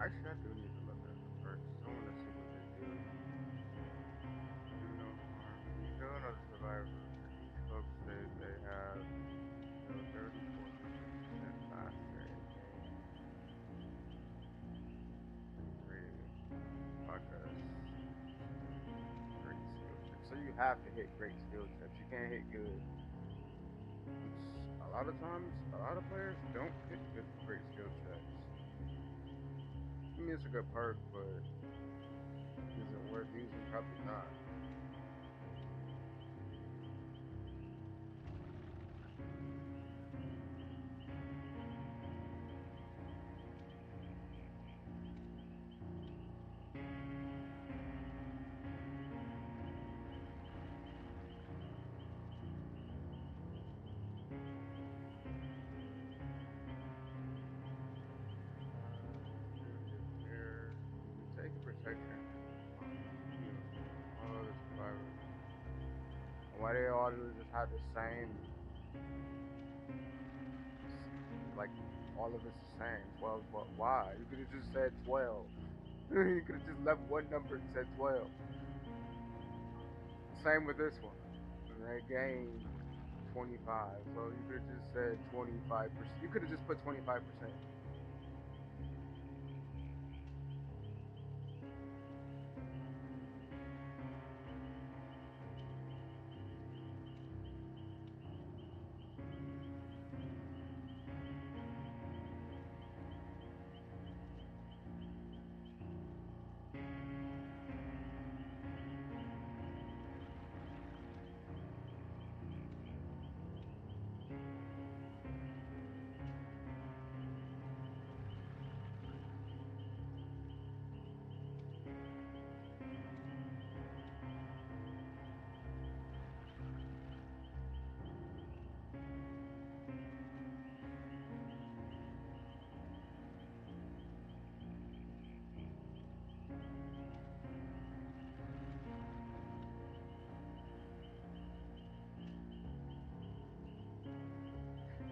Actually, I do need to look at the perks. I want to see what they do. Do no harm. You do know the survivor. For each hook state, they have heal 34% faster in game. And three. Okay, great skill check. So you have to hit great skill checks. You can't hit good. Which a lot of times, a lot of players don't hit good, great skill checks. I mean, it's a good perk, but is it worth using? Probably not. Duty of care. You take a protection from you. All other survivors. And why they all do just have the same, like, all of it's the same. 12, but why? You could have just said 12. You could have just left one number and said 12. Same with this one. They gain 25. So you could have just said 25%. You could have just put 25%.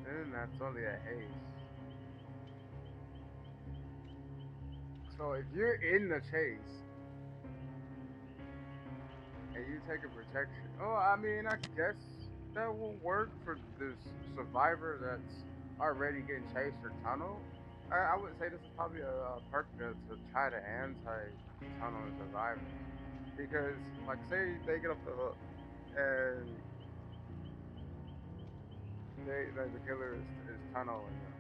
Then that's only a haste. So if you're in the chase and you take a protection, oh, I mean, I guess that will work for this survivor that's already getting chased or tunnel. I would say this is probably a perk to try to anti-tunnel and survivors because, like, say they get off the hook and the killer is tunneling them,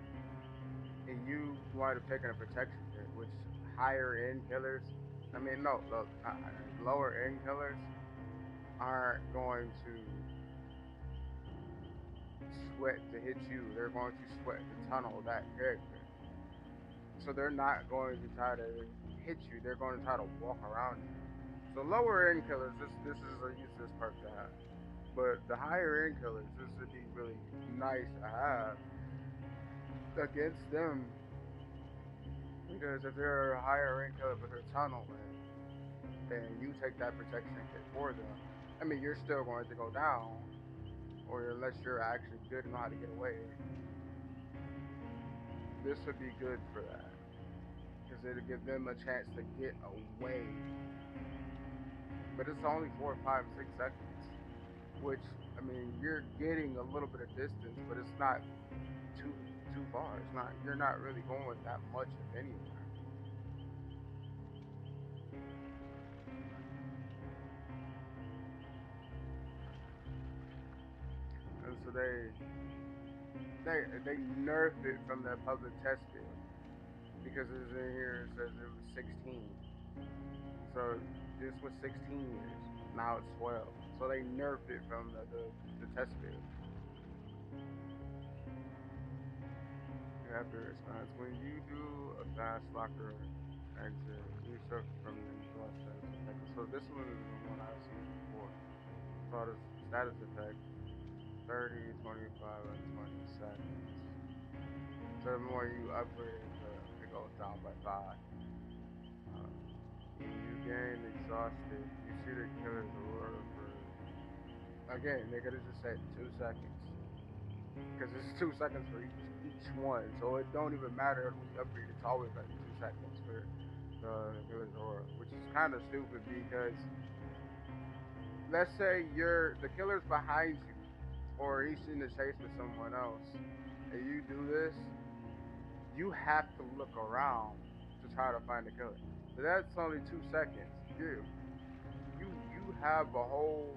and you wind up taking a protection hit, which higher end killers, I mean, no, look, not higher end, lower end killers aren't going to sweat to hit you. They're going to sweat to tunnel that character. So they're not going to try to hit you. They're going to try to walk around you. So lower end killers, this is a useless perk to have. But the higher end killers, this would be really nice to have against them because if they're a higher end killer but they're tunneling and you take that protection hit for them, I mean you're still going to go down, or unless you're actually good and know how to get away, this would be good for that because it'll give them a chance to get away. But it's only 4, 5, 6 seconds, which I mean you're getting a little bit of distance, but it's not too far. It's not you're not really going that much of anywhere. And so they nerfed it from the public test field because it's in here. It says it was 16. So this was 16 years. Now it's 12. So they nerfed it from the test field. You have to response. When you do a fast locker exit, you suffer from the exhaust status effect. So this one is the one I've seen before. Status effect 30, 25, and 20 seconds. So the more you upgrade it, it goes down by 5. Uh, you gain exhausted. You see the killer's aurora for again. They could have just said 2 seconds. because it's 2 seconds for each one. So it don't even matter who you upgrade. It's always gonna be 2 seconds for the killer's aura, which is kind of stupid because let's say the killer's behind you, or he's in the chase with someone else, and you do this, you have to look around to try to find the killer. But that's only 2 seconds. You have a whole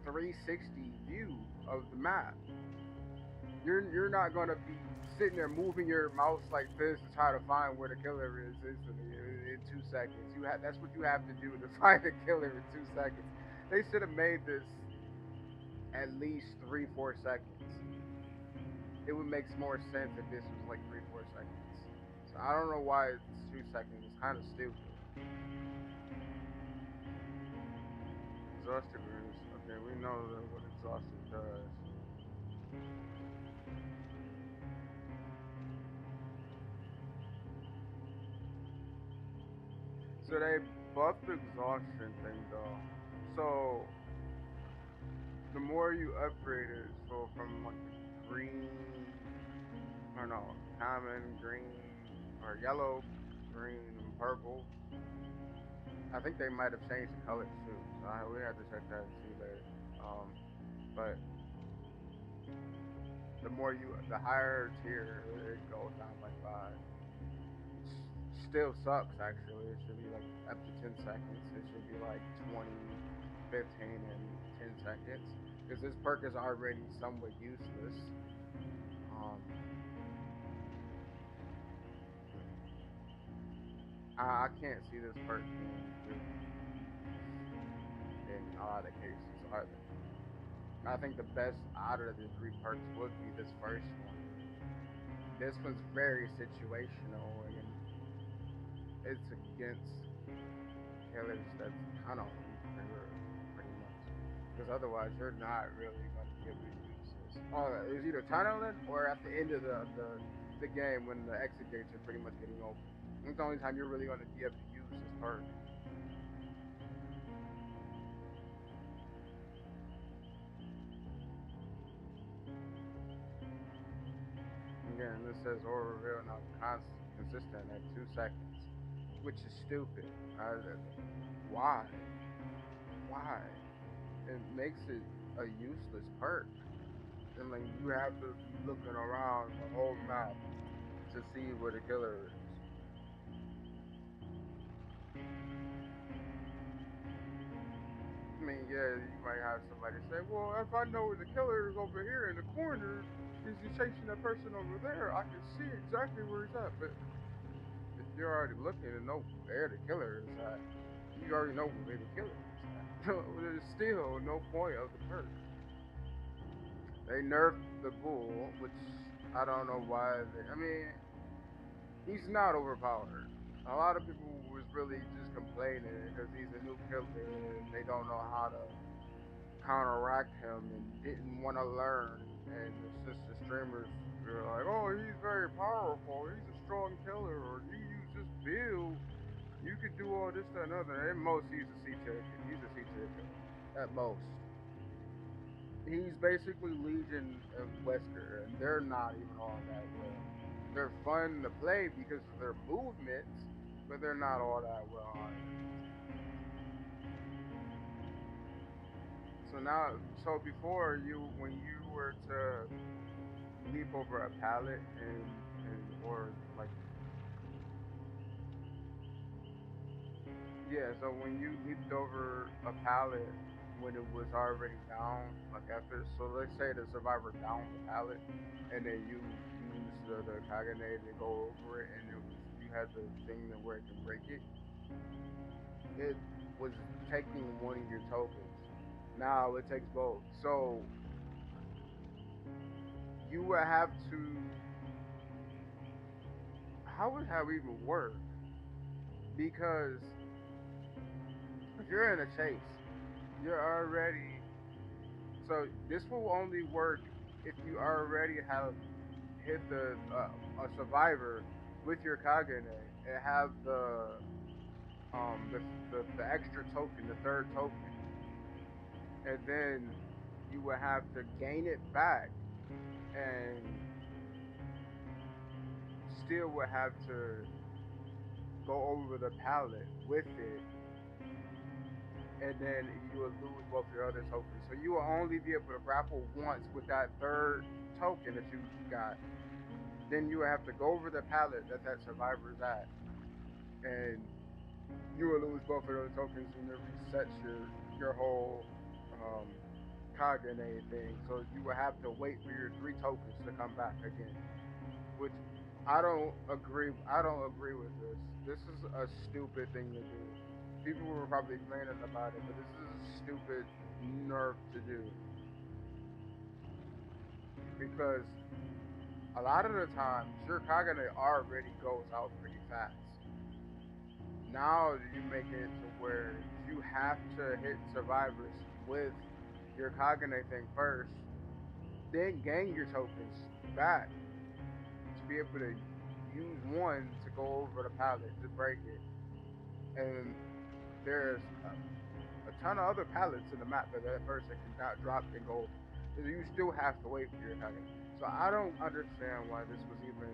360 view of the map. You're not gonna be sitting there moving your mouse like this to try to find where the killer is instantly in 2 seconds. That's what you have to do to find the killer in 2 seconds. They should have made this at least 3-4 seconds. It would make more sense if this was like 3-4 seconds. So I don't know why it's 2 seconds. It's kind of stupid. Exhausted rooms. Okay, we know what exhausted does. So they buffed the exhaustion thing though. So the more you upgrade it, so from like green, or no, common, green, or yellow, green, and purple. I think they might have changed the colors too. So we have to check that and see later. Um, but the higher tier, it goes down by 5. Still sucks actually. It should be like up to 10 seconds. It should be like 20, 15, and 10 seconds. Because this perk is already somewhat useless. Um, I can't see this perk being good in a lot of cases either. I think the best out of the 3 perks would be this first one. This one's very situational and it's against killers that's kind of pretty much. Because otherwise, you're not really going to be able to use this. It's either tunneling or at the end of the game when the exit gates are pretty much getting open. It's the only time you're really going to be able to use this perk. Again, this says or reveal now consistent at 2 seconds, which is stupid. Why? Why? It makes it a useless perk. And like you have to be looking around the whole map to see where the killer is. I mean, yeah, you might have somebody say, "Well, if I know the killer is over here in the corner, is he chasing that person over there? I can see exactly where he's at." But if you're already looking and know where the killer is at, you already know where the killer is at. There's still no point of the perk. They nerfed the bull, which I don't know why. I mean, he's not overpowered. A lot of people was really just complaining because he's a new killer and they don't know how to counteract him and didn't want to learn. And since the streamers were like, "Oh, he's very powerful. He's a strong killer, or you use this build, you could do all this, that, and other." At most, he's a C tier. He's a C tier killer. At most. He's basically Legion of Wesker, and they're not even all that well. They're fun to play because of their movements, but they're not all that well either. So before when you were to leap over a pallet and or like yeah, so when you leaped over a pallet when it was already down, like after, so let's say the survivor downed the pallet, and then you use the Kagane to go over it, and you had the thing that where it can break it. It was taking one of your tokens. Now it takes both. So you would have to. How would that even work? Because if you're in a chase, you're already. So this will only work if you already have hit a survivor with your Kagane and have the extra token, the third token, and then you will have to gain it back and still would have to go over the pallet with it, and then you will lose both your other tokens. So you will only be able to grapple once with that third token that you got. Then you will have to go over the pallet that that survivor's at, and you will lose both of those tokens, and it resets your whole um, Kagane thing. So you will have to wait for your three tokens to come back again, which I don't agree. I don't agree with this. This is a stupid thing to do. People were probably complaining about it, but this is a stupid nerf to do because a lot of the times your Kagane already goes out pretty fast. Now you make it to where you have to hit survivors with your Kagane thing first, then gain your tokens back to be able to use one to go over the pallet to break it. And there's a ton of other pallets in the map that that person can not drop and go. You still have to wait for your Kagane. So I don't understand why this was even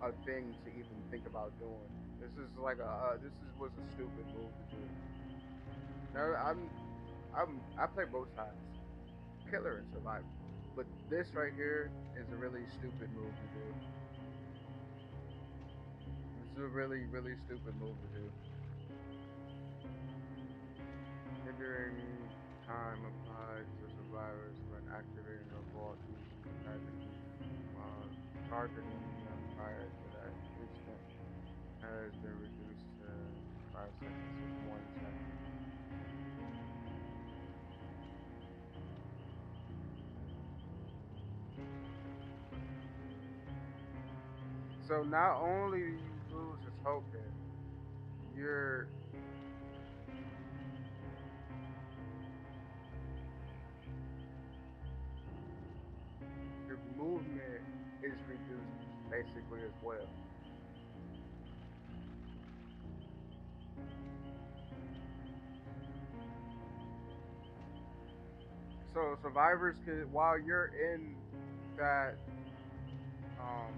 a thing to even think about doing. This is like was a stupid move to do. Now I play both sides, killer and survivor, but this right here is a really stupid move to do. This is a really stupid move to do. Hindering time applied to survivors when activating a vault using while targeting them prior to that instant has been reduced to 5 seconds of 1 second. So not only do you lose a token, your your movement is reduced basically as well. So survivors could, while you're in that, um,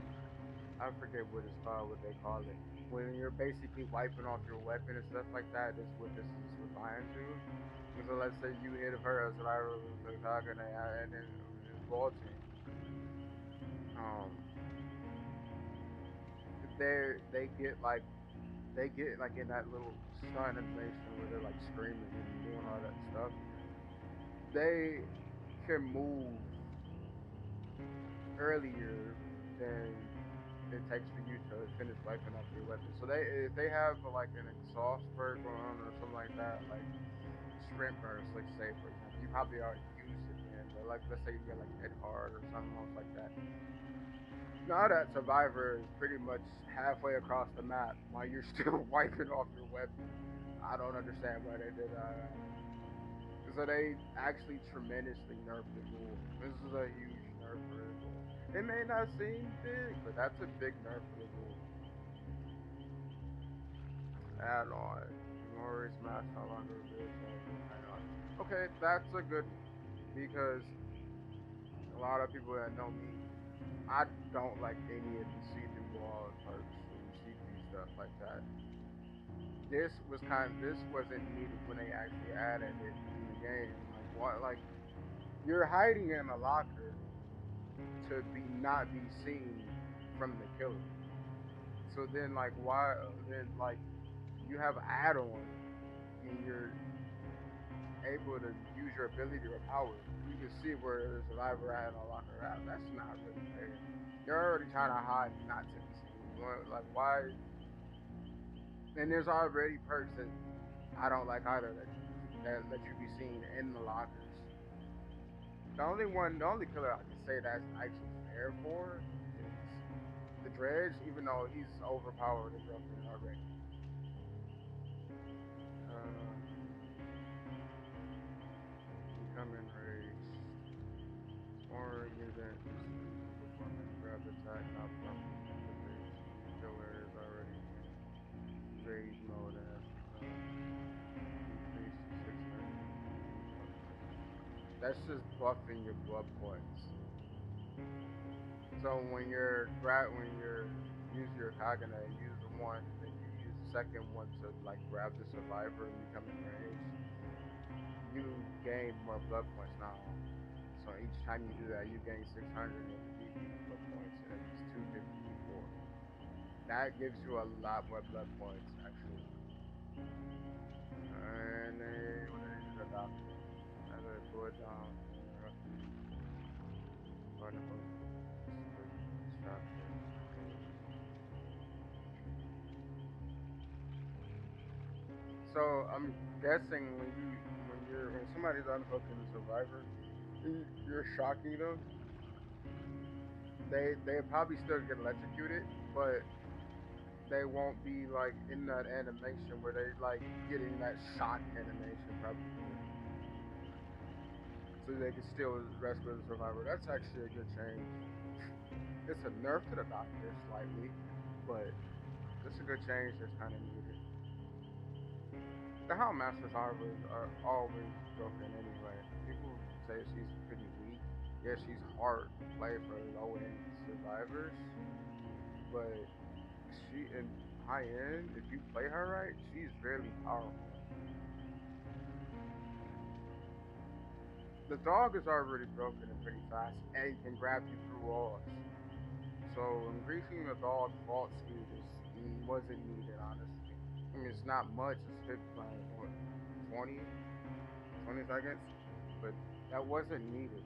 I forget what it's called, what they call it. When you're basically wiping off your weapon and stuff like that, is what this is designed to. So let's say you hit her as survivor with a target and then vaulting. Um, they get like in that little stun animation where they're like screaming and doing all that stuff. They can move earlier than it takes for you to finish wiping off your weapon. So they if they have like an exhaust perk on or something like that, like sprint burst, let's say for example, you probably already used it then, but like let's say you get like hit hard or something else like that. Now that survivor is pretty much halfway across the map while you're still wiping off your weapon. I don't understand why they did that. So they actually tremendously nerfed the rule. This is a huge nerf for the rule. It may not seem big, but that's a big nerf for the rule. Add on. Memory Smash no longer reveals add on. Okay, that's a good one. Because a lot of people that know me, I don't like any of the see-through walls perks and see-through stuff like that. This wasn't needed when they actually added it in the game. Like what like you're hiding in a locker to be not be seen from the killer. So then like why then like you have add-on and you're able to use your ability or power. You can see where the survivor at and a locker out. That's not really fair. You're already trying to hide not to be seen. Like why? And there's already perks that I don't like either that let you be seen in the lockers. The only killer I can say that's actually fair for is the Dredge, even though he's overpowered and broken already. Become enraged. Or event performance grab attack not properly activated. Killer is already in rage mode and has increased to 600. That's just buffing your blood points. So when you're use your Kagana, use the one, and then you use the second one to like grab the survivor and become enraged, you gain more blood points now. So each time you do that, you gain 680 blood points, and it's 250 before. That gives you a lot more blood points, actually. And what did I use a doctor? As I go down, wonderful, distracted. So I'm guessing when somebody's unhooking the survivor, you're shocking them. They probably still get electrocuted, but they won't be like in that animation where they like getting that shock animation probably, so they can still rescue the survivor. That's actually a good change. It's a nerf to the doctor slightly, but it's a good change that's kind of needed. The Hound Master survivors are always broken anyway. People say she's pretty weak. Yeah, she's hard to play for low end survivors, but she in high end, if you play her right, she's really powerful. The dog is already broken and pretty fast and can grab you through walls. So increasing the dog's vault speed wasn't needed, honestly. I mean, it's not much. It's 50, like, what, 20, 20 seconds, but that wasn't needed.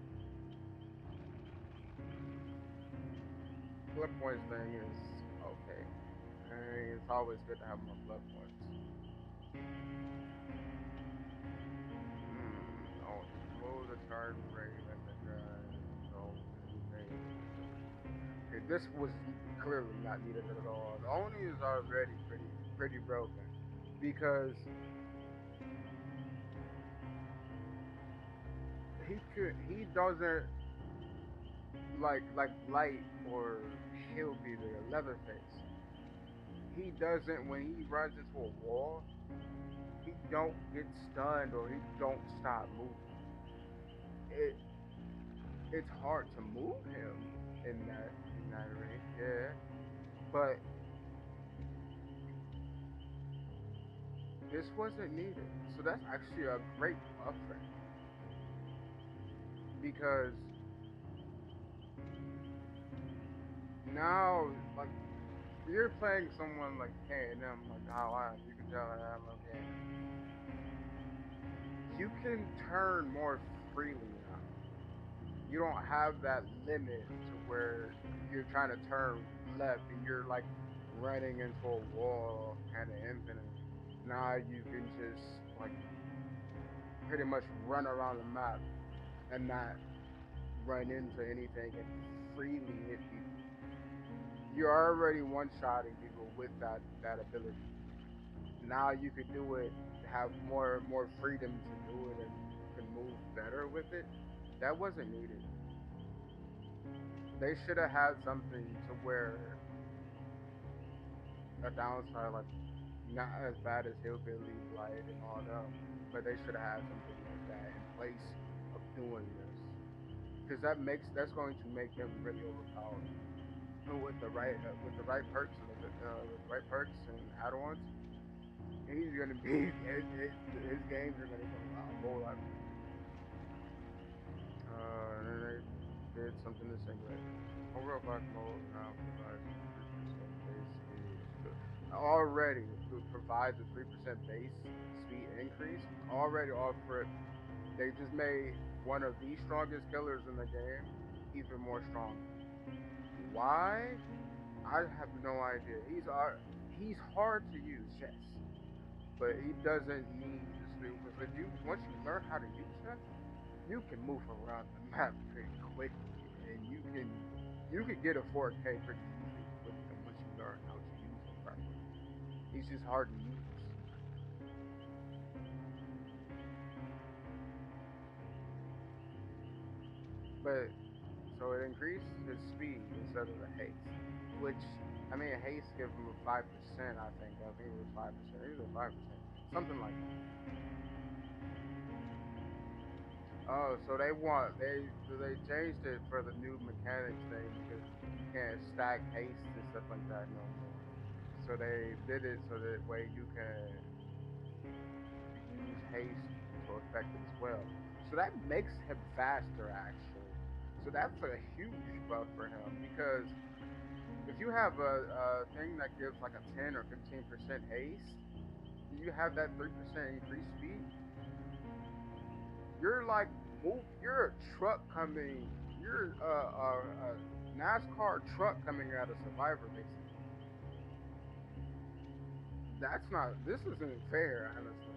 Blood points thing is okay. I mean, it's always good to have more blood points. Oh, slow the turn rate and the so okay, this was clearly not needed at all. The Oni is already pretty broken because he doesn't like Blight or Hillbilly or Leatherface. He doesn't when he runs into a wall. He don't get stunned or he don't stop moving. It it's hard to move him in that ring, yeah. But this wasn't needed. So that's actually a great buff for him because now like you're playing someone like K&M, like how I am. You can tell that I'm okay. You can turn more freely now. You don't have that limit to where you're trying to turn left and you're like running into a wall kind of infinite. Now you can just like pretty much run around the map and not run into anything and freely hit people. You're already one shotting people with that ability. Now you could do it, have more freedom to do it, and can move better with it. That wasn't needed. They should have had something to where a downside like not as bad as Hillbilly Blight and all them, but they should have had something like that in place of doing this because that's going to make him really overpowered. And with the right perks and with the right perks and add-ons, he's gonna be his games are gonna go a whole lot quicker. And then they did something to Singlet. Overall black mode now provides 3% base speed. Already it provides a 3% base speed increase. Already off rip, they just made one of the strongest killers in the game even more strong. Why? I have no idea. He's hard to use, yes, but he doesn't need the speed. Because if you once you learn how to use him, you can move around the map pretty quickly, and you can get a 4K pretty easily with him once you learn how to use him properly. He's just hard to use. But so it increased his speed instead of the haste, which I mean haste gave him a 5%. I think it was 5%. It was 5%, something like that. Oh, so they changed it for the new mechanics thing because you can't stack haste and stuff like that no more. So they did it so that way you can use haste to affect it as well. So that makes him faster actually. So that's a huge buff for him because if you have a thing that gives like a 10 or 15% haste, you have that 3% increased speed, you're like you're a truck coming, you're a NASCAR truck coming out of Survivor basically. That's not, this isn't fair, honestly.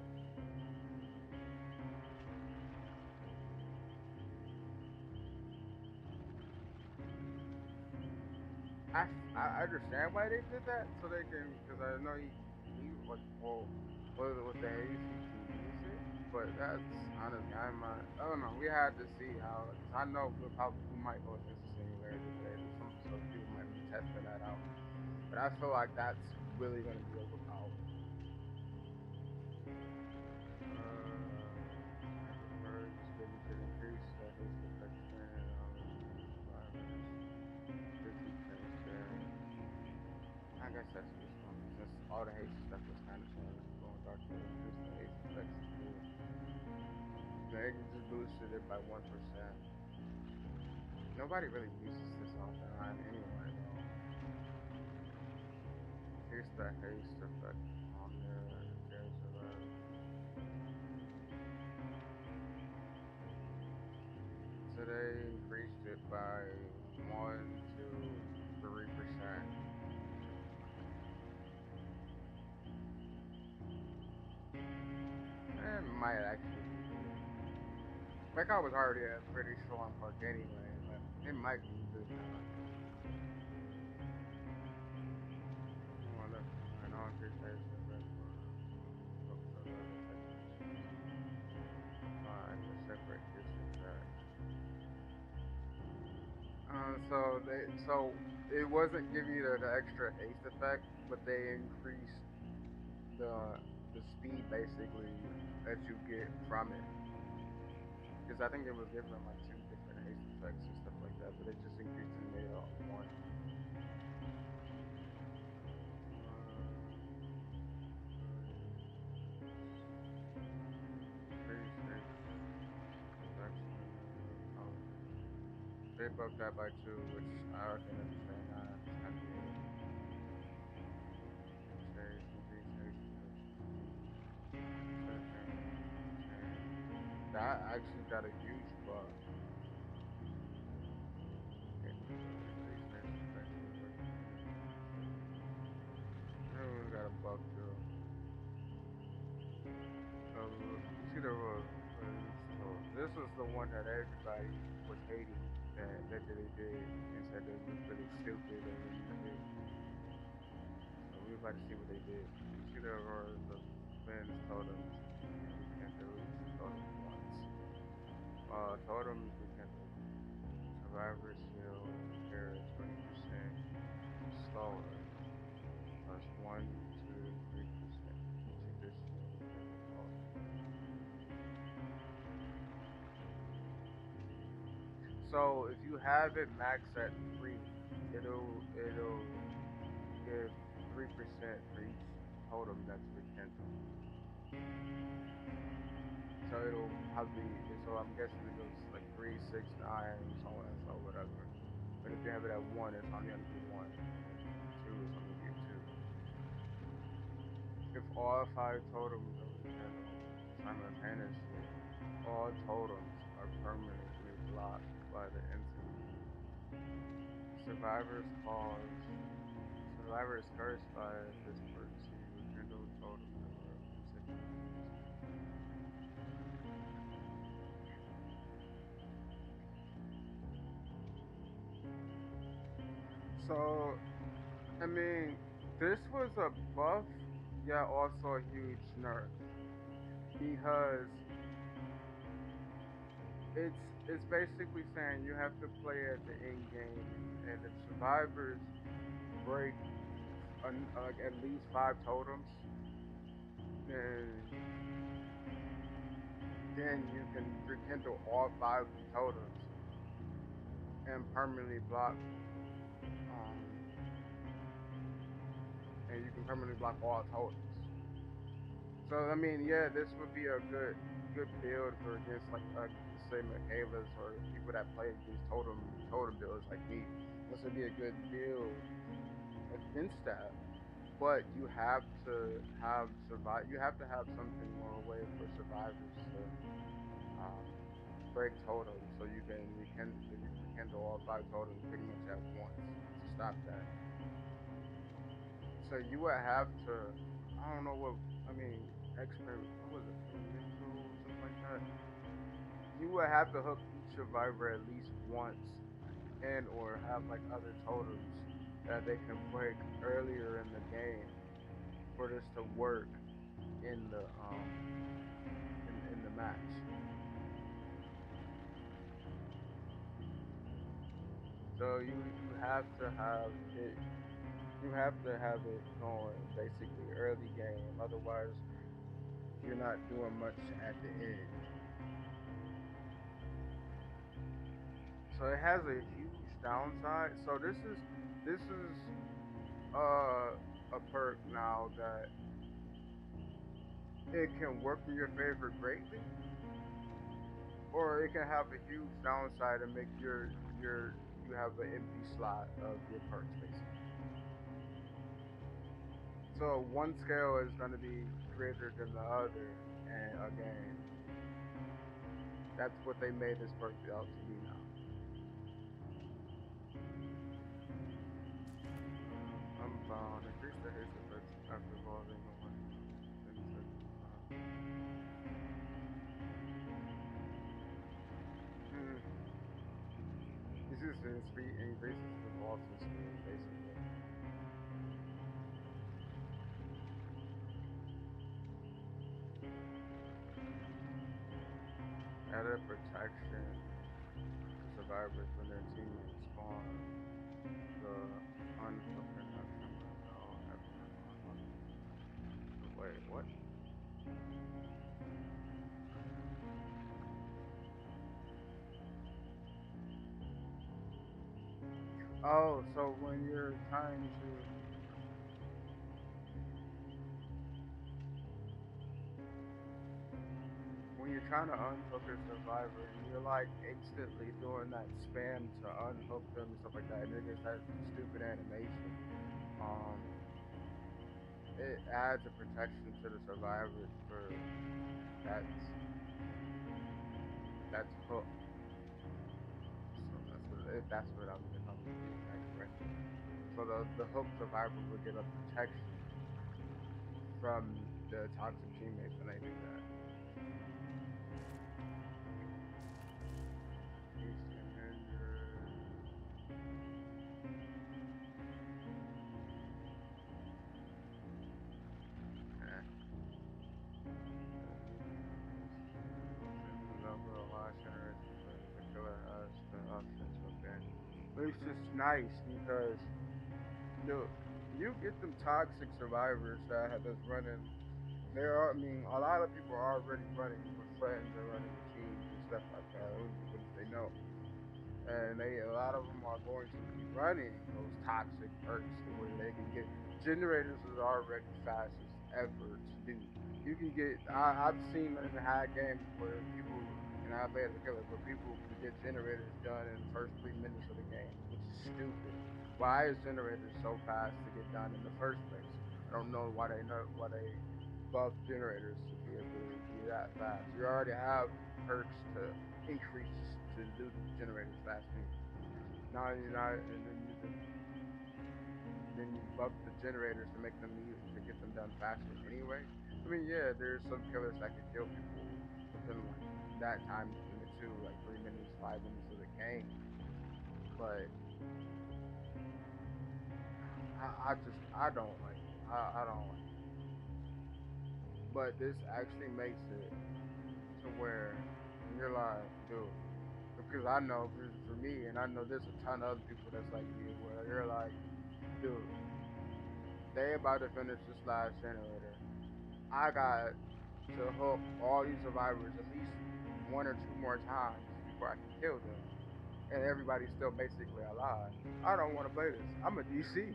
I understand why they did that, so they can, because I know he like, well, with the haze he can use it, but that's honestly, I don't know. We had to see how, because I know we might go against the singularity today. There's some people might be testing that out, but I feel like that's really gonna be overpowered. I prefer this business should increase the haste effect and survivors. Pretty transparent. I guess that's this one. Since all the haste stuff was kind of changed, going dark to increase the haste effects too. They just boosted it by 1%. Nobody really uses this offline anyway, though. Increase the haste effect on there. There's so they increased it by 1 to 3%. It might actually be good. Like I was already a pretty strong perk anyway, but it might be good now. Oh, that's fine. I'll increase the haste effect for focus on the other techniques. Apply to separate this effect. So it wasn't giving you the extra haste effect, but they increased the the speed basically that you get from it. Because I think it was given like two different haste effects and stuff like that, but it just increased and made it all one. Increase haste effects when power damage. They buffed that by two, which I can understand that. It's kind of needed. Chase increase haste effects when second. Change. That actually got a huge buff. Increase haste effects when working on second. Everyone's got a buff too. You see the this is the one that everybody was hating that they did and said it was really stupid and really big. So we about to see what they did. You see the auroras of Finn's totems and rekindle each totem once. Totems rekindle. Survivors heal here 20% slower, plus 1 to 3% each additional rekindle totem. So if you have it maxed at 3, it'll give 3% for each totem that's rekindled. So it'll probably, so I'm guessing it goes like 3, 6, 9, so on and so whatever. But if you have it at 1, it's only gonna be 1, and 2 is only gonna be a 2. If all 5 totems are rekindled simultaneously, all totems are permanently blocked by the entity. Survivors cause Survivor is cursed by this quirk. See rekindled totems or consecutive. So I mean, this was a buff, yet also a huge nerf because it's it's basically saying you have to play at the end game, and if survivors break like at least 5 totems, then then you can rekindle all five totems and permanently block um and you can permanently block all totems. So I mean, yeah, this would be a good build for against like say Michaelas or people that play against totem builds like me. This would be a good build against that. But you have to have survive. You have to have something or a way for survivors to um, break totems, so you can rekindle all five totems pretty much at once to stop that. So you would have to. I don't know what I mean. What was it? Experimental, something like that. You would have to hook each survivor at least once, and or have like other totems that they can break earlier in the game for this to work in the match. So you have to have it. You have to have it going basically early game. Otherwise, you're not doing much at the end. So it has a huge downside. So this is a perk now that it can work in your favor greatly, or it can have a huge downside and make your you have an empty slot of your perks basically. So one scale is going to be greater than the other in a game. That's what they made this perk out to be now. Unbound. Increase the haste effects after evolving the one insect. Hmm. This is increases the vaulting speed, basically. Added protection to survivors when their teammates spawn. The unhooking action window ever unlocked. Wait, what? Oh, so when you're trying to unhook a survivor and you're like instantly doing that spam to unhook them and stuff like that, and it just has stupid animation. Um, it adds a protection to the survivors for that's that's hook. So that's what I'm if I'm reading that correctly. So the hook survivor will get a protection from the toxic teammates when they do that. Eastern Ninja. Eh. Number of live generations the killer has the option to abandon. It's just nice because you get them toxic survivors that's running. There are, I mean, a lot of people are already running with friends and running with teams and stuff like that. Only people that they know, and a lot of them are going to be running those toxic perks to where they can get generators is already fastest ever to do. You can get I've seen in the high games where people and I play as a killer, but people can get generators done in the first 3 minutes of the game, which is stupid. Why is generators so fast to get done in the first place? I don't know why they buff generators to be able to be that fast. You already have perks to increase to do the generators fast anyway. Now you're not, and then you buff the generators to make them to get them done faster anyway. I mean, yeah, there's some killers that could kill people within like that time limit too, like 3 minutes, 5 minutes of the game. But I don't like it. I don't like it. But this actually makes it to where you're like, dude, because I know for me, and I know there's a ton of other people that's like me, where you're like, dude, they about to finish this last generator. I got to hook all these survivors at least one or two more times before I can kill them, and everybody's still basically alive. I don't want to play this. I'm a DC,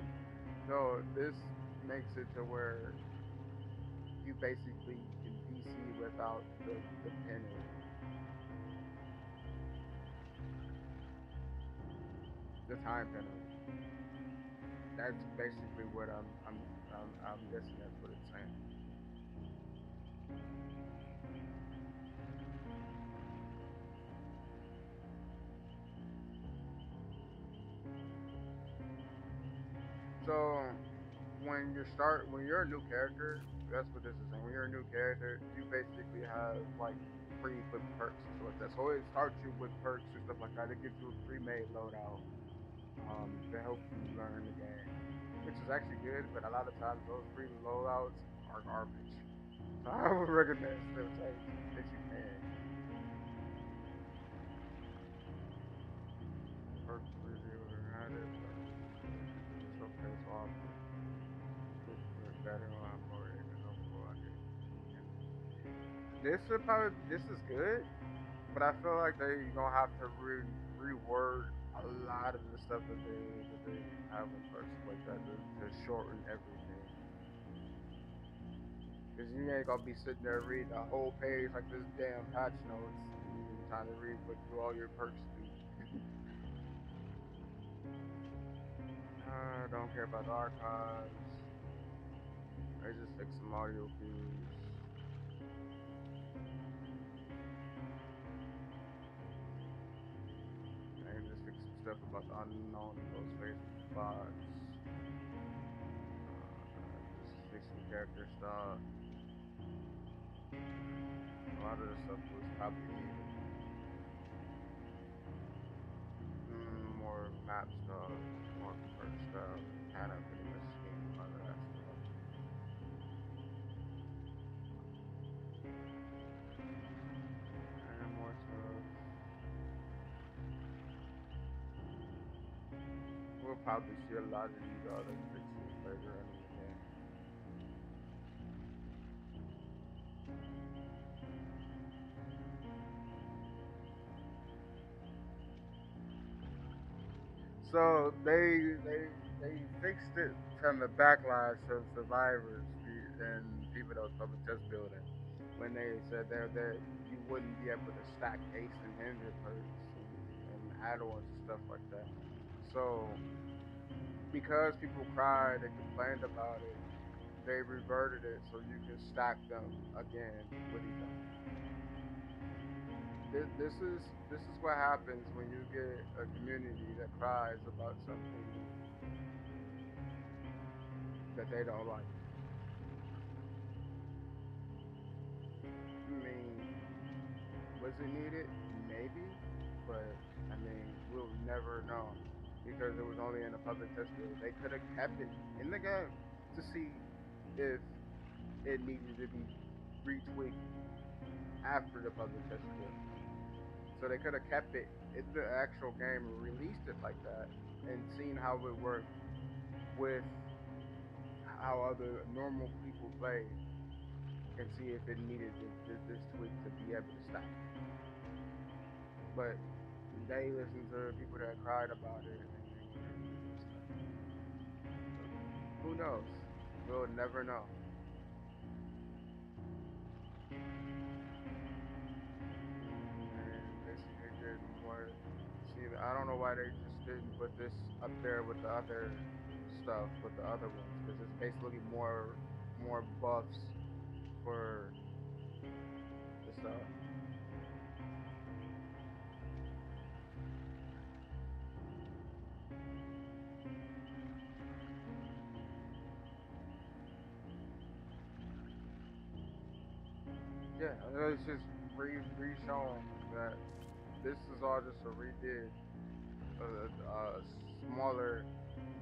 so this makes it to where you basically can DC without the penalty, the time penalty. That's basically what I'm guessing that's what it's saying. So when you're a new character, that's what this is saying. When you're a new character, you basically have like pre-equipped perks and stuff like that. So it starts you with perks and stuff like that. It gives you a pre-made loadout to help you learn the game, which is actually good. But a lot of times those free loadouts are garbage. So I would recommend still take that you can. Perks review or added perks. Showcase offer. This is better on more even overall. This is good, but I feel like they gonna have to reword a lot of the stuff that they have in perks like that to shorten everything. Cause you ain't gonna be sitting there reading a whole page like this damn patch notes and trying to read what do all your perks do. Don't care about the archives. I just fix some audio cues. I can just fix some stuff about the unknown and those faces spots. Just fix some character stuff. A lot of the stuff was probably needed. More map stuff, more perk stuff, kind of pretty much seen a lot of that stuff. And more stuff. We'll probably see a lot of these other fixes later in the game. So they fixed it from the backlash of survivors and people that was public test building when they said that you wouldn't be able to stack ace and hinder perks and add-ons and stuff like that. So because people cried and complained about it, they reverted it so you can stack them again with each other. This is what happens when you get a community that cries about something that they don't like. I mean, was it needed? Maybe, but I mean, we'll never know because it was only in the public test build. They could have kept it in the game to see if it needed to be retweaked after the public test build. So they could have kept it in the actual game and released it like that and seen how it worked with how other normal people play and see if it needed this tweak to be able to stop. But they listened to people that cried about it and they went and released stuff. So who knows? We'll never know. And basically did more. See, I don't know why they just didn't put this up there with the other stuff, with the other ones, because it's basically more buffs for the stuff. Yeah, it's just re-showing that this is all just a redid, smaller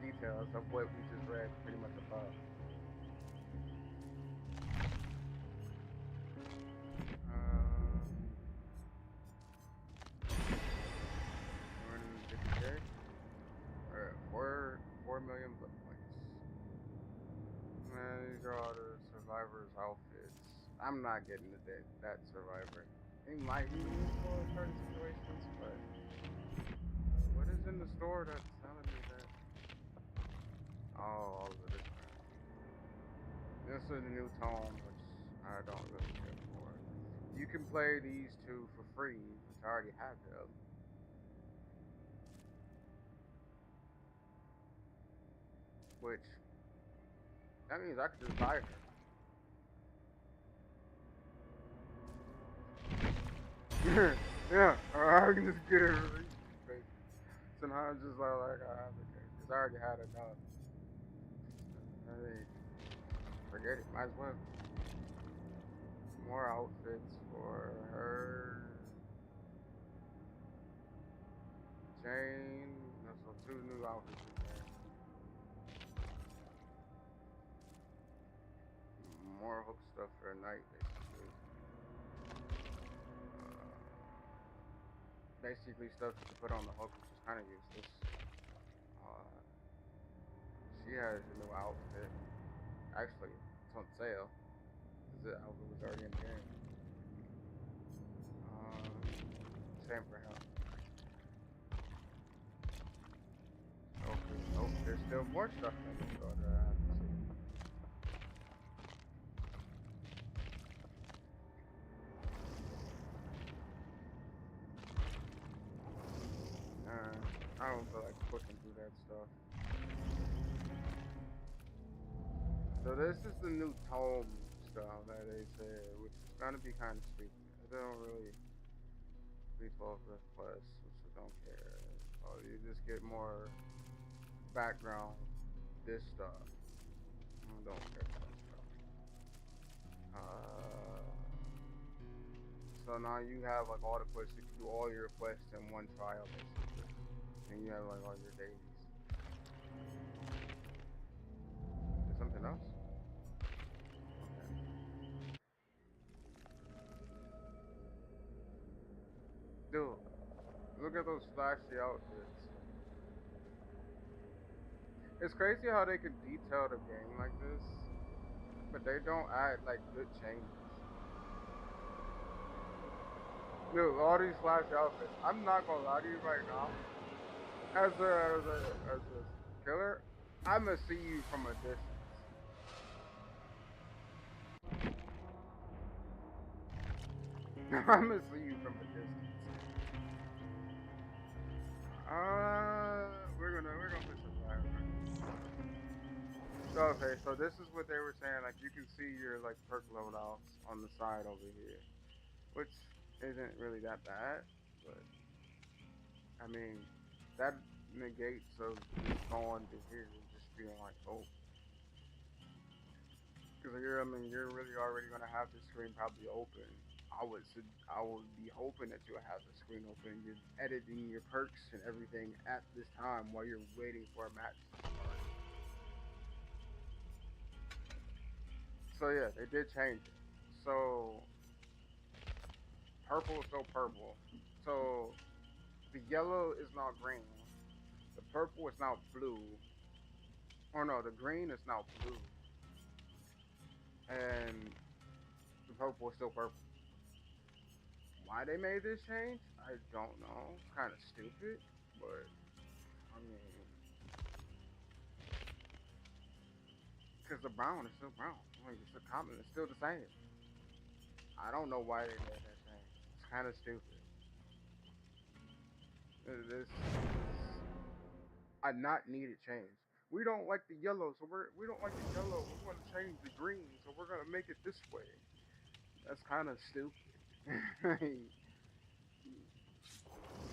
details of what we just read pretty much above. 250K or 4 million blood points. Man, these are all the survivors' outfits. I'm not getting the that survivor. He might be useful in certain situations, but what is in the store that's telling me that? Oh, all of this. This is a new tome, which I don't really care for. You can play these two for free, which I already have them. Which that means I could just buy her. Yeah, or I can just get her released, basically. Somehow it's just like I have the characters. I already had enough. I mean, forget it. Might as well. More outfits for her. Jane. So two new outfits in there. More hook stuff for a night, basically. Basically stuff to put on the hook, which is kind of useless. Uh, she has a new outfit. Actually, it's on sale. The outfit was already in the game. Same for him. Oh, there's still more stuff in the store that I haven't seen. I don't feel like clicking through that stuff. So this is the new tome stuff that they said, which is gonna be kind of stupid. They don't really be 12 quests, which I don't care. Oh, you just get more background, this stuff. I don't care for that stuff. So now you have like all the quests. You can do all your quests in one trial, basically, and you have like all your dailies. Is something else? Dude, look at those flashy outfits. It's crazy how they can detail the game like this, but they don't add like good changes. Dude, all these flashy outfits. I'm not gonna lie to you right now. As a killer, I'ma see you from a distance. I'ma see you from a distance. We're gonna put some fire. So okay, so this is what they were saying. Like you can see your like perk loadouts on the side over here, which isn't really that bad, but I mean that negates of just going to here and just being like, oh, because you're really already gonna have the screen probably open. I would be hoping that you'll have the screen open. You're editing your perks and everything at this time while you're waiting for a match to start. So yeah, they did change it. So purple is still purple. So the yellow is now green. The purple is now blue. Or no, the green is now blue. And the purple is still purple. Why they made this change, I don't know. It's kind of stupid, but I mean, because the brown is still brown. Like, it's a common. It's still the same. I don't know why they made that change. It's kind of stupid. This is a not needed change. We don't like the yellow, so we don't like the yellow. We want to change the green, so we're gonna make it this way. That's kind of stupid.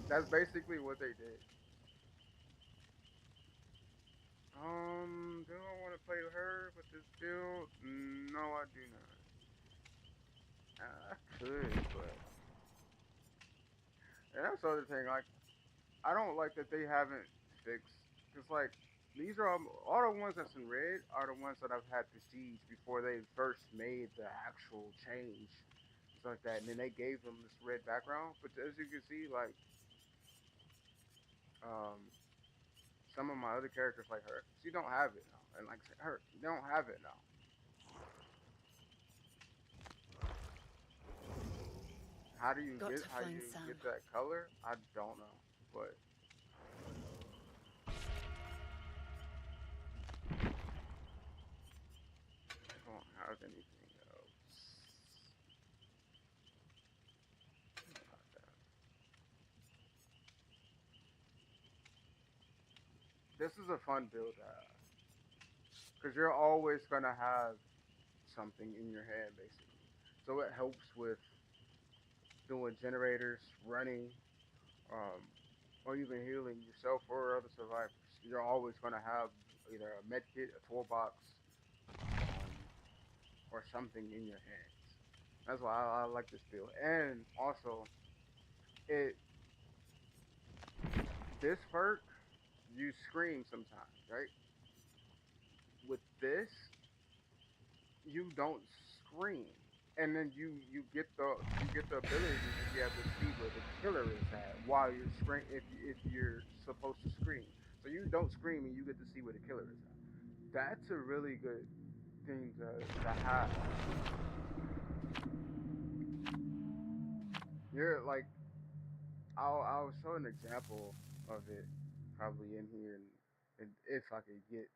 That's basically what they did. Do I want to play her with this build? No, I do not. I could, but and that's the other thing. Like, I don't like that they haven't fixed. Cause like these are all the ones that's in red are the ones that I've had prestige before they first made the actual change. It's like that, and then they gave them this red background. But as you can see, like um, some of my other characters, like her, she don't have it now, and like her, they don't have it now. Got to how find you Sam. get that color? I don't know, but I don't have anything else. Not that. This is a fun build to have because you're always gonna have something in your hand basically. So it helps with doing generators, running, um, or even healing yourself or other survivors. You're always gonna have either a med kit, a toolbox, um, or something in your hands. That's why I like this build. And also, it this perk you scream sometimes, right? With this, you don't scream, and then you get the ability to be able to see where the killer is at while you're scream if you're supposed to scream. So you don't scream and you get to see where the killer is at. That's a really good thing to have. You're like I'll show an example of it probably in here and if I could get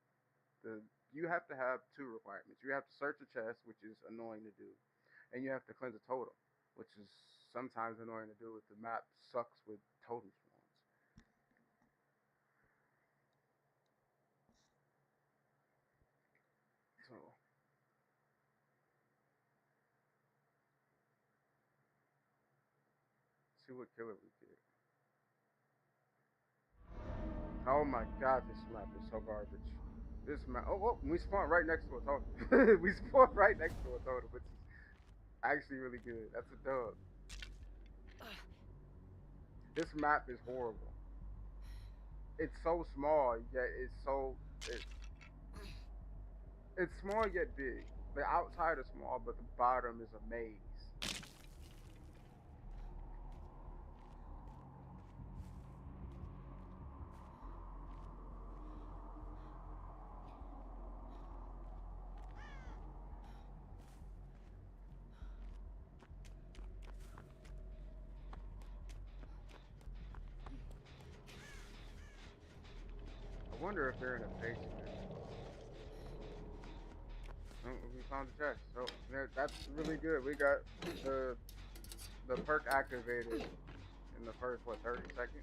the you have to have two requirements. You have to search a chest, which is annoying to do, and you have to cleanse a totem, which is sometimes annoying to do if the map sucks with totem spawns. So see what killer we get. Oh my god, this map is so garbage. This map. We spawned right next to a totem. We spawned right next to a totem, which is actually really good. That's a dub. This map is horrible. It's so small, yet it, it's small yet big. The outside is small, but the bottom is a maze. I wonder if they're in a basement. Oh, we found the chest. So that's really good. We got the the perk activated in the first 30 seconds.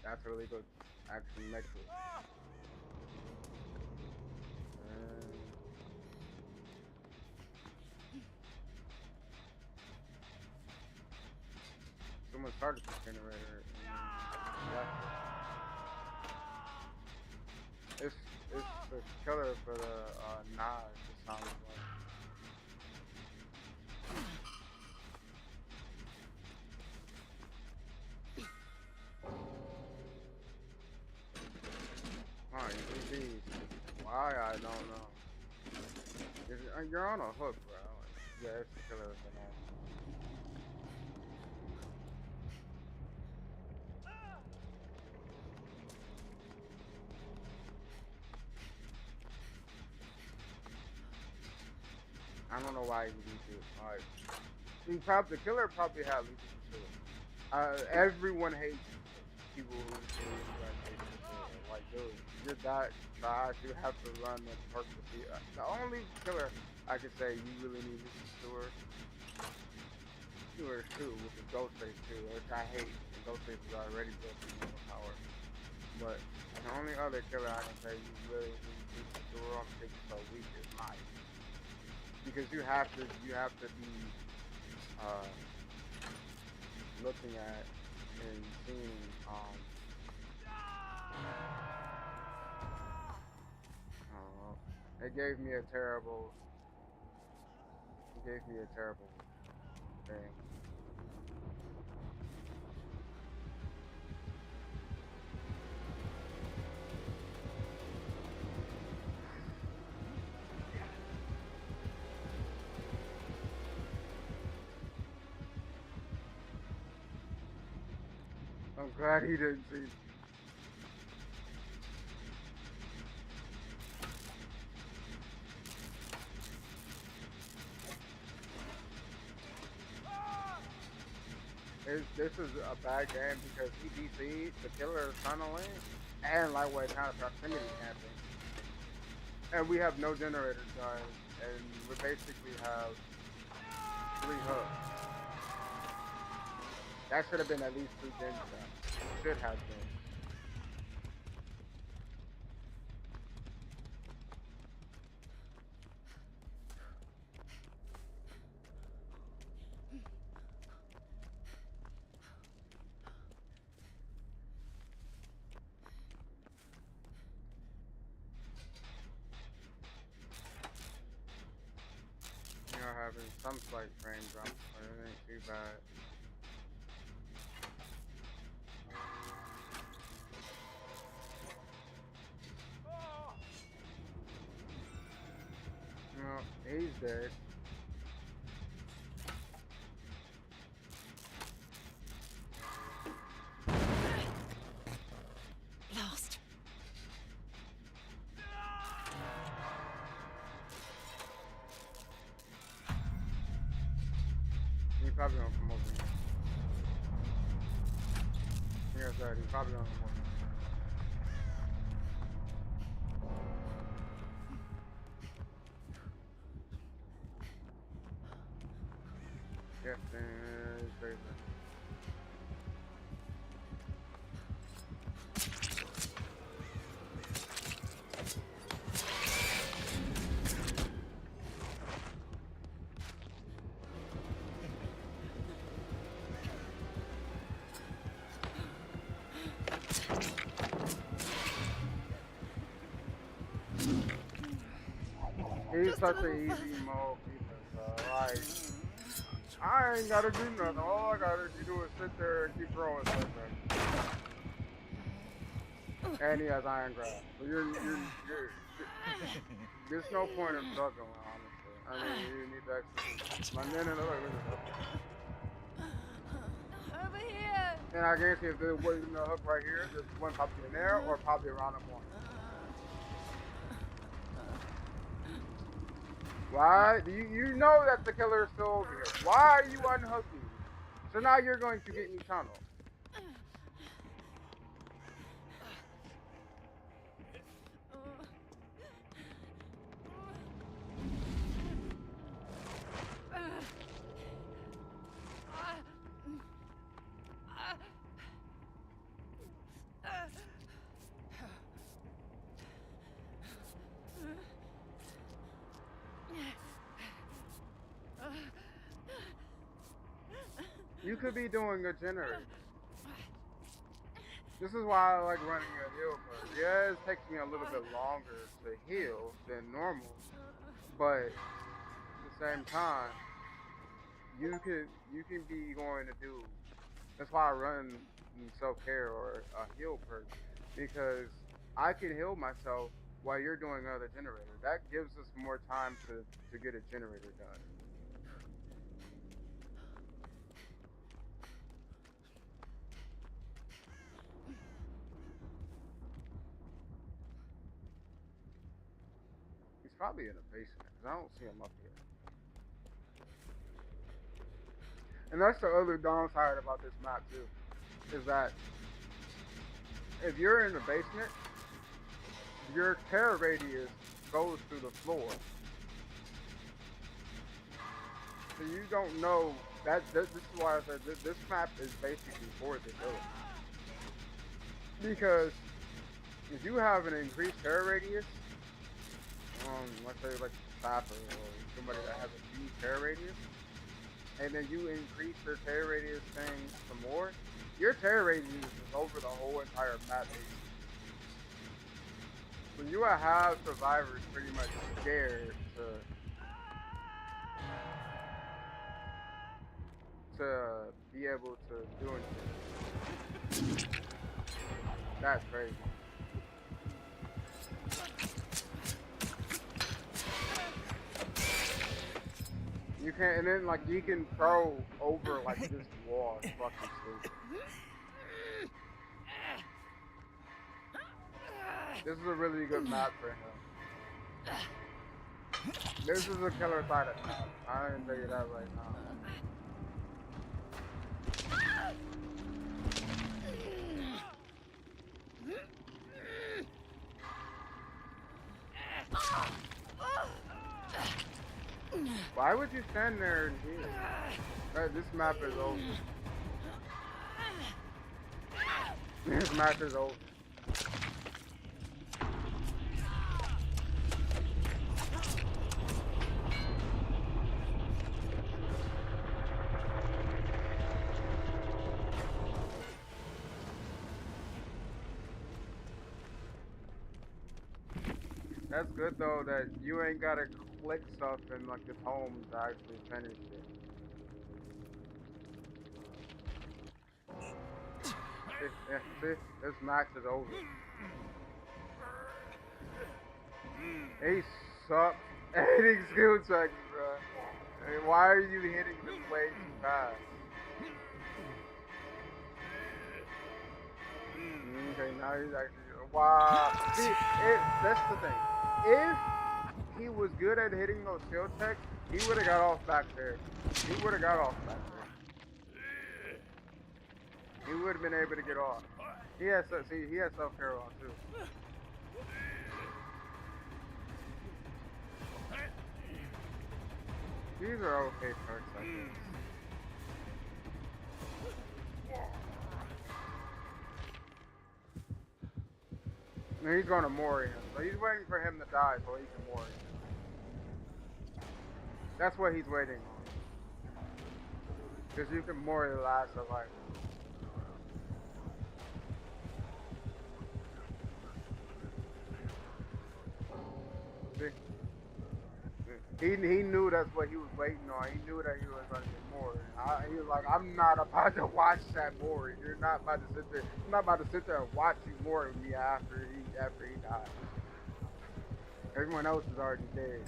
That's a really good action metric. And someone started the generator and left it. It's the killer for the knives. It sounds like. Oh, you these. Why I don't know. You're on a hook, bro. Yeah, it's the killer for now. I don't know why he need to. Like, the killer probably had lethal facility. Everyone hates people who say like lethal facility. Like, dude, you're that fast. You have to run the perk to see. The only killer I could say you really need is Stewart. Stewart 2, which is Ghostface 2, which I hate. And Ghostface is already built in power. But the only other killer I can say you really need to Stewart on because it's so weak is Mike. Because you have to be uh, looking at and seeing it gave me a terrible thing. I'm glad he didn't see. this is a bad game because EDC, the killer is tunneling, and lightweight kind of proximity camping. And we have no generators done, and we basically have 3 hooks. That should have been at least 2 gens done. Should have been. You're having some slight frame drops, but it ain't too bad. No, he's dead. Lost. He probably don't come over here. Yeah, sorry, he probably don't come over here. Yes, it's crazy. He's such an easy mode because, like, I ain't gotta do nothing. All I gotta do is sit there and keep throwing stuff at him. And he has iron grab. So there's no point in struggling, honestly. I mean, you need to execute. My men and look Over here. and I guarantee if there wasn't a hook right here, there's one probably in there or probably around the corner. Why? You know that the killer is still over here. Why are you unhooking? So now you're going to get me tunnel. You could be doing a generator. This is why I like running a heal first. Yeah, it takes me a little bit longer to heal than normal, but at the same time, you can be going to do. That's why I run self-care or a heal perk, because I can heal myself while you're doing other generator. That gives us more time to get a generator done. He's probably in the basement, because I don't see him up here. And that's the other downside about this map too, is that if you're in the basement, your terror radius goes through the floor. So you don't know that this is why I said this map is basically for the village. Because if you have an increased terror radius, let's say like a stopper or somebody that has a huge terror radius, and then you increase your terror radius thing some more, your terror radius is over the whole entire map. So you will have survivors pretty much scared to be able to do anything. That's crazy. You can, and then like you can throw over like this wall. It's fucking stupid. This is a really good map for him. This is a killer side of map. I can tell you that right now. Why would you stand there and heal? This map is over. This match is over. That's good though that you ain't gotta click stuff in like the homes to actually finish it. See, this match is over. He sucks at hitting skill checks, bro. Hey, why are you hitting this way too fast? Okay, now he's actually wow. See, that's the thing. If he was good at hitting those skill checks, he would have got off back there. He would have got off back there. He would have been able to get off. He has self-care on too. These are okay perks, I think. And he's going to Mori him. So he's waiting for him to die so he can Mori him. That's what he's waiting on. Because you can Mori the last survivor. He knew that's what he was waiting on. He knew that he was going to get Mori. He was like, I'm not about to watch that Mori. You're not about to sit there. I'm not about to sit there and watch you Mori me after he died. Everyone else is already dead.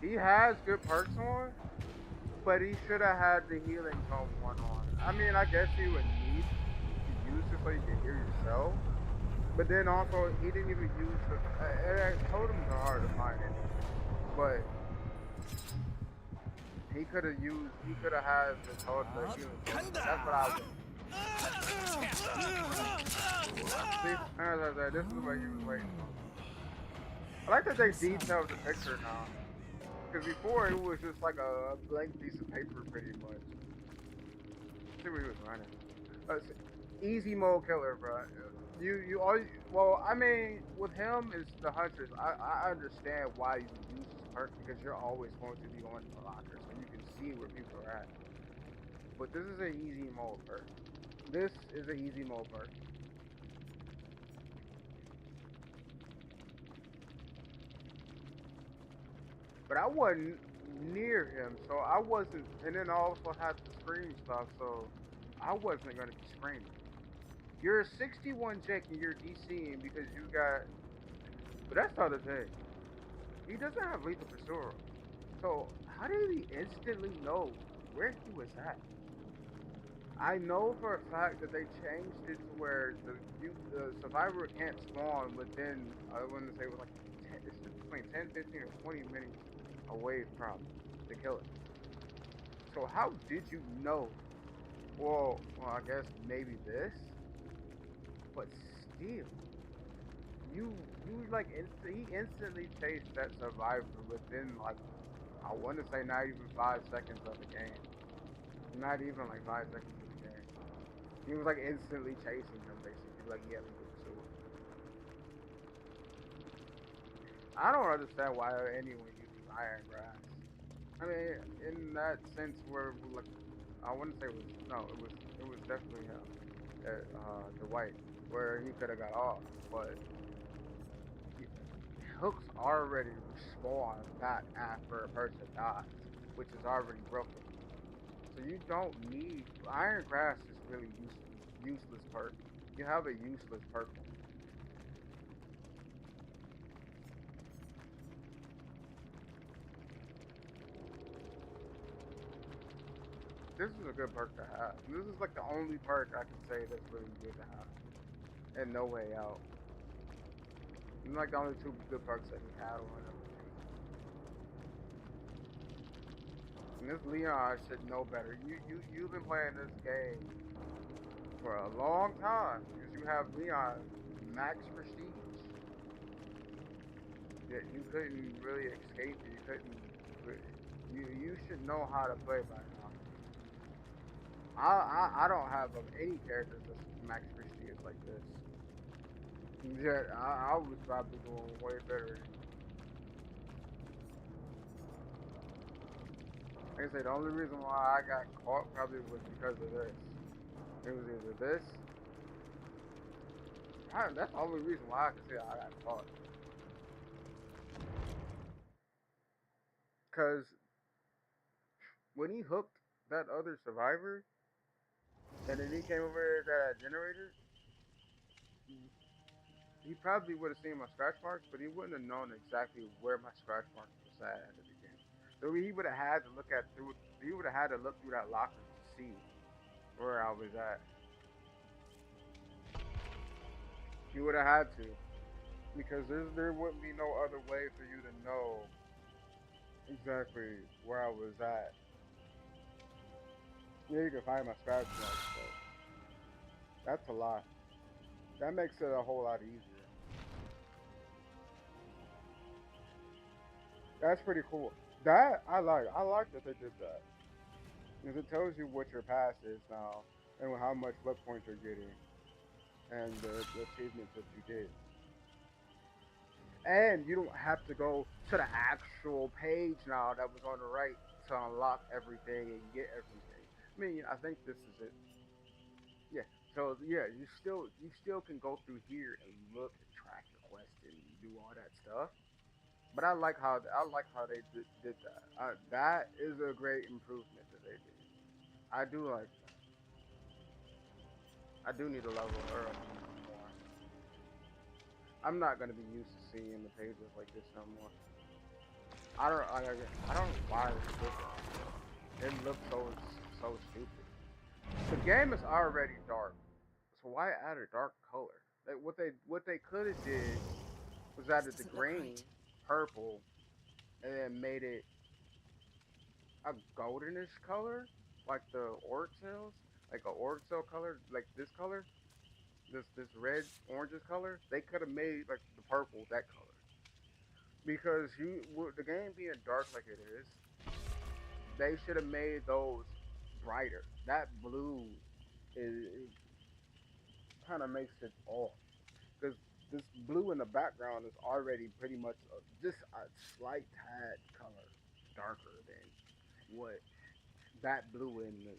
He has good perks on, but he should have had the healing tome one on. I mean, I guess he would need to use it so you can heal yourself. But then also, he didn't even use the totems are hard to find anyway. But he could have had the healing. That's what I would. See, as I said, this is what he was waiting on. I like that they detailed the picture now. Because before it was just like a blank piece of paper pretty much. Let's see what he was running. Easy mode killer, bro. Well, I mean, with him is the hunters. I understand why you use this perk because you're always going to be on the locker, so you can see where people are at. But this is an easy mode perk. This is an easy mode perk. But I wasn't near him, so I wasn't. And then I also had the scream stuff, so I wasn't gonna be screaming. You're a 61 Jake and you're DCing because you got. But that's the other thing. He doesn't have lethal pursuer. So how did he instantly know where he was at? I know for a fact that they changed it to where the survivor can't spawn within, I want to say it was like 10, it's between 10, 15, or 20 minutes away from the killer. So how did you know? Well, I guess maybe this. But still, he instantly chased that survivor within like, I want to say not even 5 seconds of the game. Not even like 5 seconds of the game. He was like instantly chasing him basically, like he had to pursue him. I don't understand why anyone uses iron grass. I mean, in that sense where like, I wouldn't say it was definitely him, the white. Where he could have got off, but hooks already spawn back after a person dies, which is already broken. So you don't need iron grass is really useless perk. You have a useless perk. This is a good perk to have. This is like the only perk I can say that's really good to have. And No Way Out. And like the only two good perks that he had on him. And this Leon should know better. You've been playing this game for a long time because you have Leon max prestige. You couldn't really escape it. You couldn't. You should know how to play by now. I don't have any characters that's max prestigious like this. Yeah, I was probably doing way better. Like I say, the only reason why I got caught probably was because of this. It was either this. That's the only reason why I can say I got caught. Cause when he hooked that other survivor, and then he came over here to that generator, he probably would have seen my scratch marks, but he wouldn't have known exactly where my scratch marks was at the beginning. So he would have had to look at through. He would have had to look through that locker to see where I was at. He would have had to, because there wouldn't be no other way for you to know exactly where I was at. Yeah, you can find my scratch marks, but that's a lot. That makes it a whole lot easier. That's pretty cool. That I like. I like that they did that. Because it tells you what your past is now and how much luck points you're getting and the achievements that you did. And you don't have to go to the actual page now that was on the right to unlock everything and get everything. I mean, I think this is it. Yeah. So yeah, you still can go through here and look and track your quest and do all that stuff. But I like how they did that. That is a great improvement that they did. I do like that. I do need to level her up more. I'm not gonna be used to seeing the pages like this no more. I don't know why they did that. It looks so stupid. The game is already dark, so why add a dark color? What they could have did was This added the doesn't look green, right. purple, and then made it a goldenish color, like the orc cells, like a orc cell color, like this color, this red oranges color. They could have made like the purple that color because the game being dark like it is, they should have made those brighter. That blue is kind of makes it off because this blue in the background is already pretty much just a slight tad color darker than what that blue in the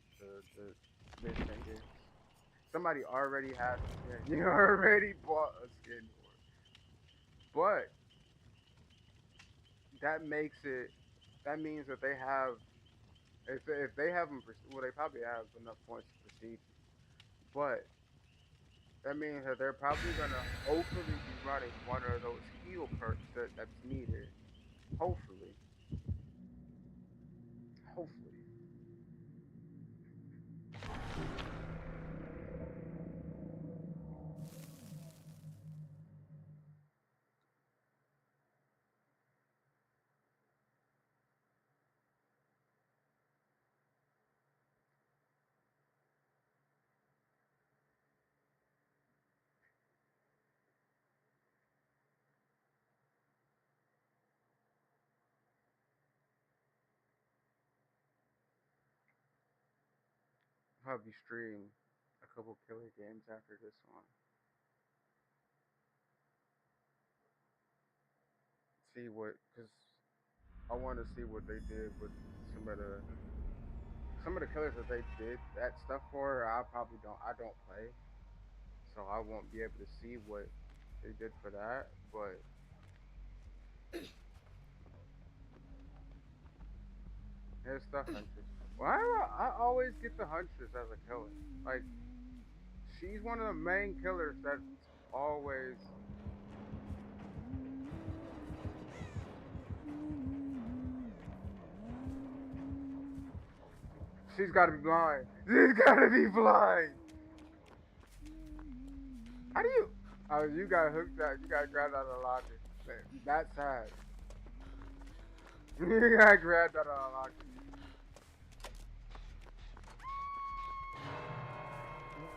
this thing is. Somebody already has a skin. You already bought a skin for it. But that makes it. That means that they have. If they haven't, well, they probably have enough points to proceed. But that means that they're probably gonna hopefully be running one of those heal perks that's needed. Hopefully, hopefully. Probably stream a couple killer games after this one. See what, cause I want to see what they did with some of the some of the killers that they did that stuff for. I don't play, so I won't be able to see what they did for that. But it's the Huntress. Why do I always get the Huntress as a killer? Like she's one of the main killers that's always. She's got to be blind. She's got to be blind. How do you? Oh, you got hooked out. You got grabbed out of the locker. That's sad. You got grabbed out of the locker.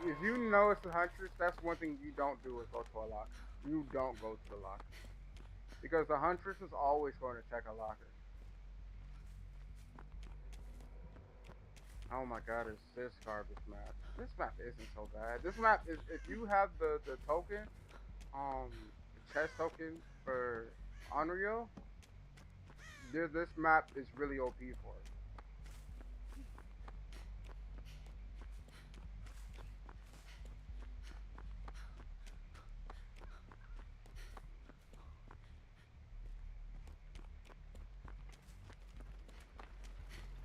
If you know it's a huntress, that's one thing you don't do is go to a locker. You don't go to the locker Because the Huntress is always going to check a locker. Oh my god, it's this garbage map. This map isn't so bad. This map is, if you have the token, the chest token for Unreal, this map is really OP for it.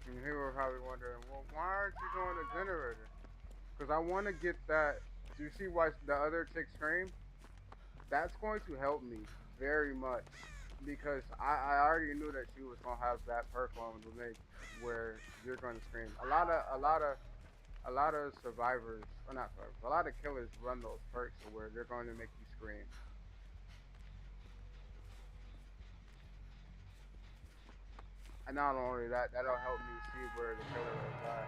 And people are probably wondering, well, why aren't you doing a generator? Because I want to get that. Do you see why the other chick stream? That's going to help me very much because I already knew that she was gonna have that perk on to make where you're going to scream. A lot of survivors, or not survivors, a lot of killers run those perks to where they're going to make you scream. And not only that, that'll help me see where the killer is at.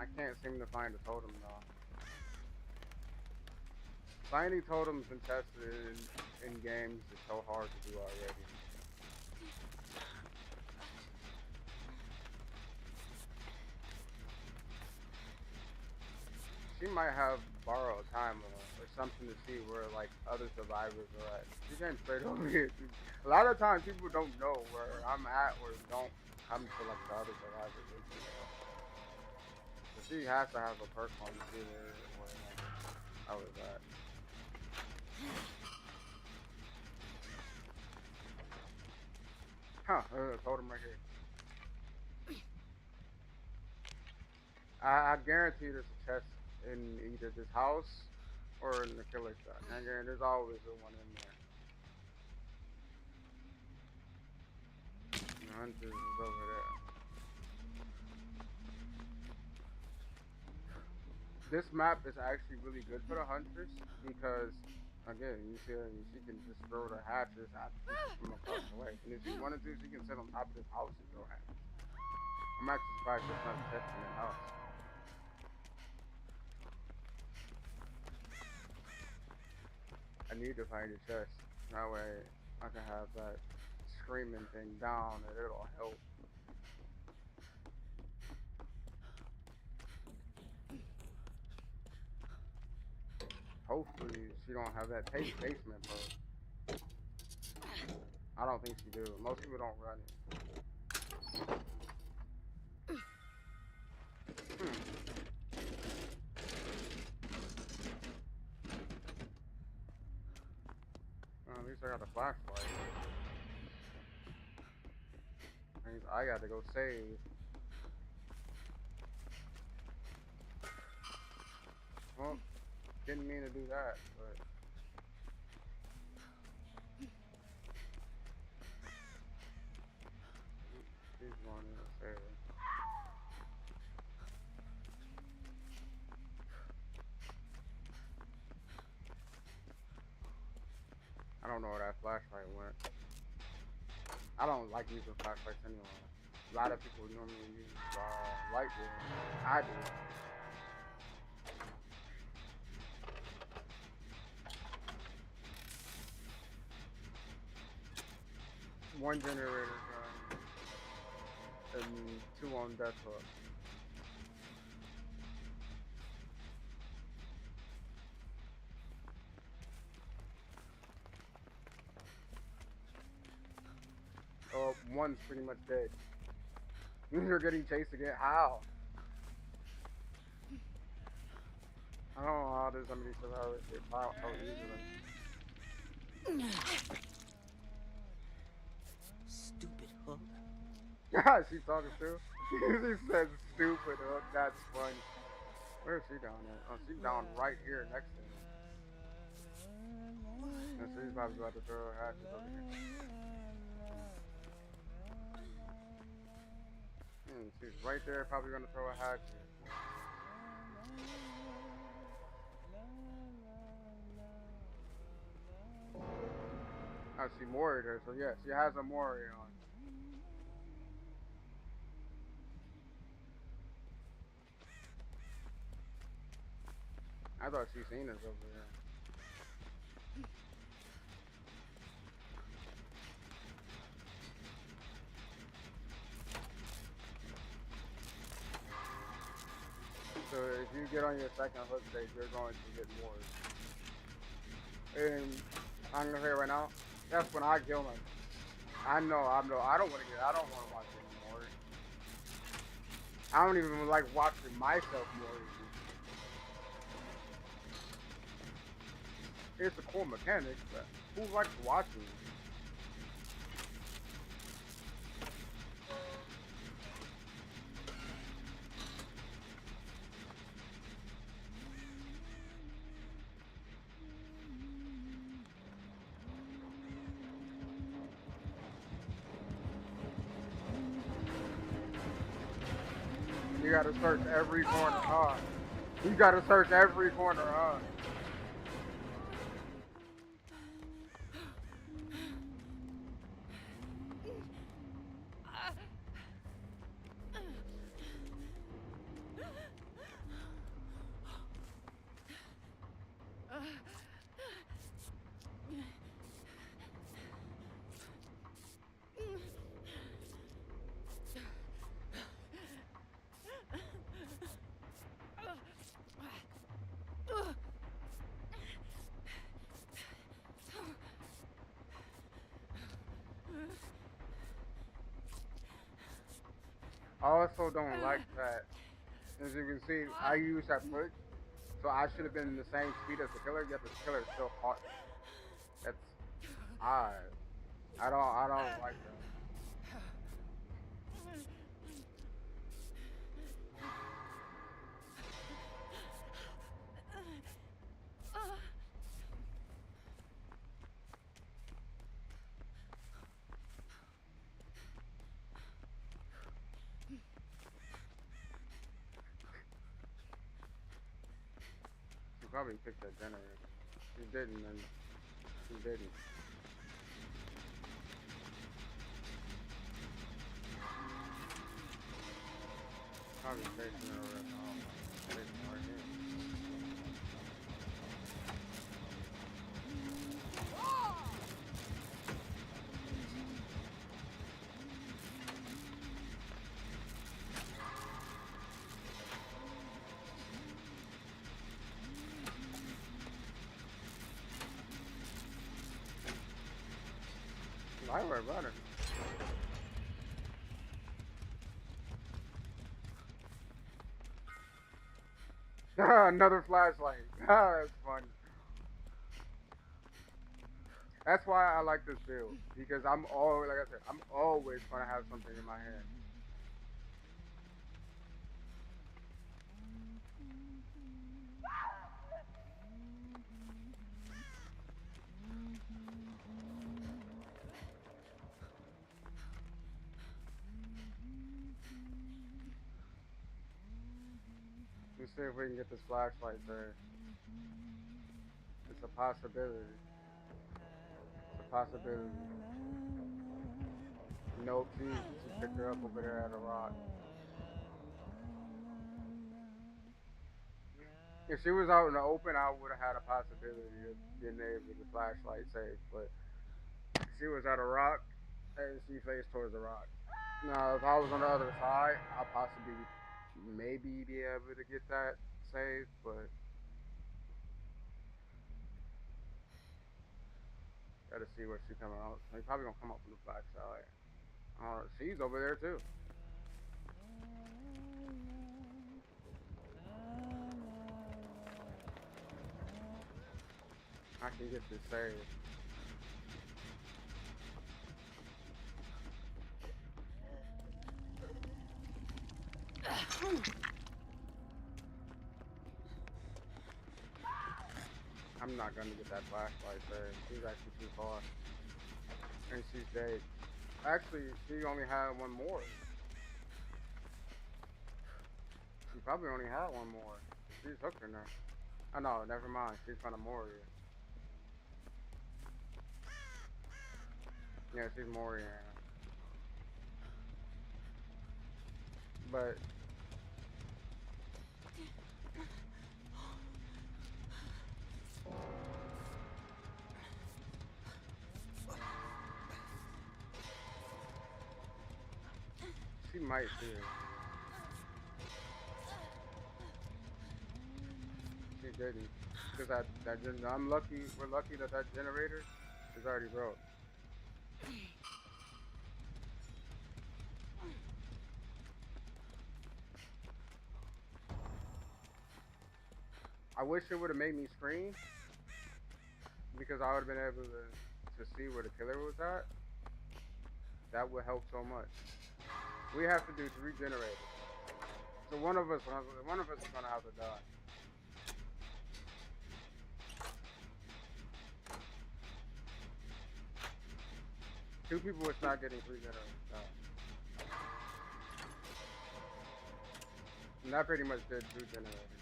I can't seem to find a totem though. Finding totems and tested in games is so hard to do already. She might have borrowed time or something to see where like other survivors are at. She came straight over here. A lot of times people don't know where I'm at or don't come to like the other survivors. So she has to have a perk on to see where like, I was at. Huh, I told him right here. I guarantee there's a chest in either this house or in the killer shot. I guarantee there's always a one in there. The Huntress is over there. This map is actually really good for the Huntress because, again, you see her, she can just throw the hatches at people from across the way. And if she wanted to, she can sit on top of this house and throw hatches. I'm actually surprised there's not a chest in that house. I need to find a chest. That way I can have that screaming thing down and it'll help. Hopefully she don't have that basement mode. I don't think she do. Most people don't run it. Well, at least I got a flashlight. Means I got to go save. Well, didn't mean to do that, but she's going to save. I don't know where that flashlight went. I don't like using flashlights anyway. A lot of people normally use light bulbs. I do. One generator gun and 2 on death hook. Oh, one's pretty much dead. You're getting chased again. How? I don't know how there's somebody survivors get out so easily. Stupid hook. Yeah, she's talking too. She said stupid hook. That's funny. Where is she down at? Oh, she's down right here next to me. And she's probably about to throw her hatches over here. She's right there, probably gonna throw a hatchet. I see Mori there, so yeah, she has a Mori on. I thought she seen us over there. So if you get on your second hook stage, you're going to get more. And I'm gonna say right now, that's when I kill them. I know, I don't want to get, I don't want to watch it anymore. I don't even like watching myself more. It's a cool mechanic, but who likes watching it? You gotta search every corner, huh? You gotta search every corner, huh? I also don't like that. As you can see, I use that push, so I should have been in the same speed as the killer, yet the killer still caught me. That's odd. I don't like that. She probably picked that generator. She didn't, and she didn't. Probably facing her right now. Facing her right here. I worry about her. Another flashlight. That's funny. That's why I like this build, because I'm always, like I said, I'm always gonna have something in my hand. Let's see if we can get this flashlight there. It's a possibility. It's a possibility. Nope, she picked her up over there at a rock. If she was out in the open, I would have had a possibility of getting able to get the flashlight safe. But she was at a rock, and she faced towards the rock. Now, if I was on the other side, I'd possibly maybe be able to get that saved, but gotta see where she coming out. They probably gonna come up from the back side. She's over there too. I can get this saved. I'm not gonna get that flashlight saved. She's actually too far. And she's dead. Actually, she only had one more. She probably only had one more. She's hooked in there. Oh no, never mind. She's kind of more here. Yeah, she's more, yeah. But she might see it. She didn't. Because I'm lucky, we're lucky that that generator is already broke. I wish it would have made me scream because I would have been able to see where the killer was at. That would help so much. We have to do 3 generators. So one of us is gonna have to die. Two people would start getting 3 generators done. And that pretty much did 2 generators.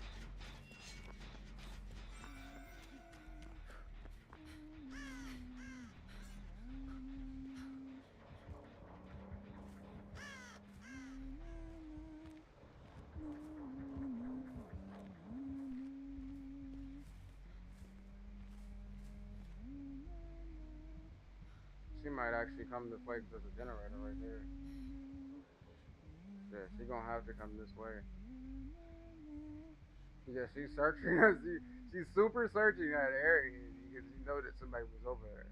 She might actually come this way because there's a generator right there. Yeah, she's gonna have to come this way. Yeah, she's searching. She's super searching that area because she know that somebody was over there.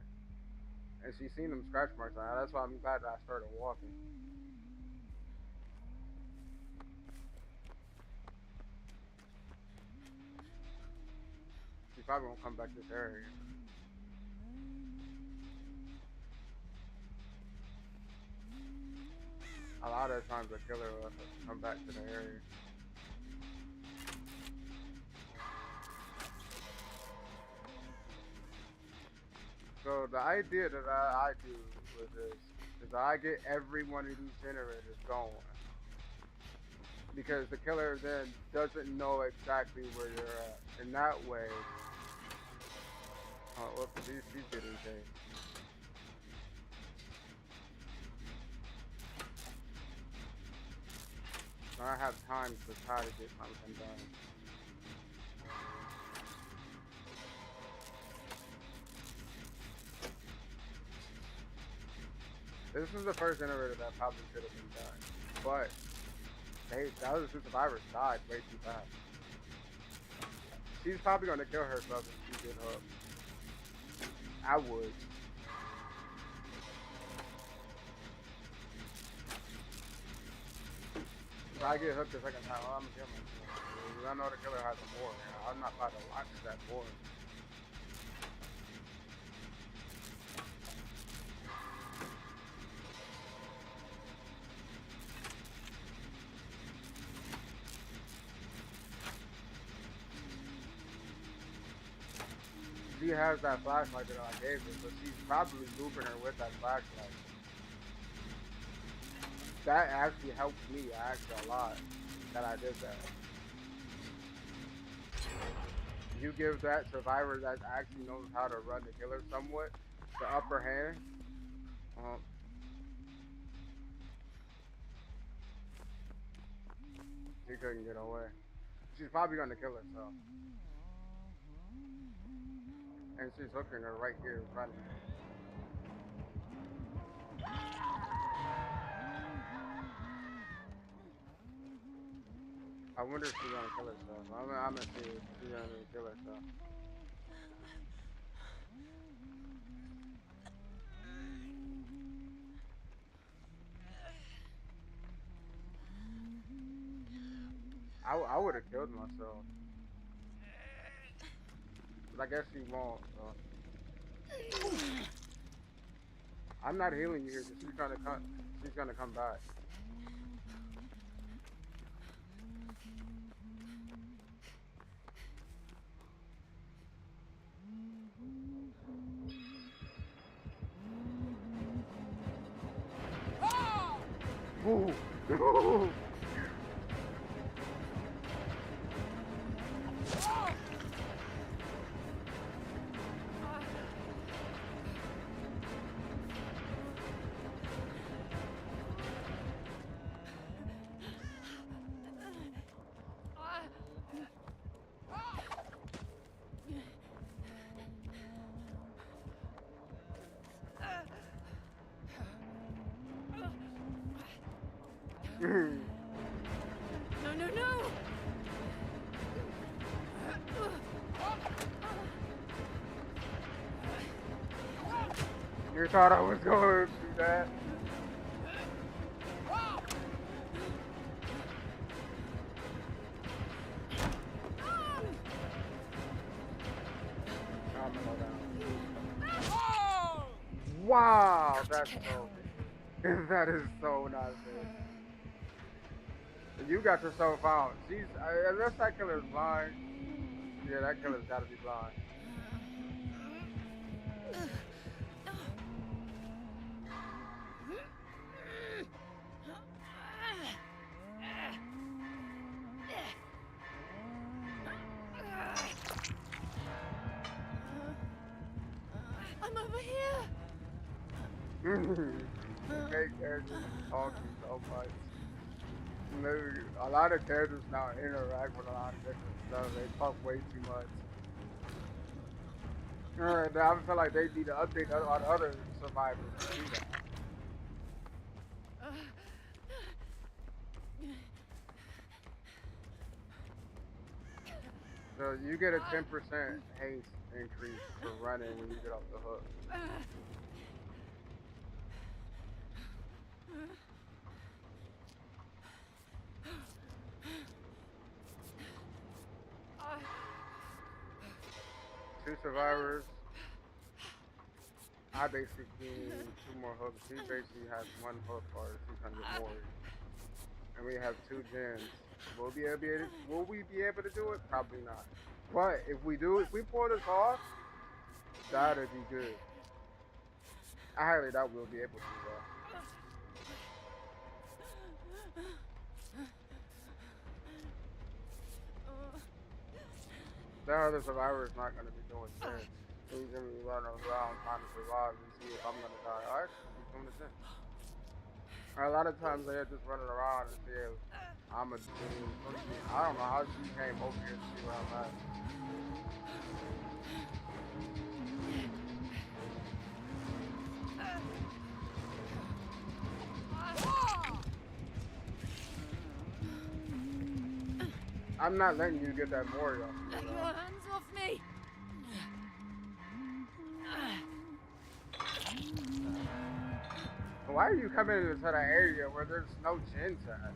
And she's seen them scratch marks on her. That's why I'm glad that I started walking. She probably won't come back this area. A lot of times the killer will come back to the area. So the idea that I do with this is I get every one of these generators going. Because the killer then doesn't know exactly where you're at. And that way, oh, look, she's getting chased. I have time to try to get something done. This is the first generator that probably should have been done. But the other 2 survivors died way too fast. She's probably gonna kill herself if she get hooked. I would. If I get hooked the second time, I'm gonna kill myself. I know the killer has a board. I'm not about to watch that board. She has that flashlight that I gave her, so she's probably looping her with that flashlight. That actually helped me a lot that I did that. You give that survivor that actually knows how to run the killer somewhat the upper hand. She couldn't get away. She's probably gonna kill herself. And she's hooking her right here in front of me. I wonder if she's gonna kill herself. I'm gonna see if she's gonna kill herself. I would have killed myself. But I guess she won't, so. I'm not healing you here, she's gonna come back. Ooh. No, no, no! You thought I was going to do that? I'm gonna go down. Wow, that's so good. That is so not fair. You got yourself out. She's unless that killer's blind. Yeah, that killer's gotta be blind. I'm over here! Make characters talking so much. A lot of characters now interact with a lot of different stuff. They talk way too much. I feel like they need to update on other survivors to do that. So you get a 10% haste increase for running when you get off the hook. Two survivors. I basically need 2 more hooks. He basically has 1 hook or 600 more. And we have 2 gens. Will we be able to do it? Probably not. But if we pull this off, that'd be good. I highly doubt we'll be able to though. That other survivor is not going to be doing shit. He's going to be running around trying to survive and see if I'm going to die. Alright, he's doing the thing. A lot of times they're just running around and see if I'm a dude. I don't know how she came over here to see where I'm at. I'm not letting you get that Mori off me. Your hands off me! Why are you coming into that area where there's no gens at?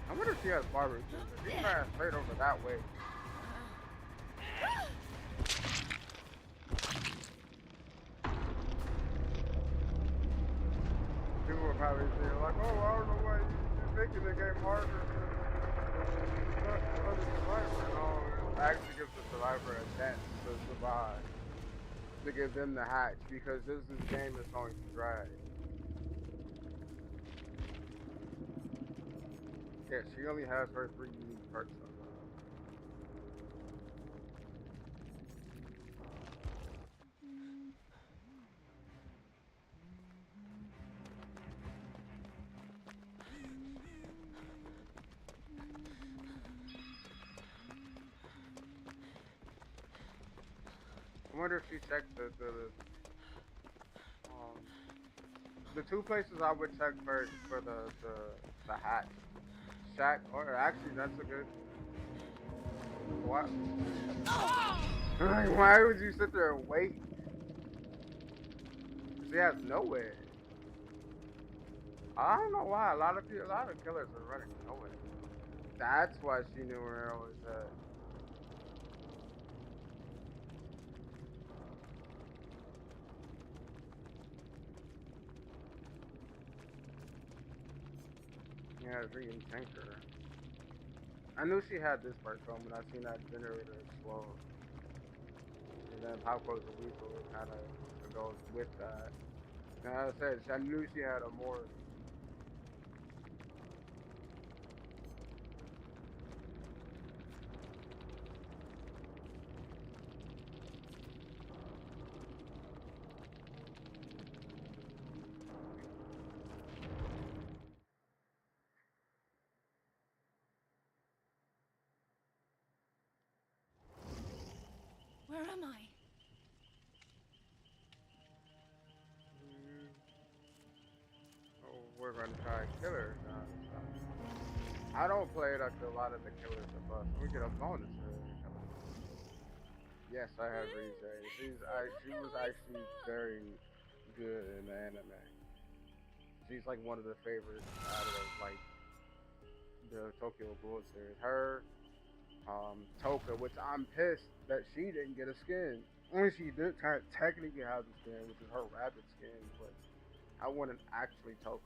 I wonder if she has bar resistance. She ran straight over that way. People will probably say like, oh, I don't know why you're making the game harder than other survivor. No, it actually gives the survivor a chance to survive. To give them the hatch because this game is going to drag. Yeah, she only has her 3 unique perks on her. I wonder if she checked the 2 places I would check first for the hatch. Shack, or actually that's a good. What? Why would you sit there and wait? She has nowhere. I don't know why. A lot of killers are running nowhere. That's why she knew where I was at. Yeah, freaking tanker. I knew she had this part on when I seen that generator explode. And then Pop Goes the Weasel kind of goes with that. And as I said, I knew she had a more. are going to try and kill her. So I don't play like a lot of the killers of us. We get a bonus for the killer. Yes, I have Rize. She was actually very good in the anime. She's like one of the favorites out of like the Tokyo Ghoul series. Her, Toka, which I'm pissed that she didn't get a skin. Only she did kind of technically have the skin, which is her rabbit skin, but I wanted actually Toka.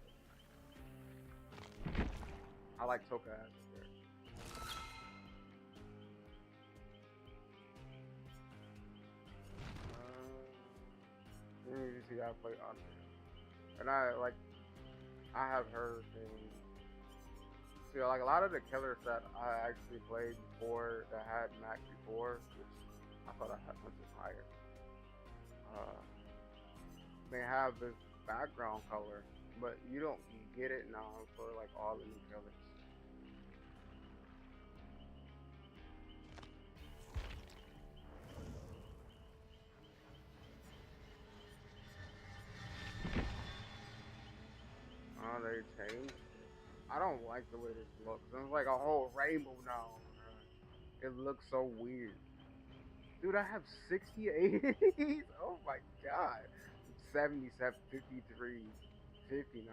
I like Toka as a character. You see, I play Andre, and I have her thing. See, like a lot of the killers that I actually played before that had Mac before, which I thought I had much higher. Uh, they have this background color, but you don't get it now for like all the new killers. Oh, they changed. I don't like the way this looks. It's like a whole rainbow now. It looks so weird. Dude, I have 68. Oh my god. 77, 53, 59.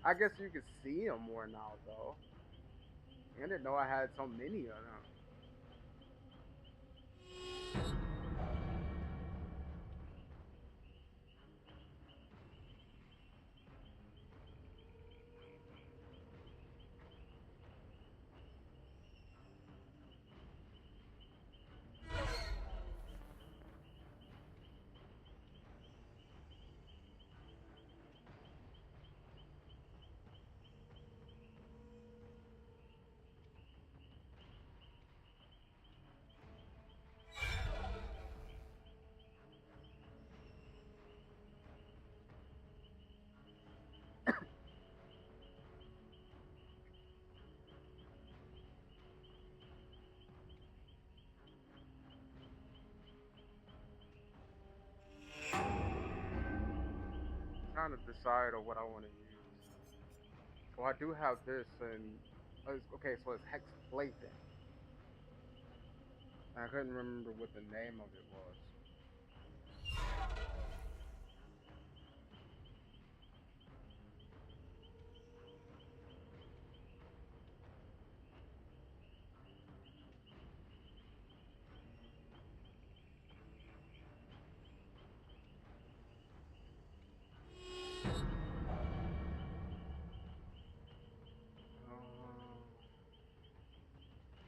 I guess you can see them more now, though. I didn't know I had so many of them. I'm trying to decide on what I want to use. So I do have this, and okay, so it's Hex Plaything. I couldn't remember what the name of it was.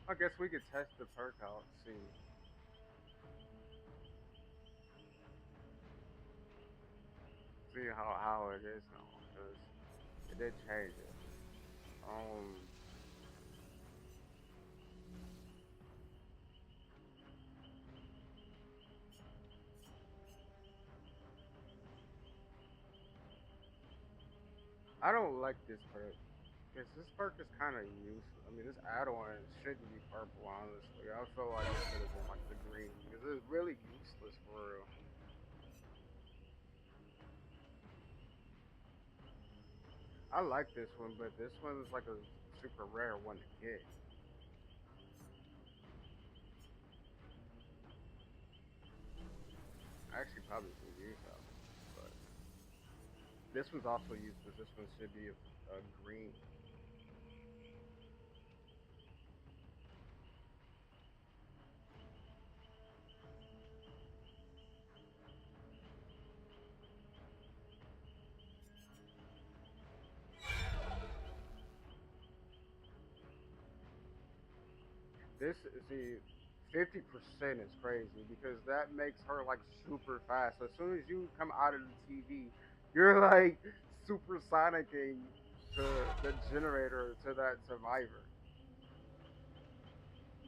I guess we could test the perk out, see how it is now, because it did change it. Um, I don't like this perk. Because this perk is kind of useless. I mean, this add-on shouldn't be purple, honestly. I feel like it should have been like the green, because it's really useless for real. I like this one, but this one is like a super rare one to get. I actually probably can use that one, but this one's also useless. This one should be a green. This see, 50% is crazy because that makes her like super fast. So as soon as you come out of the TV, you're like super sonicking to the generator to that survivor.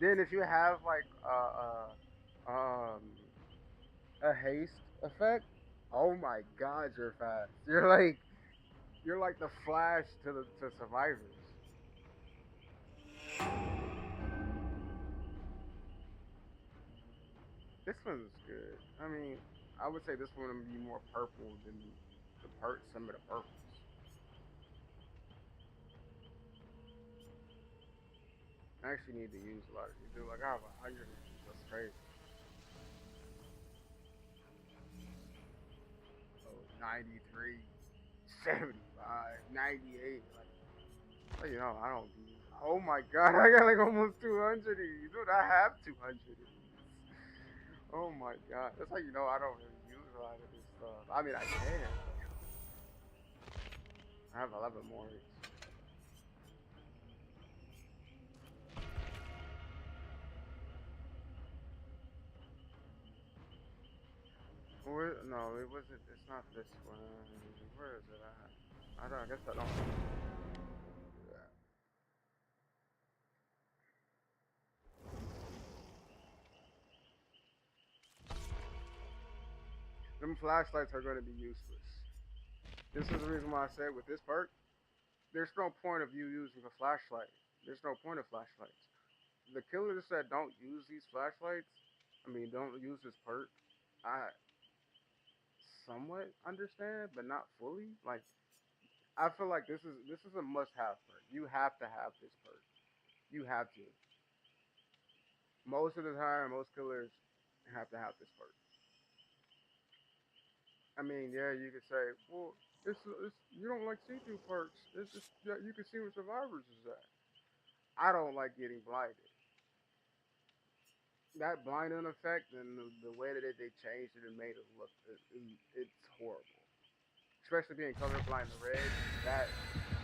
Then if you have like a haste effect, oh my god, you're fast. You're like the Flash to survivors. This one's good. I mean, I would say this one would be more purple than some of the purples. I actually need to use a lot of these. Dude, like I have 100 of these. That's crazy. So 93, 75, 98. Like, you know, I don't do. Oh my god, I got like almost 200 of these. Dude, I have 200 of these. Oh my god. That's how you know I don't really use a lot of this stuff. I mean, I can, but I have 11 more of these. Where, no, it wasn't. It's not this one. Where is it at? I don't. I guess I don't. Yeah. Them flashlights are going to be useless. This is the reason why I said with this perk, there's no point of you using a flashlight. There's no point of flashlights. The killer said don't use these flashlights. I mean, don't use this perk. I somewhat understand, but not fully. Like, I feel like this is a must-have perk. You have to have this perk. You have to. Most of the time, most killers have to have this perk. I mean, yeah, you could say, well, it's you don't like see-through perks. It's just yeah, you can see where survivors is at. I don't like getting blinded. That blinding effect and the way that they changed it and made it look, it's horrible. Especially being colorblind to red, that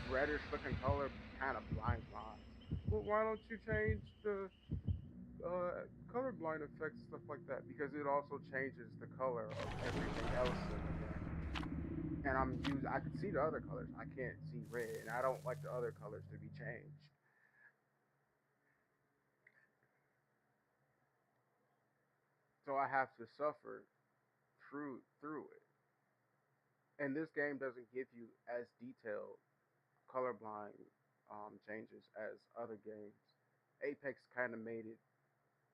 reddish looking color kind of blinds my eyes. Well, why don't you change the colorblind effects and stuff like that? Because it also changes the color of everything else in the game. And I can see the other colors. I can't see red, and I don't like the other colors to be changed. So I have to suffer through it. And this game doesn't give you as detailed colorblind changes as other games. Apex kind of made it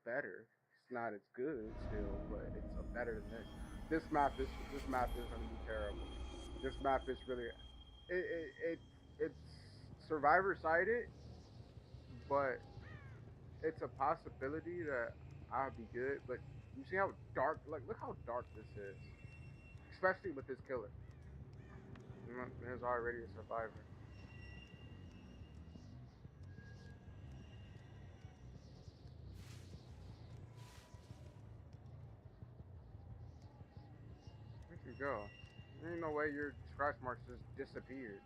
better. It's not as good still, but it's better than this. This map is gonna be terrible. This map is really it's survivor sided, but it's a possibility that I'll be good. But you see how dark? Like, look how dark this is, especially with this killer. There's already a survivor. Where'd you go? There ain't no way your scratch marks just disappeared.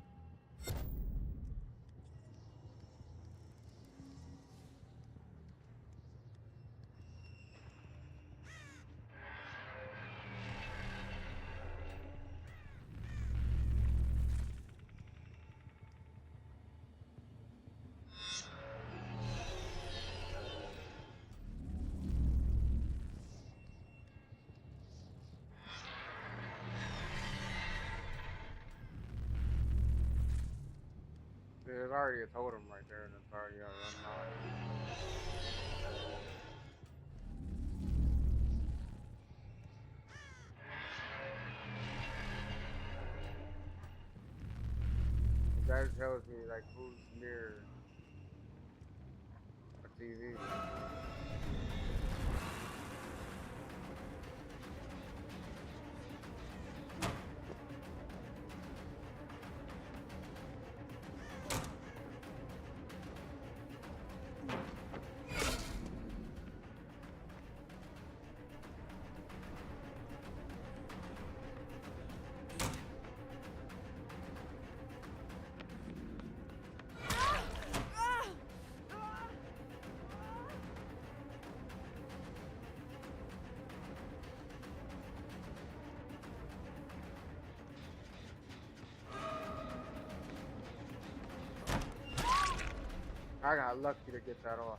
There's already a totem right there, and it's already unlocked. That tells me like who's near a TV. I got lucky to get that off.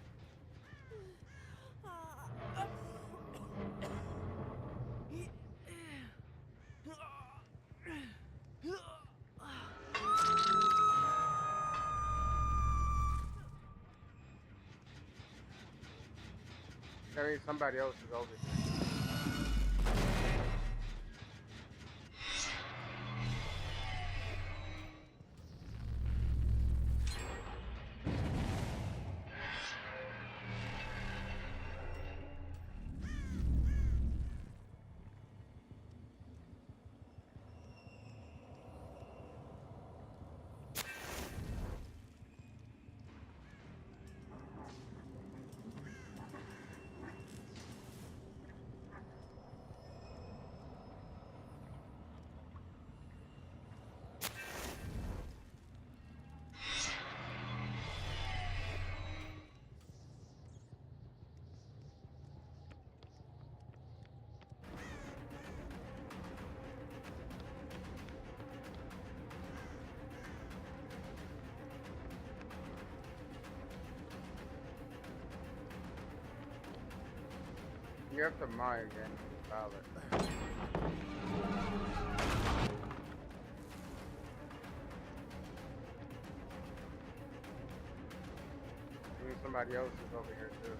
That means somebody else is over here. You have to mine again with the ballot. Maybe somebody else is over here too.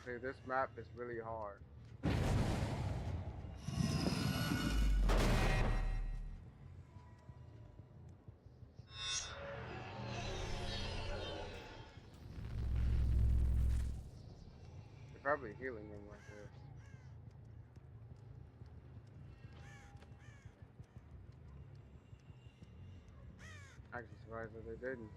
See, this map is really hard. They're probably healing him like this. Actually surprised that they didn't.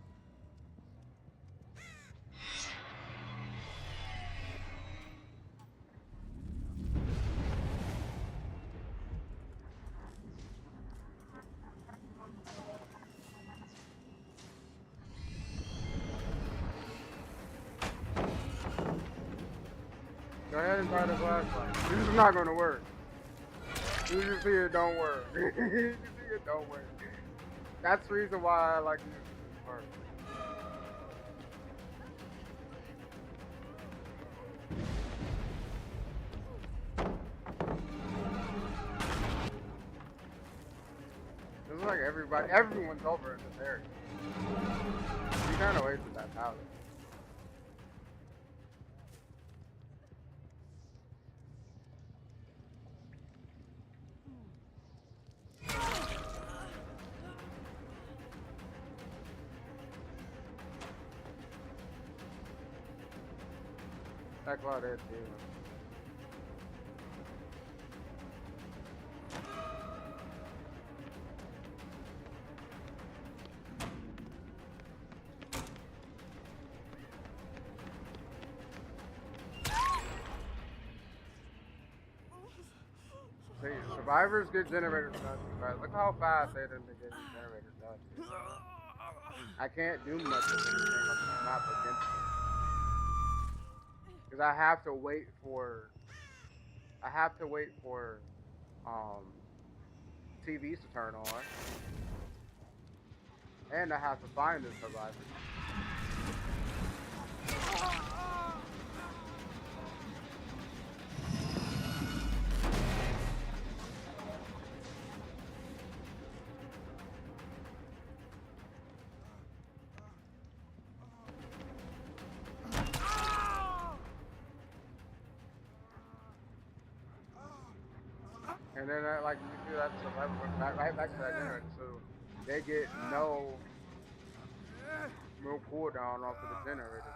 Go ahead and try the flashlight. This is not gonna work. You just see it don't work. You see it don't work. That's the reason why I like to use this first. This is like everyone's over in this area. You kind of wasted that pallet. That Claudette too. See, survivors get generators done too fast. Look how fast they didn't get generators done. I can't do much of anything on this map against them. Because I have to wait for TVs to turn on. And I have to find the survivors. And then, like, you see that survivor went right back to that generator, so they get no cooldown off of the generator.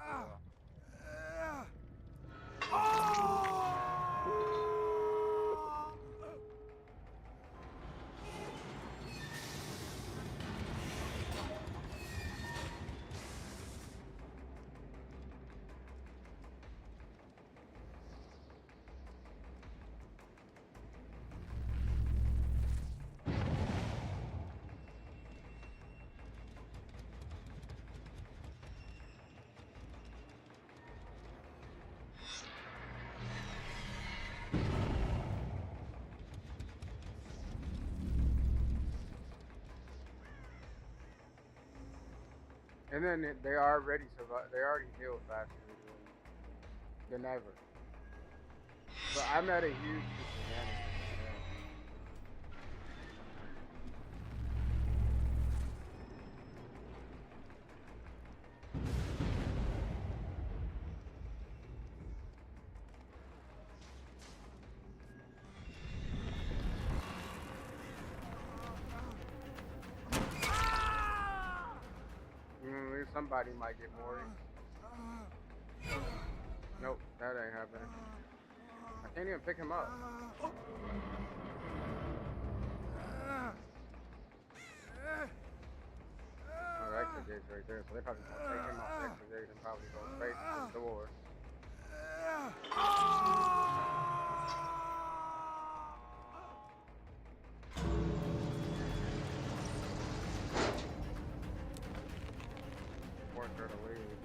And then they already healed faster than ever. But I'm at a huge disadvantage. Somebody might get more. Nope, that ain't happening. I can't even pick him up. Oh, exit gate's right there, so they probably gonna take him off the exit gate and probably go straight to the door. Force her to leave.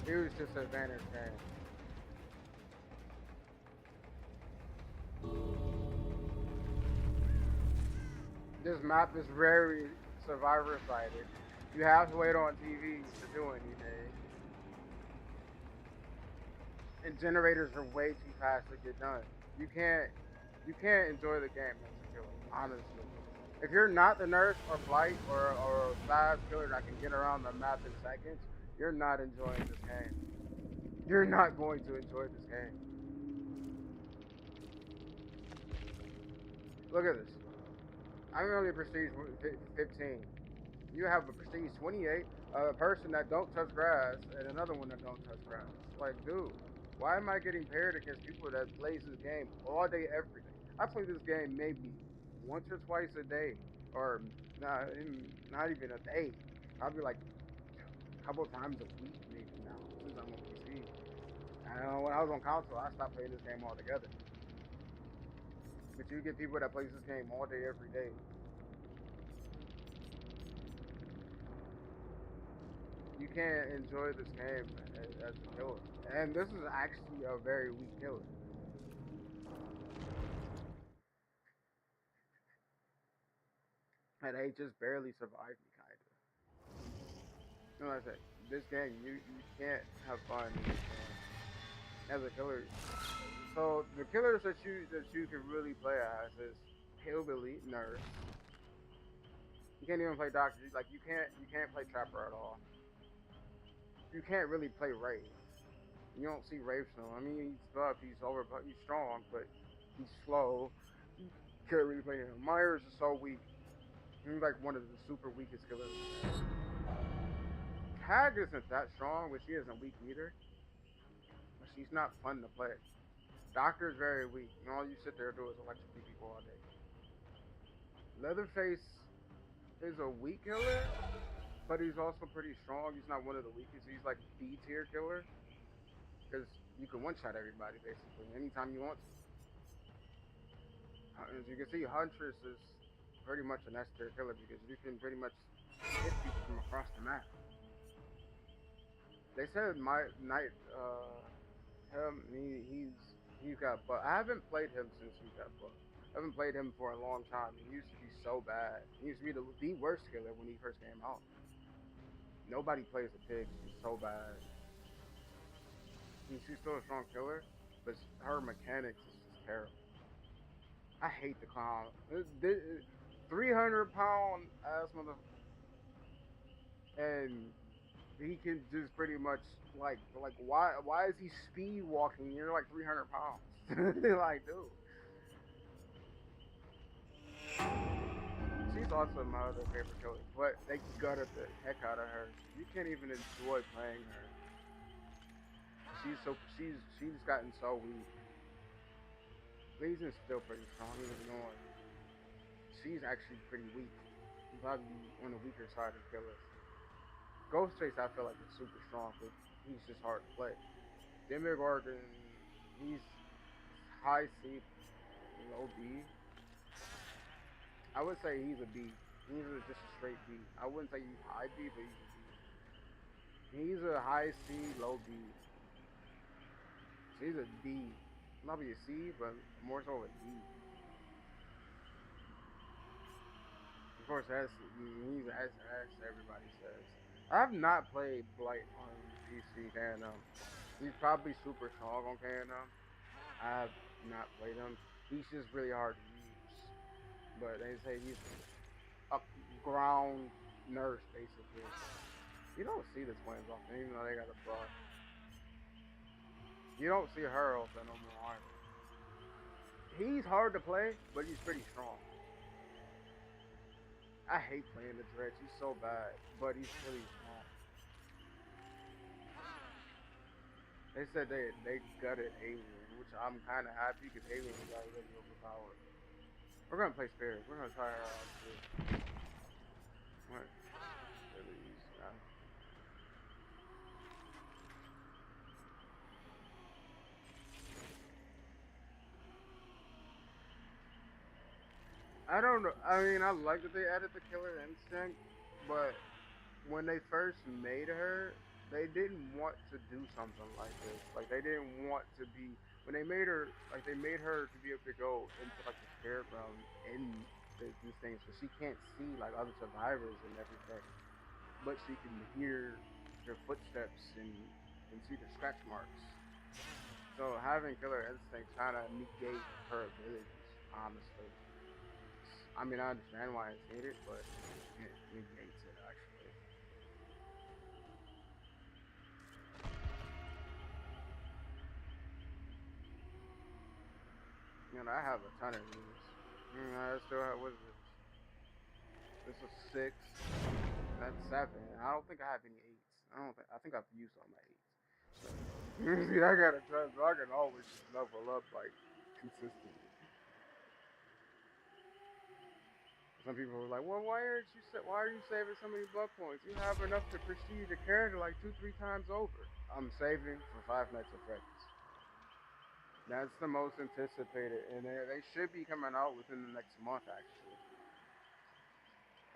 Huge disadvantage game. This map is very survivor-sided. You have to wait on TV to do anything. And generators are way too fast to get done. You can't enjoy the game as a killer, honestly. If you're not the nurse or Blight or a fast killer that can get around the map in seconds, you're not enjoying this game. You're not going to enjoy this game. Look at this. I'm only prestige 15. You have a prestige 28, a person that don't touch grass, and another one that don't touch grass. Like, dude, why am I getting paired against people that plays this game all day, every day? I play this game maybe once or twice a day, or not even a day. Probably like a couple times a week, maybe now, since I'm on PC. When I was on console, I stopped playing this game altogether. But you get people that plays this game all day, every day. You can't enjoy this game as a killer. And this is actually a very weak killer. And they just barely survived me, kind of. You know what I say? This game, you can't have fun as a killer. So the killers that you can really play as is Hillbilly, Nurse. You can't even play Doctor. Like you can't play Trapper at all. You can't really play Rave. You don't see Rave slow. I mean, he's buff, he's strong, but he's slow. You can't really play him. Myers is so weak. He's like one of the super weakest killers. Tag isn't that strong, but she isn't weak either. But she's not fun to play. Doctor is very weak, and all you sit there and do is electrocute people all day. Leatherface is a weak killer, but he's also pretty strong. He's not one of the weakest. He's like B tier killer, because you can one-shot everybody basically anytime you want to. As you can see, Huntress is pretty much an S tier killer because you can pretty much hit people from across the map. They said my Knight, he's got buff. I haven't played him since he got buff. I haven't played him for a long time. He used to be so bad. He used to be the worst killer when he first came out. Nobody plays the pig. She's so bad. She's still a strong killer, but her mechanics is just terrible. I hate the clown. 300-pound ass mother, and he can just pretty much like why is he speed walking? You're like 300 pounds. Like, dude. She's also my other favorite killer, but they gutted the heck out of her. You can't even enjoy playing her. She's gotten so weak. Lesion's still pretty strong, even though she's actually pretty weak. She's probably on the weaker side of killers. Ghostface, I feel like is super strong, but he's just hard to play. Demogorgon, he's high C, low B. I would say he's a B. Just a straight B. I wouldn't say he's high B, but he's a B. He's a high C, low B. So he's a D. Not be a C, but more so a D. Of course, he's S, everybody says. I have not played Blight on PC, K&M. He's probably super strong on K&M. I have not played him. He's just really hard to use. But they say he's a ground nurse, basically. You don't see the twins often, even though they got a buff. You don't see her often no more either. He's hard to play, but he's pretty strong. I hate playing the Dredge. He's so bad, but he's really strong. They said they gutted Alien, which I'm kind of happy because Alien got really overpowered. We're gonna play Spirits. We're gonna try her out too. What? Really easy, man. I don't know. I mean, I like that they added the Killer Instinct, but when they first made her, they didn't want to do something like this. Like they didn't want to be when they made her. Like they made her to be able to go into like the spirit realm in these things, so she can't see like other survivors and everything, but she can hear their footsteps and see the scratch marks. So having Killer Instinct kind of negate her abilities, honestly. I mean, I understand why it's needed, but it negates it actually. You know, I have a ton of these. I still have, what is this? This is 6. That's 7. I don't think I have any 8s. I think I've used all my 8s. So, see, I gotta try, so I can always just level up, like, consistently. Some people were like, well, why are you saving so many blood points? You have enough to prestige a character like 2-3 times over. I'm saving for Five Nights at Freddy's. That's the most anticipated, and they should be coming out within the next month, actually.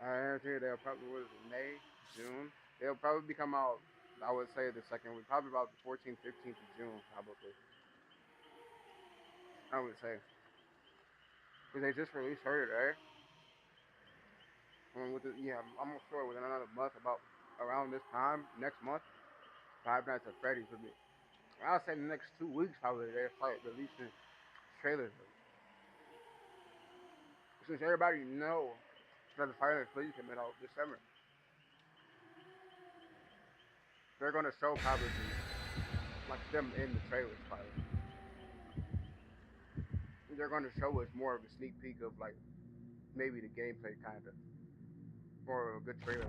I guarantee they'll probably, what is it, May, June? They'll probably come out, I would say, the second week, probably about the 14th, 15th of June, probably. I would say. Because they just released her today. I'm sure within another month, about around this time, next month, Five Nights at Freddy's will be. I'll say the next 2 weeks probably they'll start releasing trailers. Since everybody know that the Five Nights at Freddy's coming out December, they're gonna show probably like them in the trailers probably. They're gonna show us more of a sneak peek of like maybe the gameplay kind of. Or a good trailer.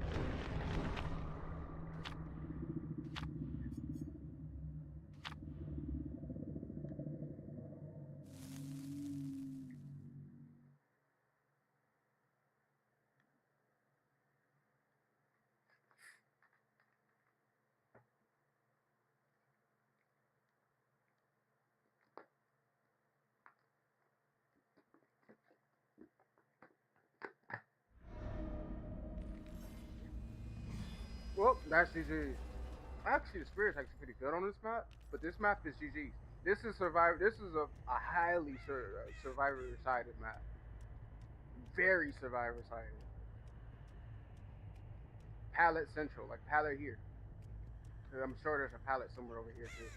Well, that's GG. Actually, the Spirit's actually pretty good on this map, but this map is GG. This is This is a highly survivor-sided map. Very survivor-sided. Pallet central, like pallet here. I'm sure there's a pallet somewhere over here too.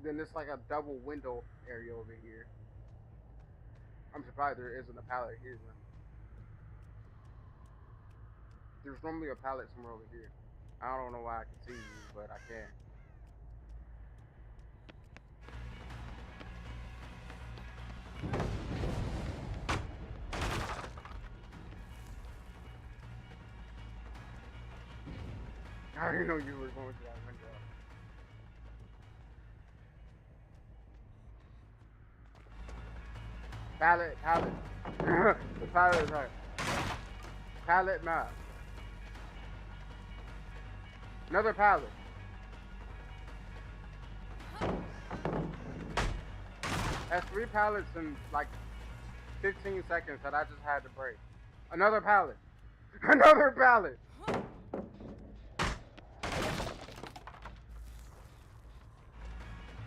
Then there's like a double window area over here. I'm surprised there isn't a pallet here. Man. There's normally a pallet somewhere over here. I don't know why I can see you, but I can. I didn't know you were going to that window. Pallet. The pallet is right. Pallet map. Another pallet. That's 3 pallets in like 15 seconds that I just had to break. Another pallet. Another pallet.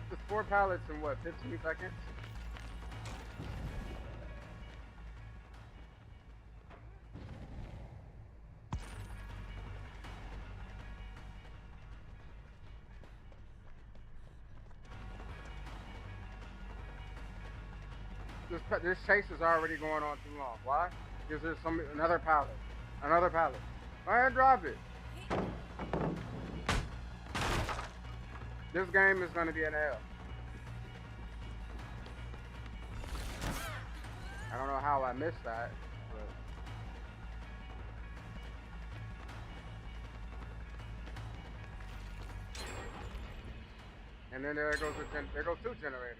There's 4 pallets in what, 15 seconds? This chase is already going on too long. Why? Because there's another pallet. Another pallet. Go ahead and drop it. This game is going to be an L. I don't know how I missed that, but... And then there goes 2 generators.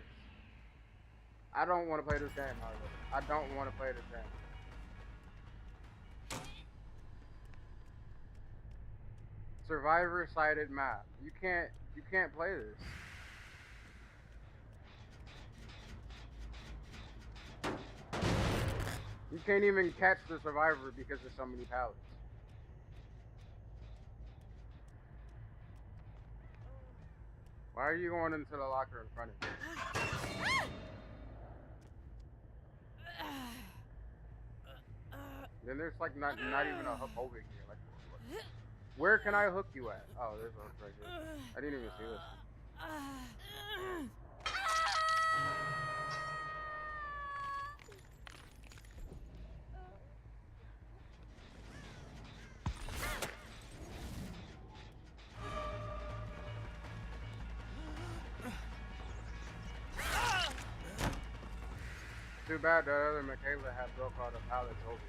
I don't want to play this game, Harvey. I don't want to play this game. Survivor sided map. You can't play this. You can't even catch the survivor because there's so many pallets. Why are you going into the locker in front of me? Then there's like not even a hook over here. Like, where can I hook you at? Oh, there's a hook right here. I didn't even see this. Too bad that other Michaela had broke all the pallets over.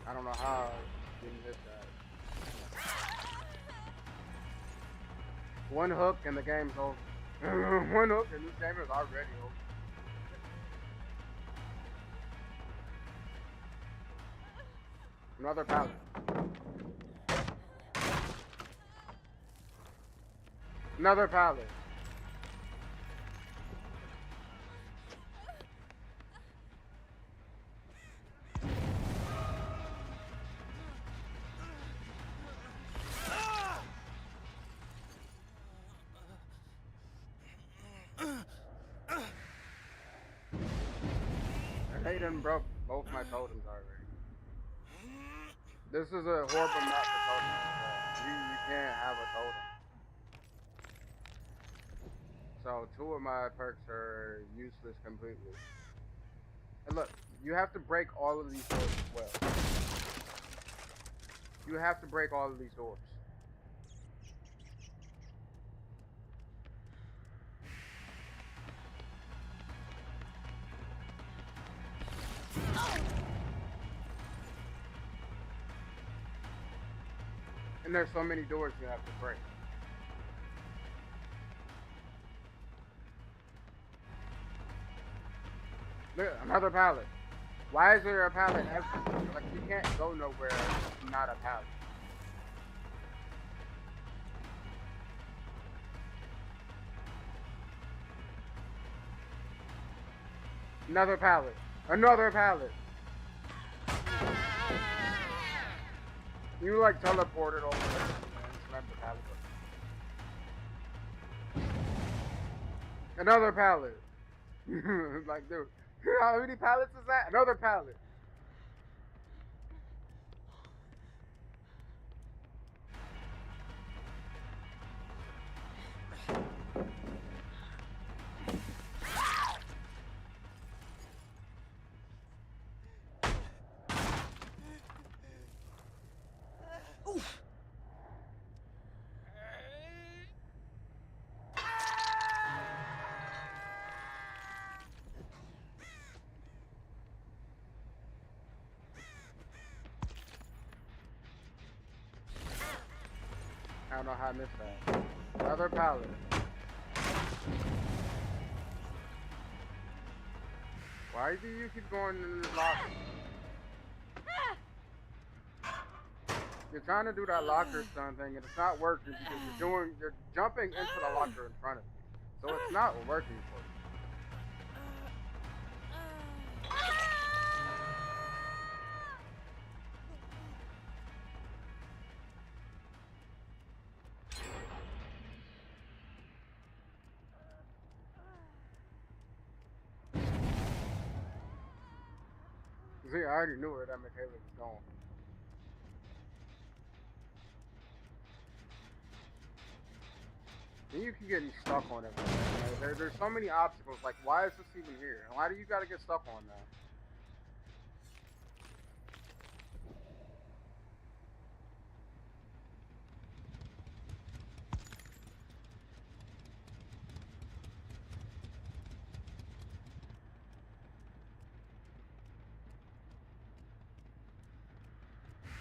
I don't know how I didn't hit that. 1 hook and the game's over. 1 hook and this game is already over. Another pallet. Another pallet. They done broke both my totems already. This is a horrible map for totems. You can't have a totem. So 2 of my perks are useless completely. And look, you have to break all of these doors as well. You have to break all of these doors. And there's so many doors you have to break. Look, another pallet. Why is there a pallet everywhere? Like, you can't go nowhere not a pallet. Another pallet. Another pallet. You like teleported over there and slammed the pallet. Another pallet. Like, dude, how many pallets is that? Another pallet. I don't know how I missed that. Another pallet. Why do you keep going in this locker? You're trying to do that locker stun thing, and it's not working because you're jumping into the locker in front of you, so it's not working for you. See, I already knew where that Michaela was going. Then you can get stuck on it. There's so many obstacles. Like, why is this even here? Why do you gotta get stuck on that?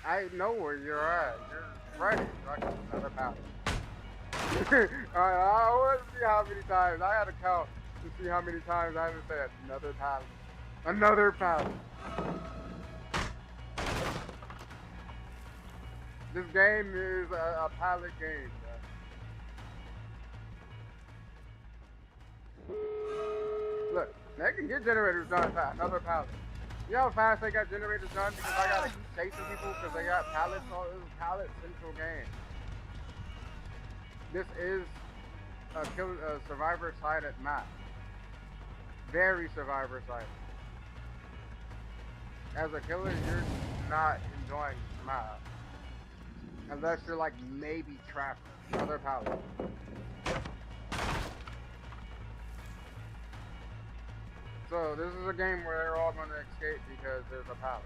I know where you're at. You're right. Like another pallet. I want to see how many times. I had to count to see how many times I haven't said another pallet. Another pallet. This game is a pallet game. Look, they can get generators done fast. Another pallet. You know how fast they got generators done because I gotta keep chasing people because they got pallets. All this is a pallet central game. This is a survivor-sided map. Very survivor-sided. As a killer, you're not enjoying this map. Unless you're like maybe Trapper. Another pallet. So this is a game where they're all gonna escape because there's a pallet.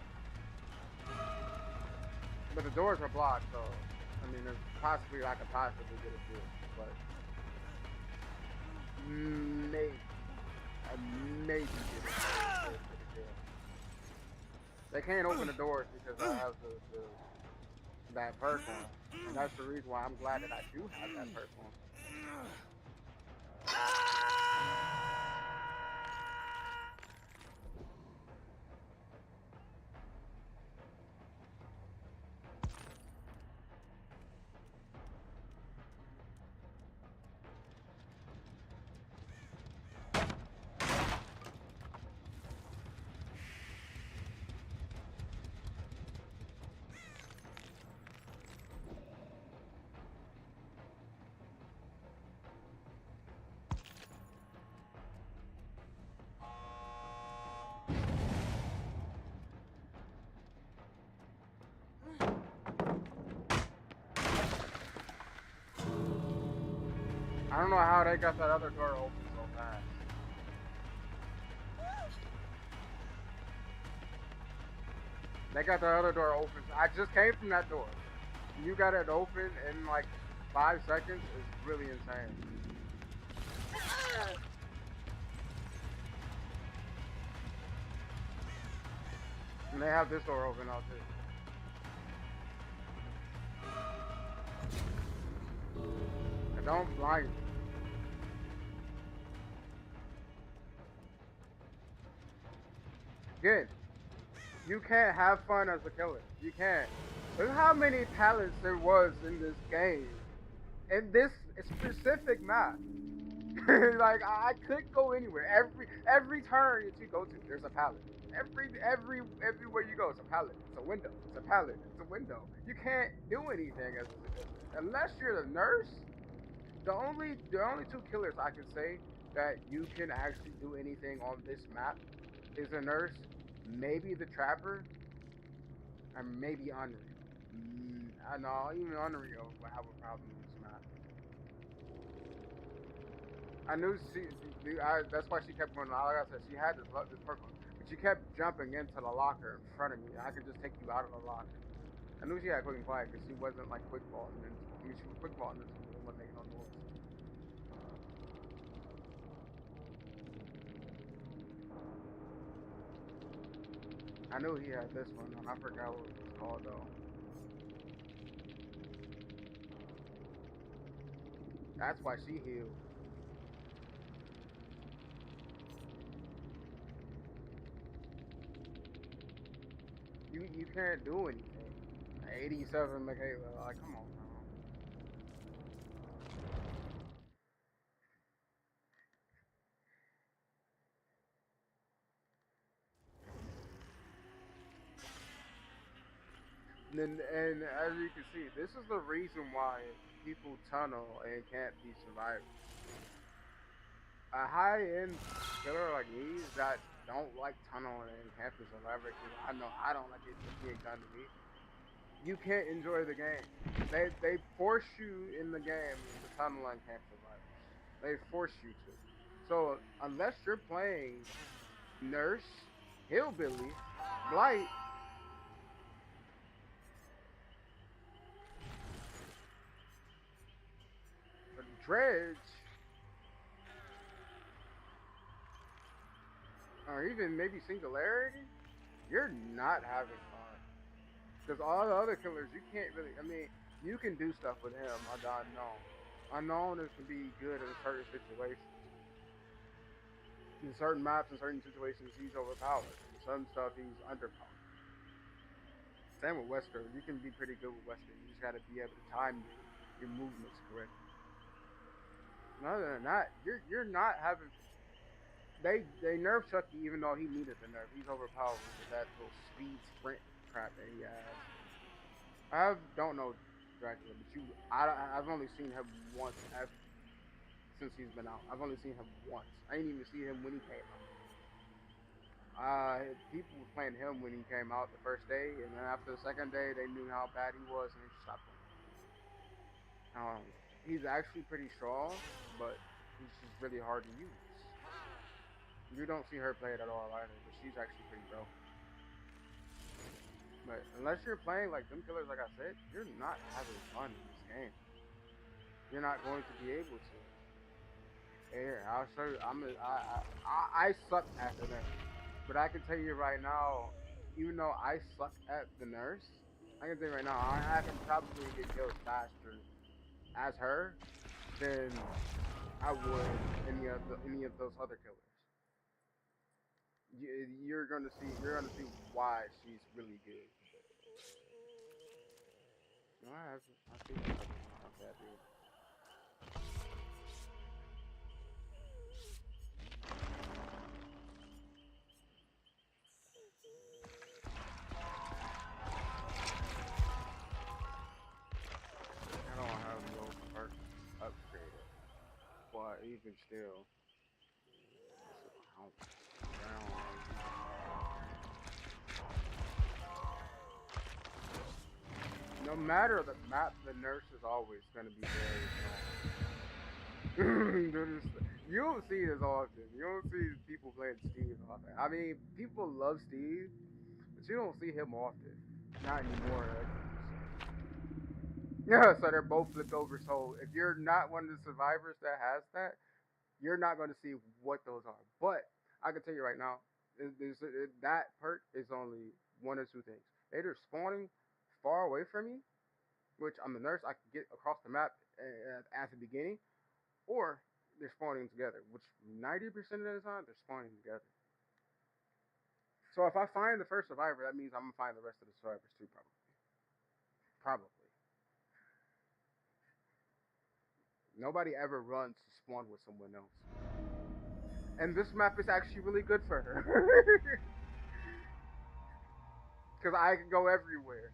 But the doors are blocked, so I mean there's possibly I could possibly get it through, but maybe get it. They can't open the doors because I have that person. And that's the reason why I'm glad that I do have that person. I don't know how they got that other door open so fast. They got the other door open. I just came from that door. You got it open in like 5 seconds. It's really insane. And they have this door open now too. And don't blind me. Good. You can't have fun as a killer. You can't. Look how many pallets there was in this game. In this specific map. Like I could go anywhere. Every turn that you go to, there's a pallet. Everywhere you go, it's a pallet. It's a window. It's a pallet. It's a window. You can't do anything unless you're the nurse. The only 2 killers I can say that you can actually do anything on this map is a nurse, maybe the Trapper, and maybe Unreal. I know even Unreal will have a problem with this map. I knew that's why she kept going. Like I said, she had this purple, but she kept jumping into the locker in front of me. I could just take you out of the locker. I knew she had quick and quiet because she wasn't like quick balling. She was quick balling into the one making no noise. I knew he had this one, and I forgot what it was called though. That's why she healed. You can't do anything. 87 Michaela. Like, come on now. And as you can see, this is the reason why people tunnel and can't be survivors. A high-end killer like me that don't like tunneling and can't be survivor, because I know I don't like it being done to me. You can't enjoy the game. They force you in the game to tunnel and can't survive. They force you to. So unless you're playing Nurse, Hillbilly, Blight, Dredge, or even maybe Singularity, you're not having fun. Because all the other killers, you can't really, I mean, you can do stuff with him, Unknown. Unknown is to be good in certain situations. In certain maps and certain situations, he's overpowered. In some stuff, he's underpowered. Same with Wesker. You can be pretty good with Wesker. You just got to be able to time your movements correctly. Other than that, you're not having. They nerfed Chucky even though he needed the nerf. He's overpowered with that little speed sprint crap that he has. I don't know Dracula, but I've only seen him once since he's been out. I've only seen him once. I didn't even see him when he came out. People were playing him when he came out the first day, and then after the second day, they knew how bad he was, and they just stopped playing. He's actually pretty strong, but he's just really hard to use. You don't see her play it at all either, but she's actually pretty broken. But unless you're playing like them killers, like I said, you're not having fun in this game. You're not going to be able to. Here, I'll show you. I suck at the nurse, but I can tell you right now, even though I suck at the nurse, I can tell you right now, I can probably get killed faster as her than I would any of those other killers. You're gonna see why she's really good. No, I think that's not that good. I don't have no perks upgraded, but even still, no matter the map, the nurse is always going to be very strong. You don't see this often. You don't see people playing Steve often. I mean, people love Steve, but you don't see him often. Not anymore. Yeah, so they're both flipped over. So if you're not one of the survivors that has that, you're not going to see what those are. But I can tell you right now, that perk is only one or two things. Either spawning far away from me, which I'm a nurse, I can get across the map at the beginning, or they're spawning together, which 90% of the time they're spawning together. So if I find the first survivor, that means I'm gonna find the rest of the survivors too, probably. Nobody ever runs to spawn with someone else. And this map is actually really good for her. Because I can go everywhere.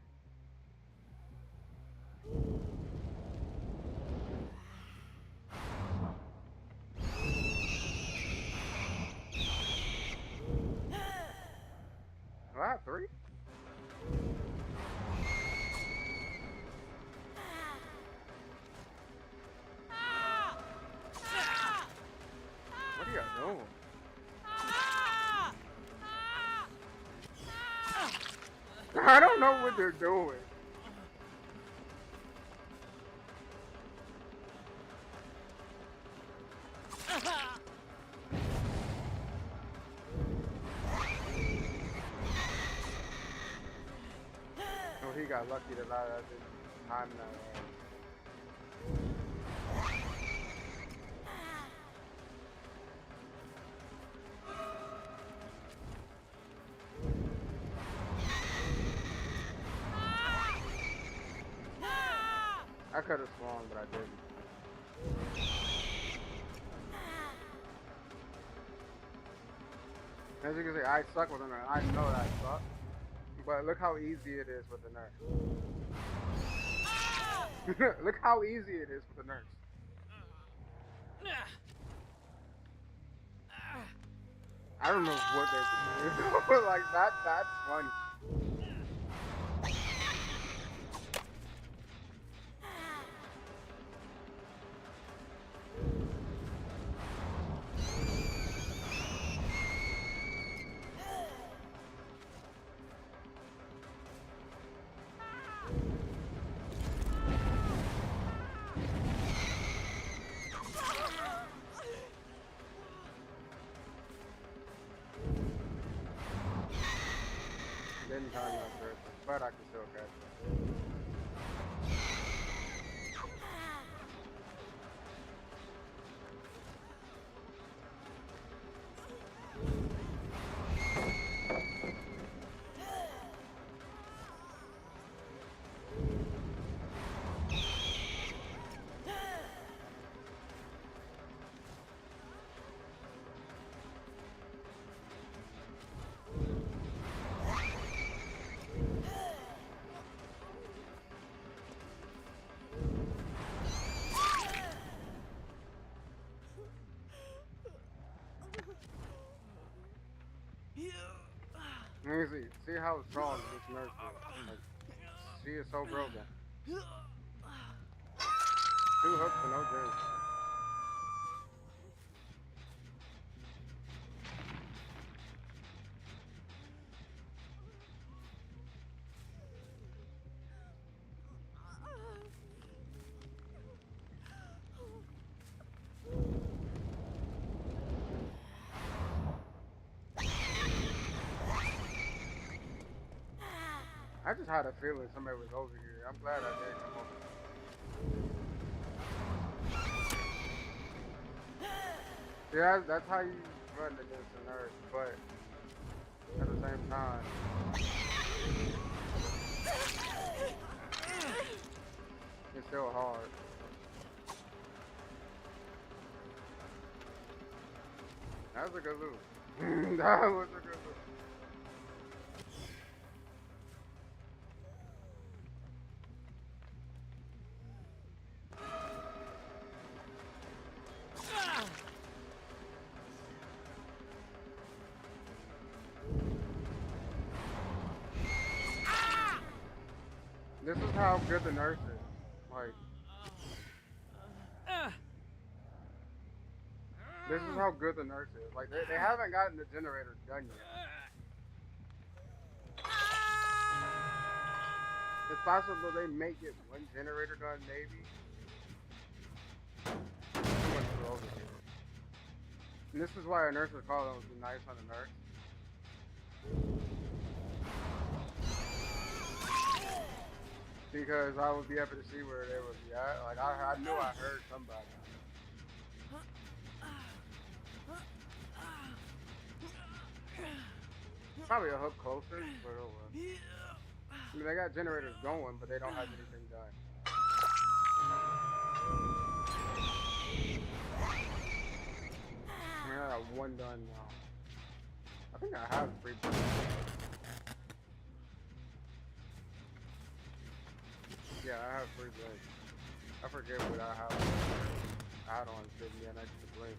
Do I have 3? What are y'all doing? I don't know what they're doing. Oh, he got lucky that I didn't time that. I could have swung, but I didn't. As you can see, I suck with a nurse. I know that I suck. But look how easy it is with the nurse. Look how easy it is with the nurse. I don't know what they're doing. Like that's funny. Didn't time that first, but I can still catch it. Let me see how strong this nurse is. Like, she is so broken. 2 hooks and no drink. I just had a feeling somebody was over here. I'm glad I did come over. Yeah, that's how you run against the nurse, but at the same time, it's still hard. That was a good loot. That was a good loot. This is how good the nurse is. Like, this is how good the nurse is. Like, they haven't gotten the generator done yet. It's possible they may get one generator done, maybe. Too much for overkill. And this is why a nurse would call them be nice on a nurse. Because I would be able to see where they would be at. Like, I knew I heard somebody. Probably a hook closer, but oh well. I mean, they got generators going, but they don't have anything done. I mean, I got one done now. I think I have 3 bullets. Yeah, I have 3 blinks. I forget what I have. I had on Sydney and extra blink.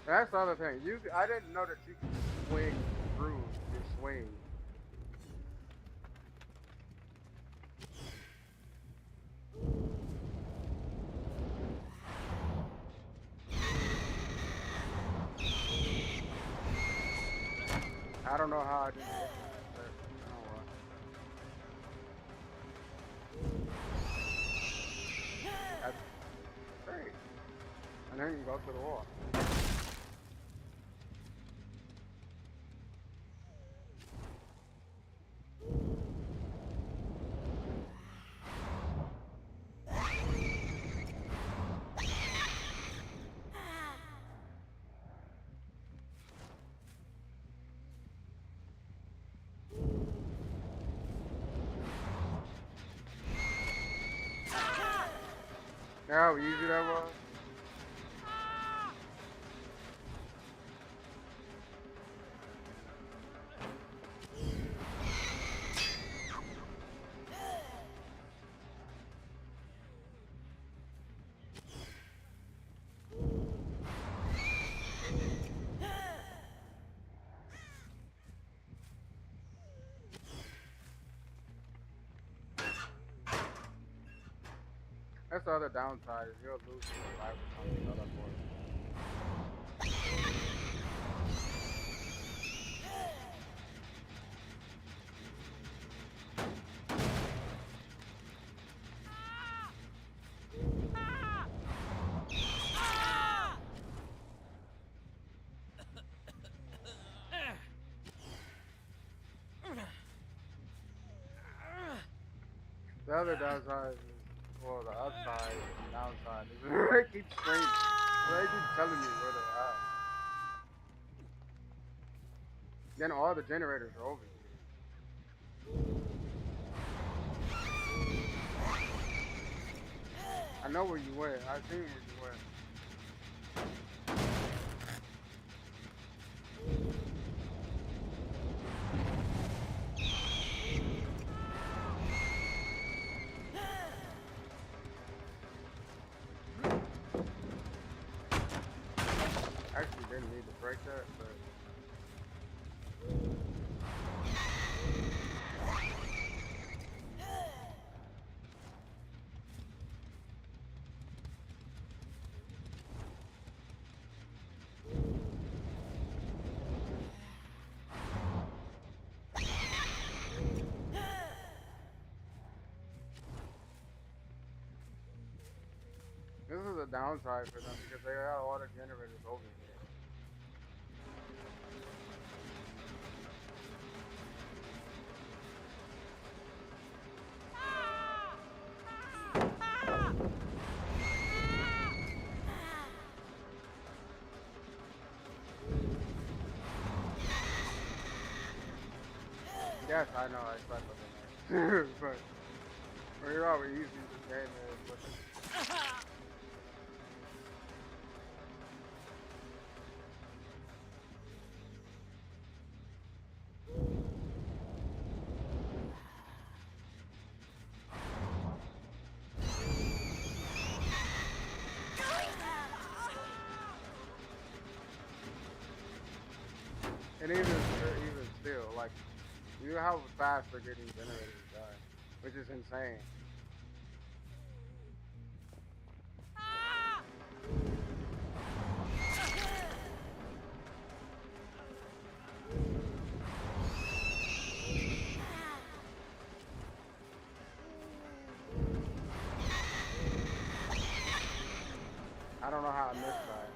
That's the other thing. I didn't know that you could swing through your swing. don't know how I didn't get that, but oh well. That's great. And then you can go to the wall. You know how easy that was? That's the other downside is you'll lose your life or something other force. The other downside is, well, the upside and downside is they keep screaming. They keep telling me where they're at. Then all the generators are over here. I know where you went. I seen where you went. Actually didn't need to break that, but this is a downside for them because they got all the generators over here. Yes, I know I slept with it, but you're how easy this game is. But and even still, like, you know how fast they're getting generators die, which is insane. I don't know how I missed that.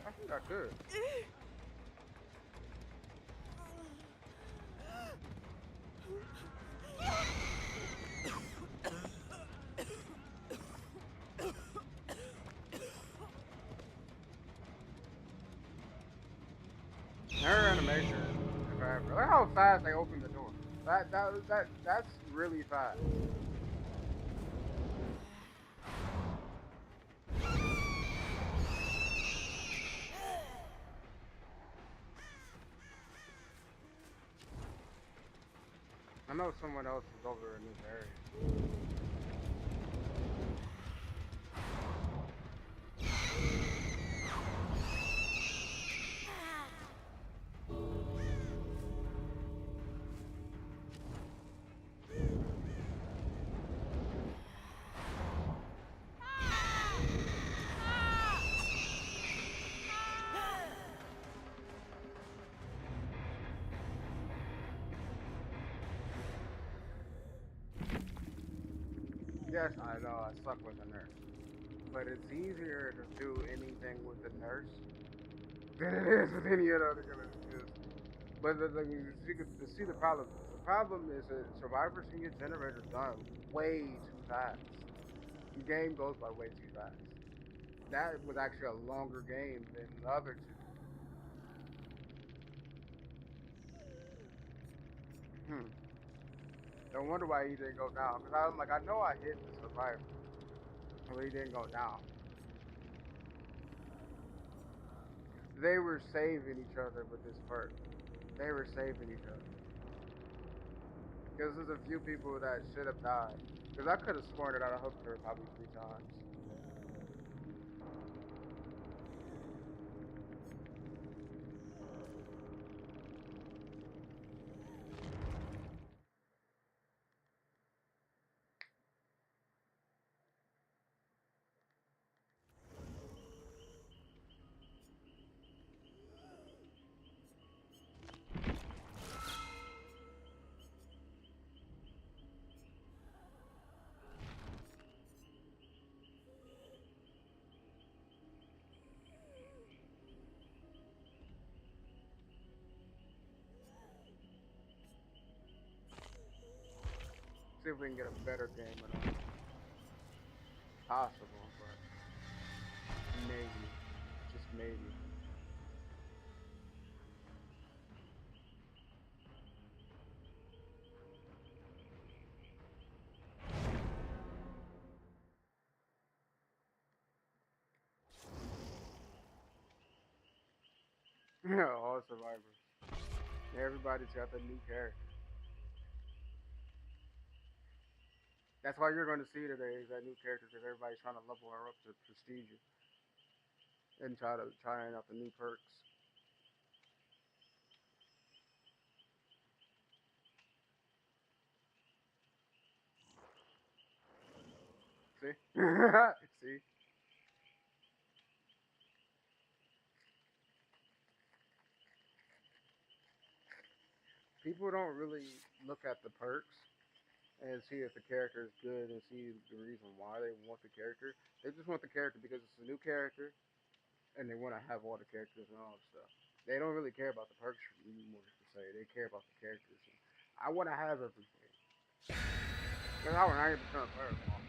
I think I could. Her animation is forever. Look how fast they open the door. That's really fast. I know someone else is over in this area. Yes, I know I suck with a nurse, but it's easier to do anything with a nurse than it is with any other killer. But see the problem. The problem is that survivors can get generators done way too fast. The game goes by way too fast. That was actually a longer game than the other two. Hmm. No wonder why he didn't go down. Cause I'm like, I know I hit the survivor, but he didn't go down. They were saving each other with this perk. They were saving each other. Because there's a few people that should have died. Because I could have sworn that I hooked her probably 3 times. See if we can get a better game of it. Possible, but maybe. Just maybe. Yeah, all survivors. Everybody's got the new character. That's why you're going to see today is that new character because everybody's trying to level her up to prestige and trying out the new perks. See? See? People don't really look at the perks and see if the character is good and see the reason why they want the character. They just want the character because it's a new character and they want to have all the characters and all that stuff. They don't really care about the perks anymore, to say. They care about the characters. I want to have everything. That's how 90% of players are.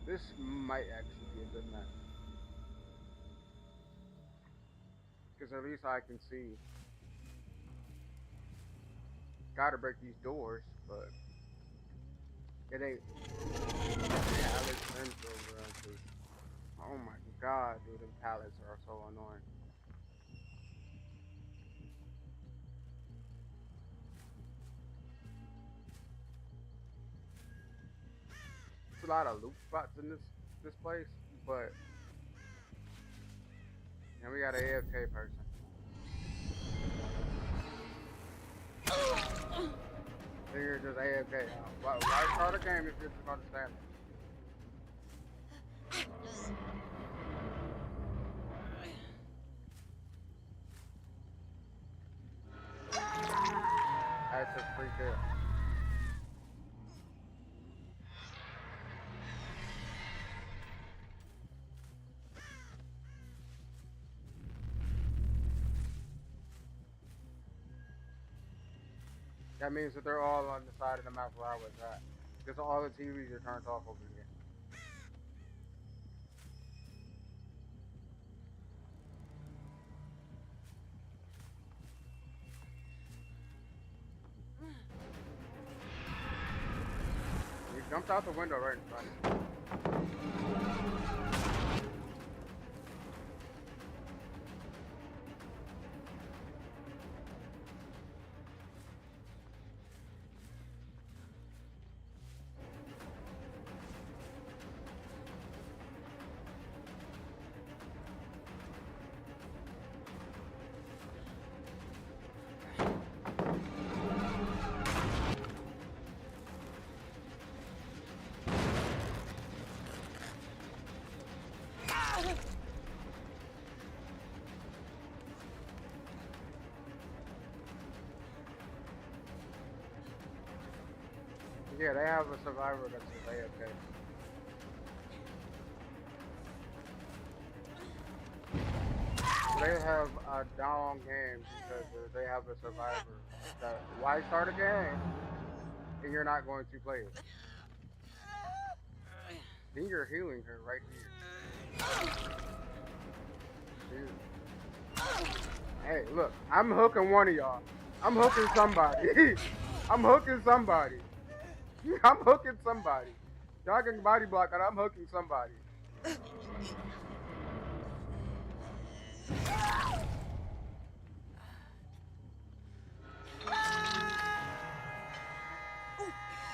This might actually be a good match. Because at least I can see. Gotta break these doors, but it ain't. Yeah, Alex Renfro, oh my god, dude, them pallets are so annoying. There's a lot of loot spots in this place, but And we got an AFK person. Then you're just AFK. Why start a game if you're just gonna stand there? That's a free kill. That means that they're all on the side of the map where I was at. Because all the TVs are turned off over here. You jumped out the window right in front of you. Yeah, they have a survivor that's just AFK. They have a down game because they have a survivor. That why start a game and you're not going to play it? Then you're healing her right here. Dude. Hey, look, I'm hooking one of y'all. I'm hooking somebody. I'm hooking somebody. I'm hooking somebody. Y'all can body block and I'm hooking somebody.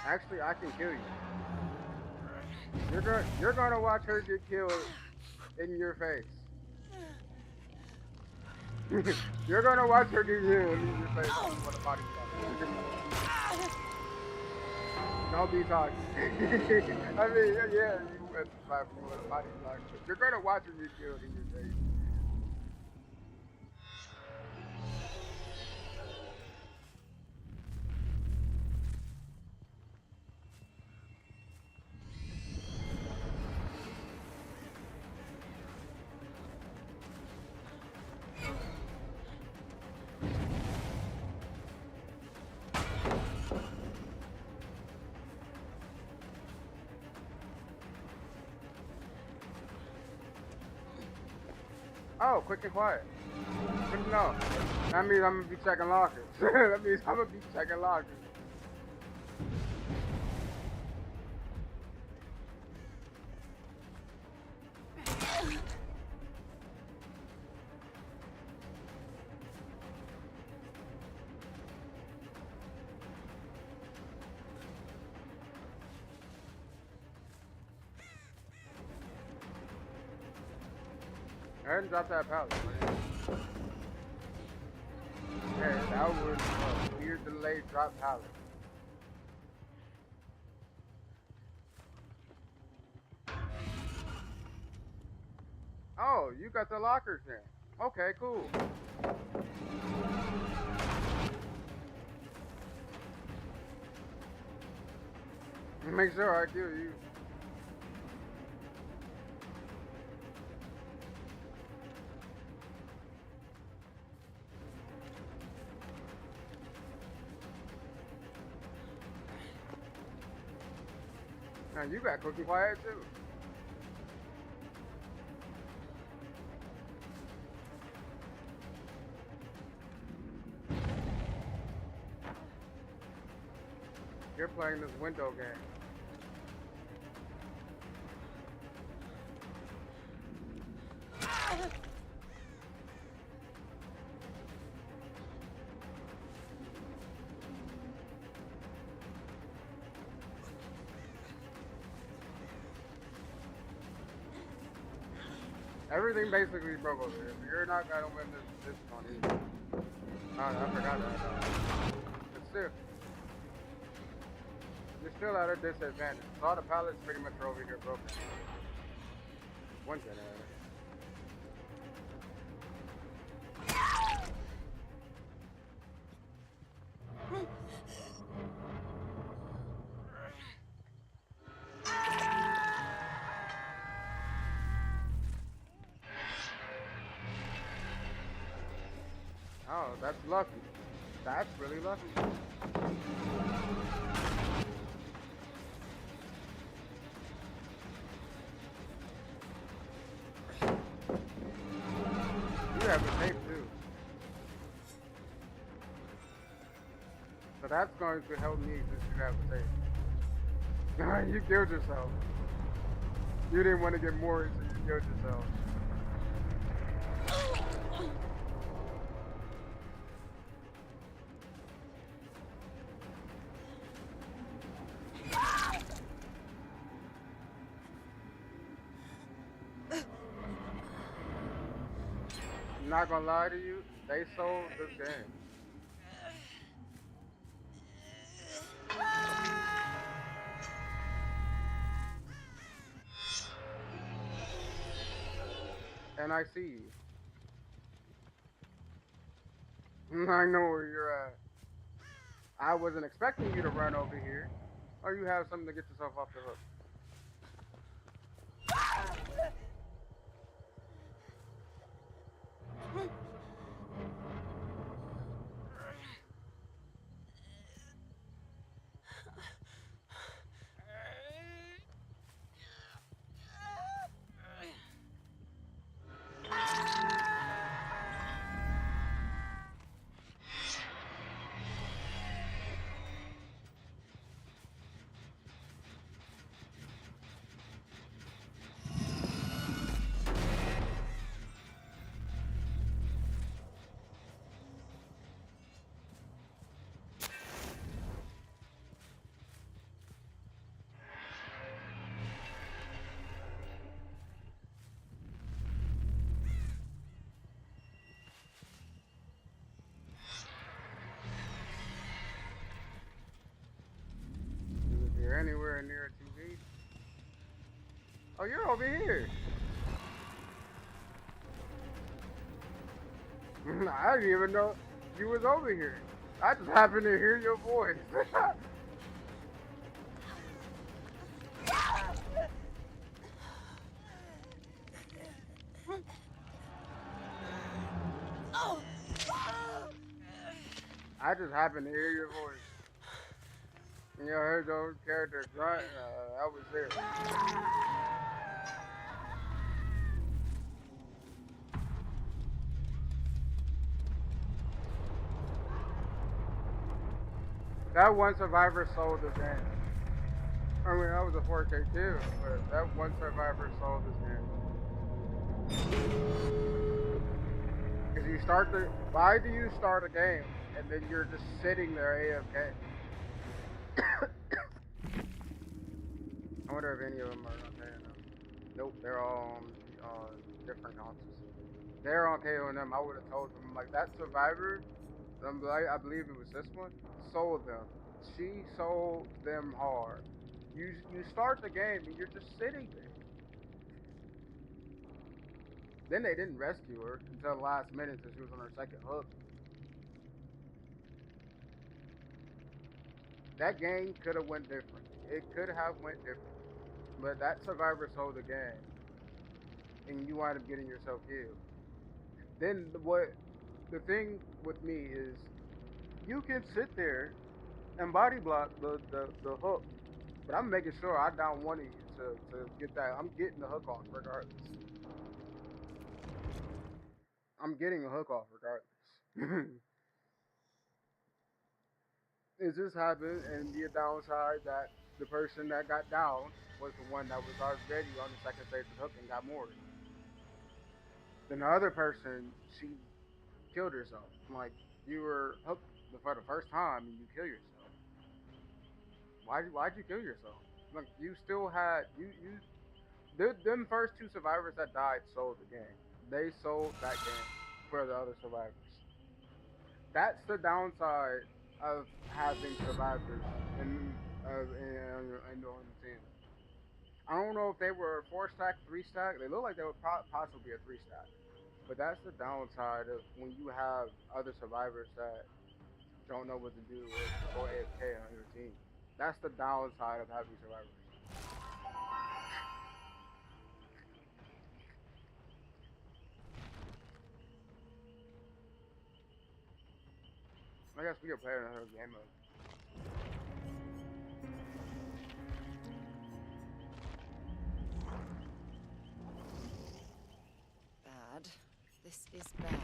Actually, I can kill you. You're gonna watch her get killed in your face. You're gonna watch her get killed in your face with a body block. Don't be talking. I mean, yeah, you went to fight for with a body block. You're gonna watch her get killed in your face. Oh, quick and quiet. Good to know. That means I'm gonna be checking lockers. That means I'm gonna be checking lockers. Go ahead and drop that pallet, man. Yeah, that was a weird delayed drop pallet. Oh, you got the lockers then. Okay, cool. Make sure I kill you. Now you got cookie quiet too. You're playing this window game. Everything basically broke over here. So you're not gonna win this one either. I forgot that. But still, you're still at a disadvantage. So all the pallets pretty much are over here broken. One generator. Oh, that's lucky. That's really lucky. You have a tape too. So that's going to help me since you have a tape. You killed yourself. You didn't want to get more, so you killed yourself. I'm not gonna lie to you, they sold this game. And I see you. I know where you're at. I wasn't expecting you to run over here. Or you have something to get yourself off the hook. If you're anywhere near a TV. Oh, you're over here. I didn't even know you was over here. I just happened to hear your voice. I just happened to hear your voice. And you heard your character grunt. I was there. That one survivor sold the game. I mean, that was a 4K too, but that one survivor sold this game. Because you start the. Why do you start a game and then you're just sitting there AFK? I wonder if any of them are on KOM. Nope, they're all on different consoles. They're on KOM. I would have told them like that survivor. I believe it was this one. Sold them. She sold them hard. You start the game and you're just sitting there. Then they didn't rescue her until the last minute since she was on her second hook. That game could have went different. It could have went different. But that survivor sold the game. And you wind up getting yourself killed. Then the thing with me is you can sit there and body block the hook. But I'm making sure I down one of you to get that. I'm getting the hook off regardless. I'm getting the hook off regardless. It just happened, and the downside that the person that got down was the one that was already on the second stage of the hook and got more. Then the other person, she killed herself. Like, you were hooked for the first time and you kill yourself. Why'd you kill yourself? Look, you still had Them first two survivors that died sold the game. They sold that game for the other survivors. That's the downside of having survivors in on the team. I don't know if they were four stack, three stack. They look like they would possibly be a three stack. But that's the downside of when you have other survivors that don't know what to do or just go AFK on your team. That's the downside of having survivors. I guess we could play another game mode. Bad. This is bad.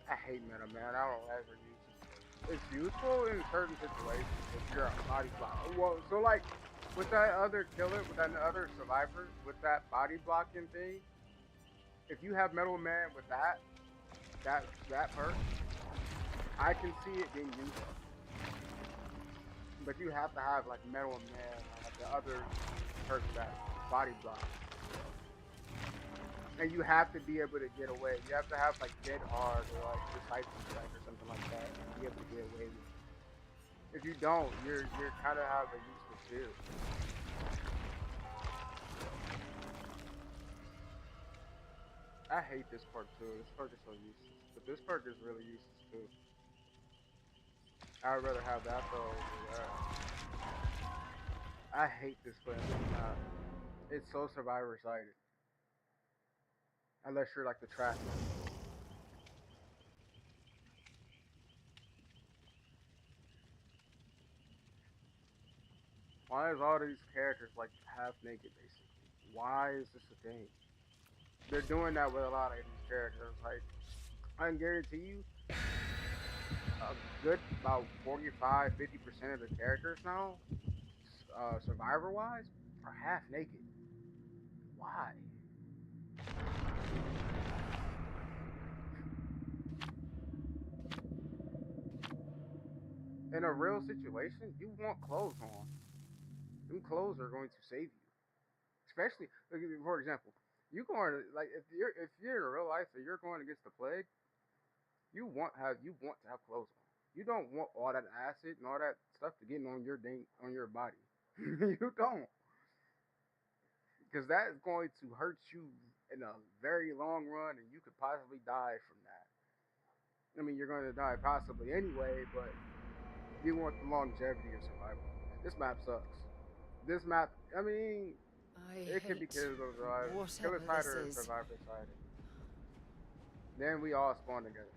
I hate meta, man. I don't ever use it. It's useful in certain situations if you're a body block. Well, so like with that other killer, with that other survivor, with that body blocking thing, if you have Metal Man with that perk, I can see it being useful. But you have to have like Metal Man or like the other perk that body block. And you have to be able to get away. You have to have like Dead Hard or like Disciple Strike or something like that to be able to get away with it. If you don't, you're kind of have a useless shield. I hate this perk too. This perk is so useless. But this perk is really useless too. I'd rather have that though over that. I hate this play on this map. It's so survivor sided. Unless you're like the trap. Why is all these characters like half naked basically? Why is this a thing? They're doing that with a lot of these characters. Like, I can guarantee you, a good about 45–50% of the characters now, survivor wise, are half naked. Why? In a real situation, you want clothes on. Them clothes are going to save you. Especially, like, for example, you going to like if you're in real life and you're going against the plague, you want to have clothes on. You don't want all that acid and all that stuff to get on your body. You don't, because that is going to hurt you in a very long run, and you could possibly die from that. I mean, you're going to die possibly anyway, but you want the longevity of survival. This map sucks. This map, I mean, it could be killers or survivors. Killer side or survivor side. Then we all spawn together.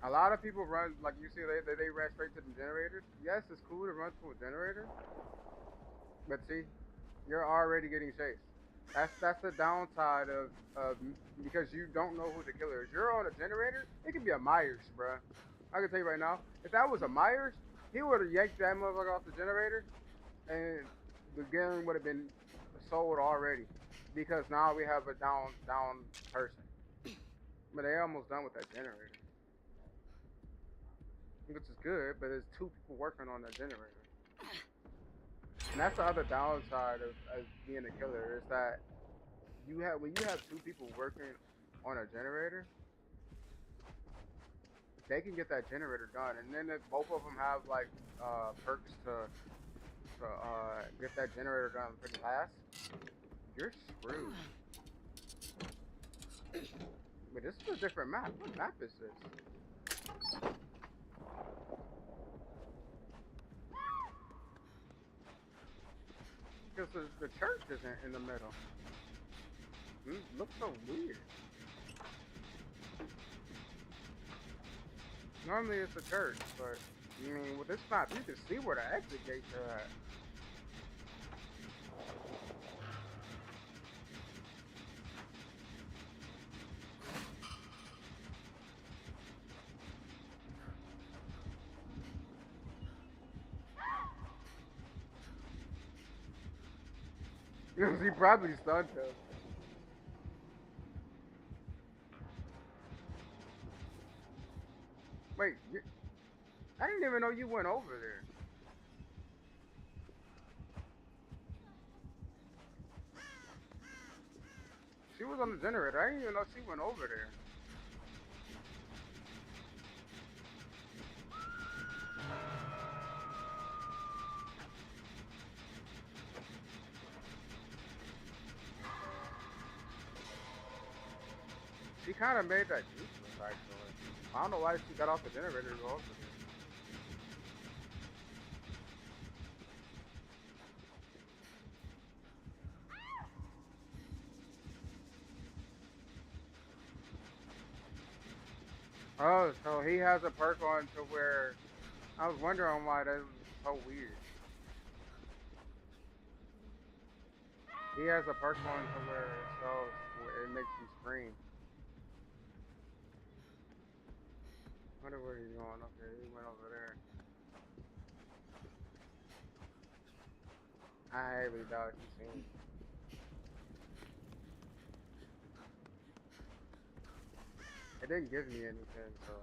A lot of people run, like you see, they ran straight to the generators. Yes, it's cool to run to a generator, but see, you're already getting chased. That's the downside of because you don't know who the killer is. You're on a generator. It could be a Myers, bruh. I can tell you right now, if that was a Myers, he would have yanked that motherfucker off the generator, and the game would have been sold already. Because now we have a down person. But they almost done with that generator, which is good. But there's two people working on that generator. And that's the other downside of being a killer, is that when you have two people working on a generator, they can get that generator done, and then if both of them have like perks to get that generator done pretty fast, you're screwed. But this is a different map. What map is this? Because the church isn't in the middle. It looks so weird. Normally it's a church, but I mean, with this map, you can see where the exit gates are at. He probably stunned him. Wait, I didn't even know you went over there. She was on the generator. I didn't even know she went over there. She kind of made that useless, actually. I don't know why she got off the generator to go over there. Oh, so he has a perk on to where I was wondering why that was so weird. He has a perk on to where it makes you scream. Wonder where he's going. Okay, he went over there. I highly doubt he's seen. It didn't give me anything, so.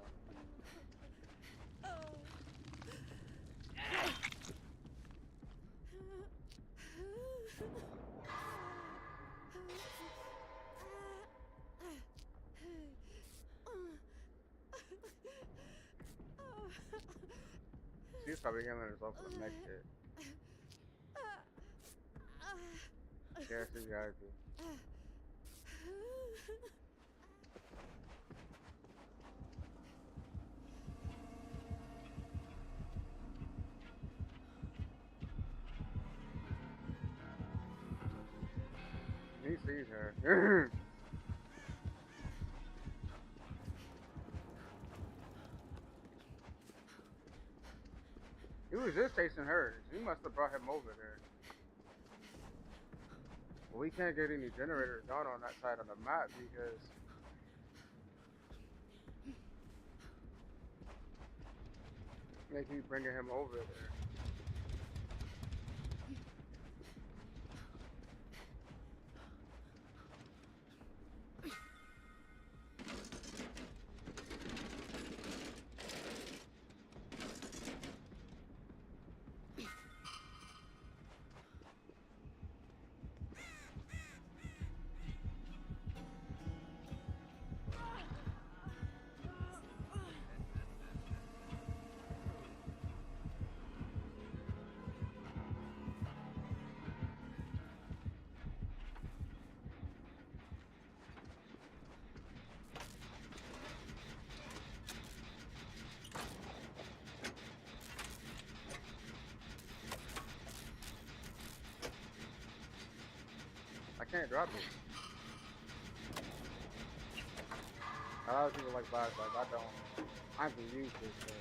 She's probably healing herself for the next hit. Yeah, she's got to. He sees her. He was just chasing her. He must have brought him over there. We can't get any generators done on that side of the map because they keep bringing him over there. I can't drop it. A lot of people like flashlights. I don't. I can use this thing.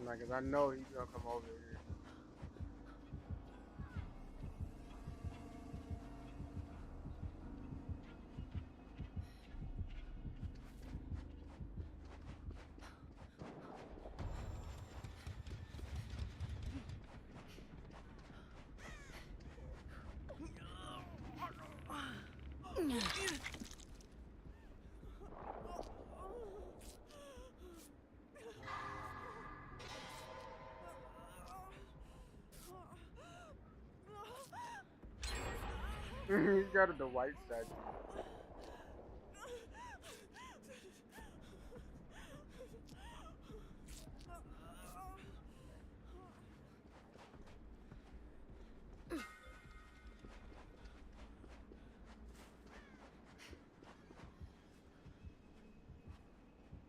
Like, 'cause I know he's gonna come over here. He's got the white statue.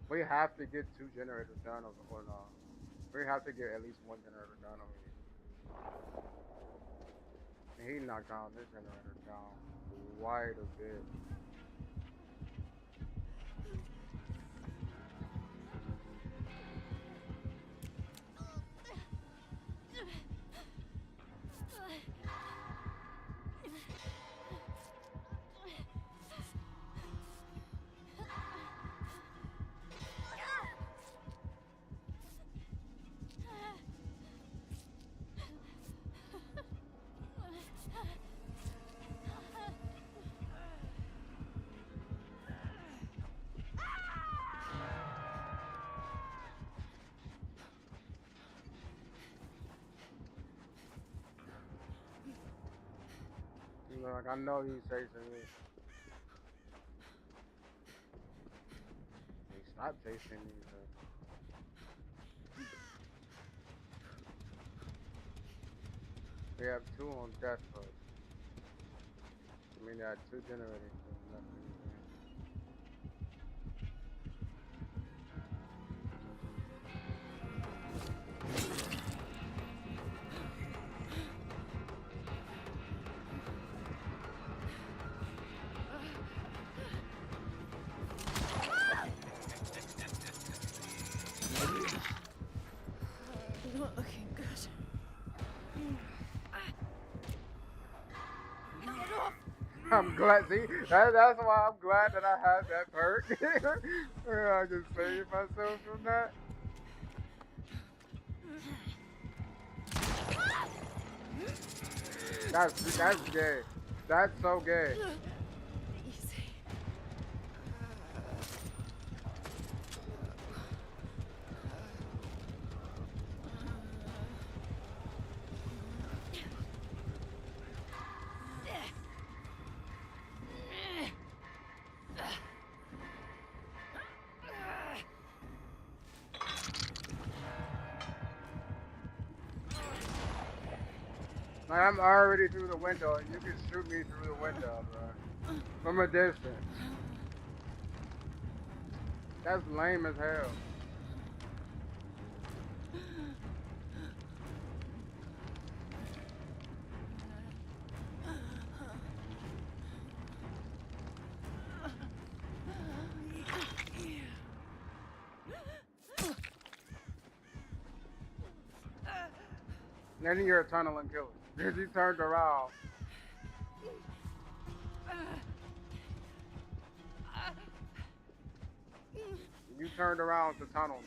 We have to get 2 generators done or no. We have to get at least 1 generator done over here. He knocked down this generator down quite a bit. Like, I know he's chasing me. He stopped chasing me. But... We have 2 on death first. I mean, there are 2 generators. So nothing. Not looking good. Get off! I'm glad. See, that's why I'm glad that I have that perk. I can save myself from that. That's gay. That's so gay. Easy. Like, I'm already through the window, and you can shoot me through the window, bro. From a distance. That's lame as hell. Then you're a tunneling killer. Because you turned around. You turned around to tunnel me.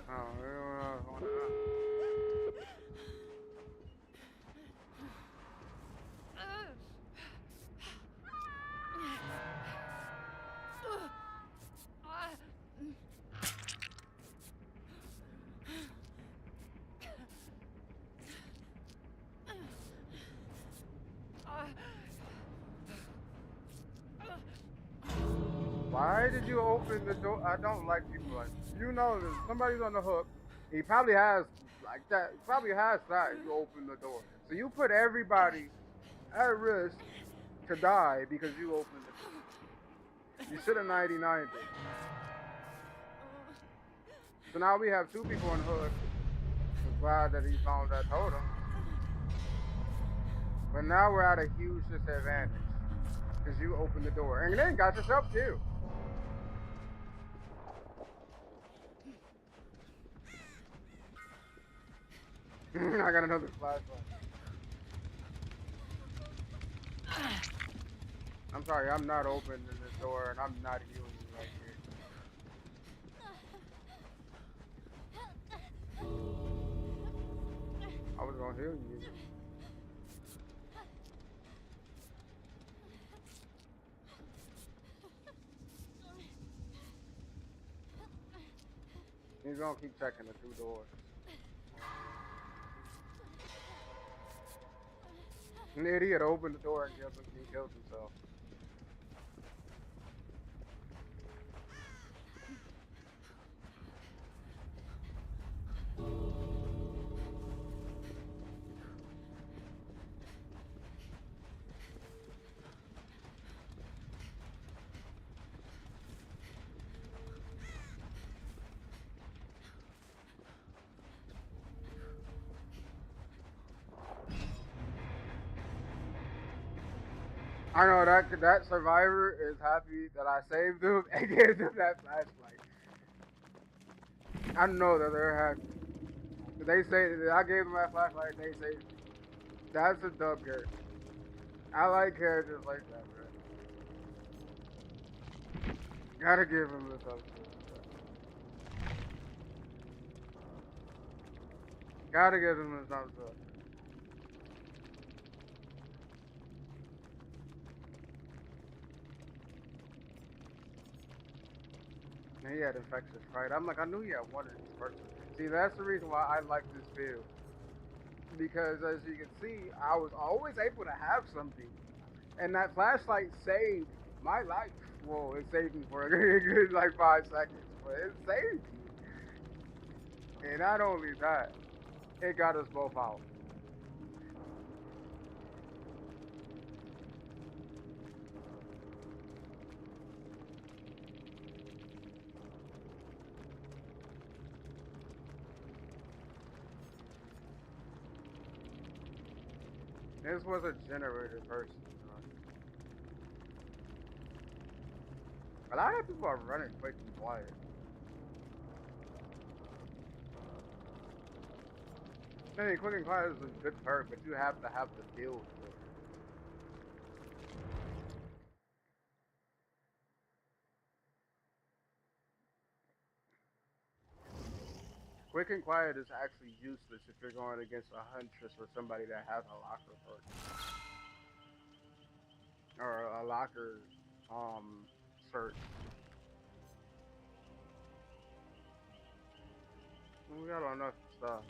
Oh, I don't know. Why did you open the door? I don't like people like this. You know that somebody's on the hook. He probably has like that. He probably has that. You open the door. So you put everybody at risk to die because you opened the door. You should have 99'd it. So now we have 2 people on the hook. I'm glad that he found that totem. But now we're at a huge disadvantage. Because you opened the door. And then got yourself killed. I got another flashlight. I'm sorry, I'm not opening this door and I'm not healing you right here. I was gonna heal you. He's gonna keep checking the 2 doors. An idiot opened the door and he killed himself. I know that survivor is happy that I saved him and gave him that flashlight. I know that they're happy. They say that I gave them that flashlight. They say that's a dub character. I like characters like that, bro. Gotta give him the thumbs up. Gotta give him the thumbs up. He had infectious fright. I'm like, I knew he had one of these persons. See, that's the reason why I like this build. because as you can see, I was always able to have something, and that flashlight saved my life. Well, it saved me for a good like 5 seconds, but it saved me. And not only that, it got us both out. This was a generator person. A lot of people are running quick and quiet. I mean, quick and quiet is a good perk, but you have to have the build for it. Quick and quiet is actually useless if you're going against a huntress or somebody that has a locker perk or a locker search. We got enough stuff.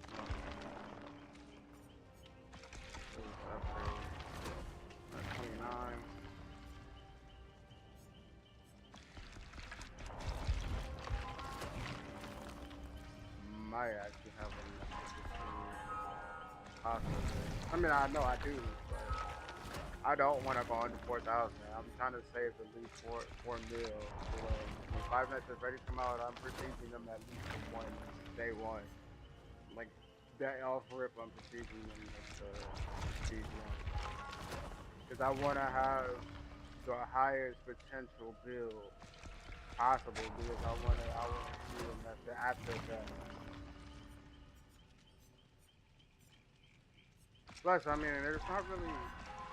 Upgrade. 29. Might actually have enough to possibly. I mean, I know I do, but I don't want to go under 4,000. I'm trying to save at least four mil. When Five Nights at Freddy's come out, I'm prestiging them at least for day one. Like that off rip, I'm prestiging them at prestige one. Because I want to have the highest potential build possible. Because I want to see them after that. Plus, I mean, there's not really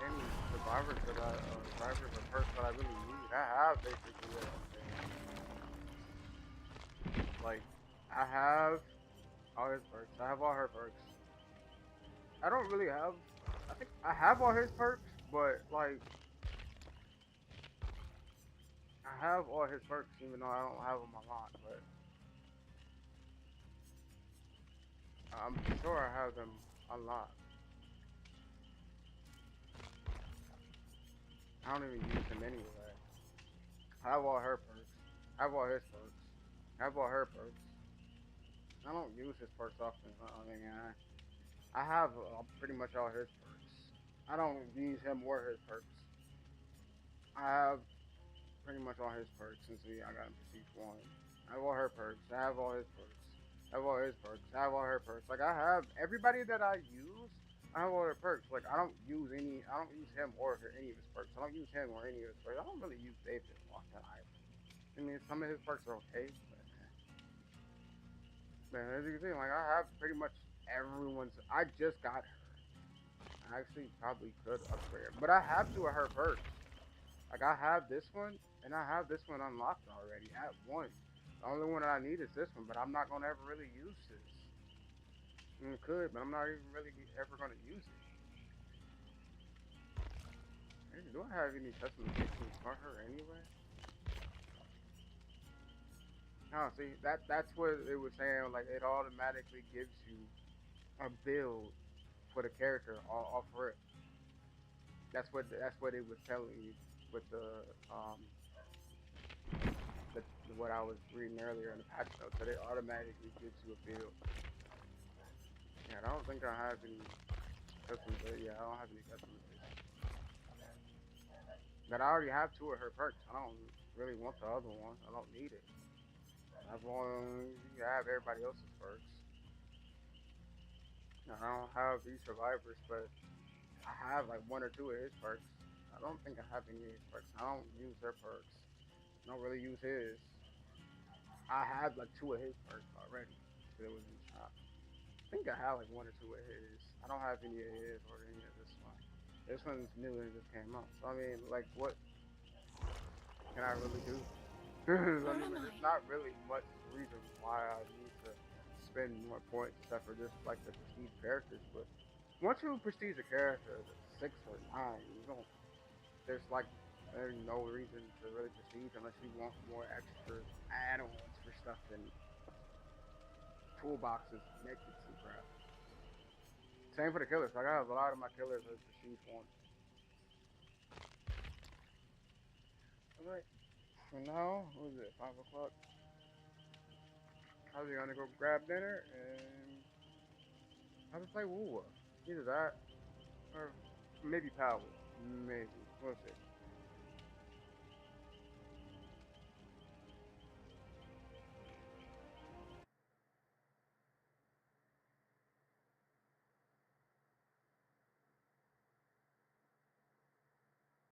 any survivors or perks that I really need. I have basically everything. Like, I have all his perks. I have all her perks. I don't really have. I think I have all his perks, but like, I have all his perks, even though I don't have them a lot. But I'm sure I have them unlocked. I don't even use them anyway. I have all her perks. I have all his perks. I have all her perks. I don't use his perks often. I mean, I have pretty much all his perks. I don't use him or his perks. I have pretty much all his perks since I got him Prestige 1. I have all her perks. I have all his perks. I have all his perks. I have all her perks. Like, I have everybody that I use. I have all their perks. Like, I don't use him or any of his perks. I don't use him or any of his perks. I don't really use David a lot either. I mean, some of his perks are okay, but man, as you can see, like, I have pretty much everyone's. I just got her. I actually probably could upgrade her, but I have two of her perks. Like, I have this one, and I have this one unlocked already at one. The only one that I need is this one, but I'm not gonna ever really use this. I mean, could, but I'm not even really ever gonna use it. Do I have any customizations for her anyway? No, see, that's what it was saying. Like, it automatically gives you a build for the character off rip. That's what it was telling you with the what I was reading earlier in the patch notes. That it automatically gives you a build. Yeah, I don't think I have any customization. Yeah, I don't have any customization. But I already have two of her perks. I don't really want the other one. I don't need it. As long as you have everybody else's perks. I don't have these survivors, but I have like one or two of his perks. I don't think I have any of his perks. I don't use their perks. I don't really use his. I have like two of his perks already. So it was in shop. I think I have like one or two of his. I don't have any of his or any of this one. This one's new and it just came out. So I mean, like, what can I really do? I mean, there's not really much reason why I need to spend more points except for just like the prestige characters. But once you prestige a character, 6 or 9, you don't. There's no reason to really prestige unless you want more extra add-ons for stuff and toolboxes connected to crap. Same for the killers. Like I have a lot of my killers as the chief ones. Alright. So now, what is it? 5 o'clock. Probably gonna go grab dinner and probably play Woo. Either that or maybe Power. Maybe. We'll see.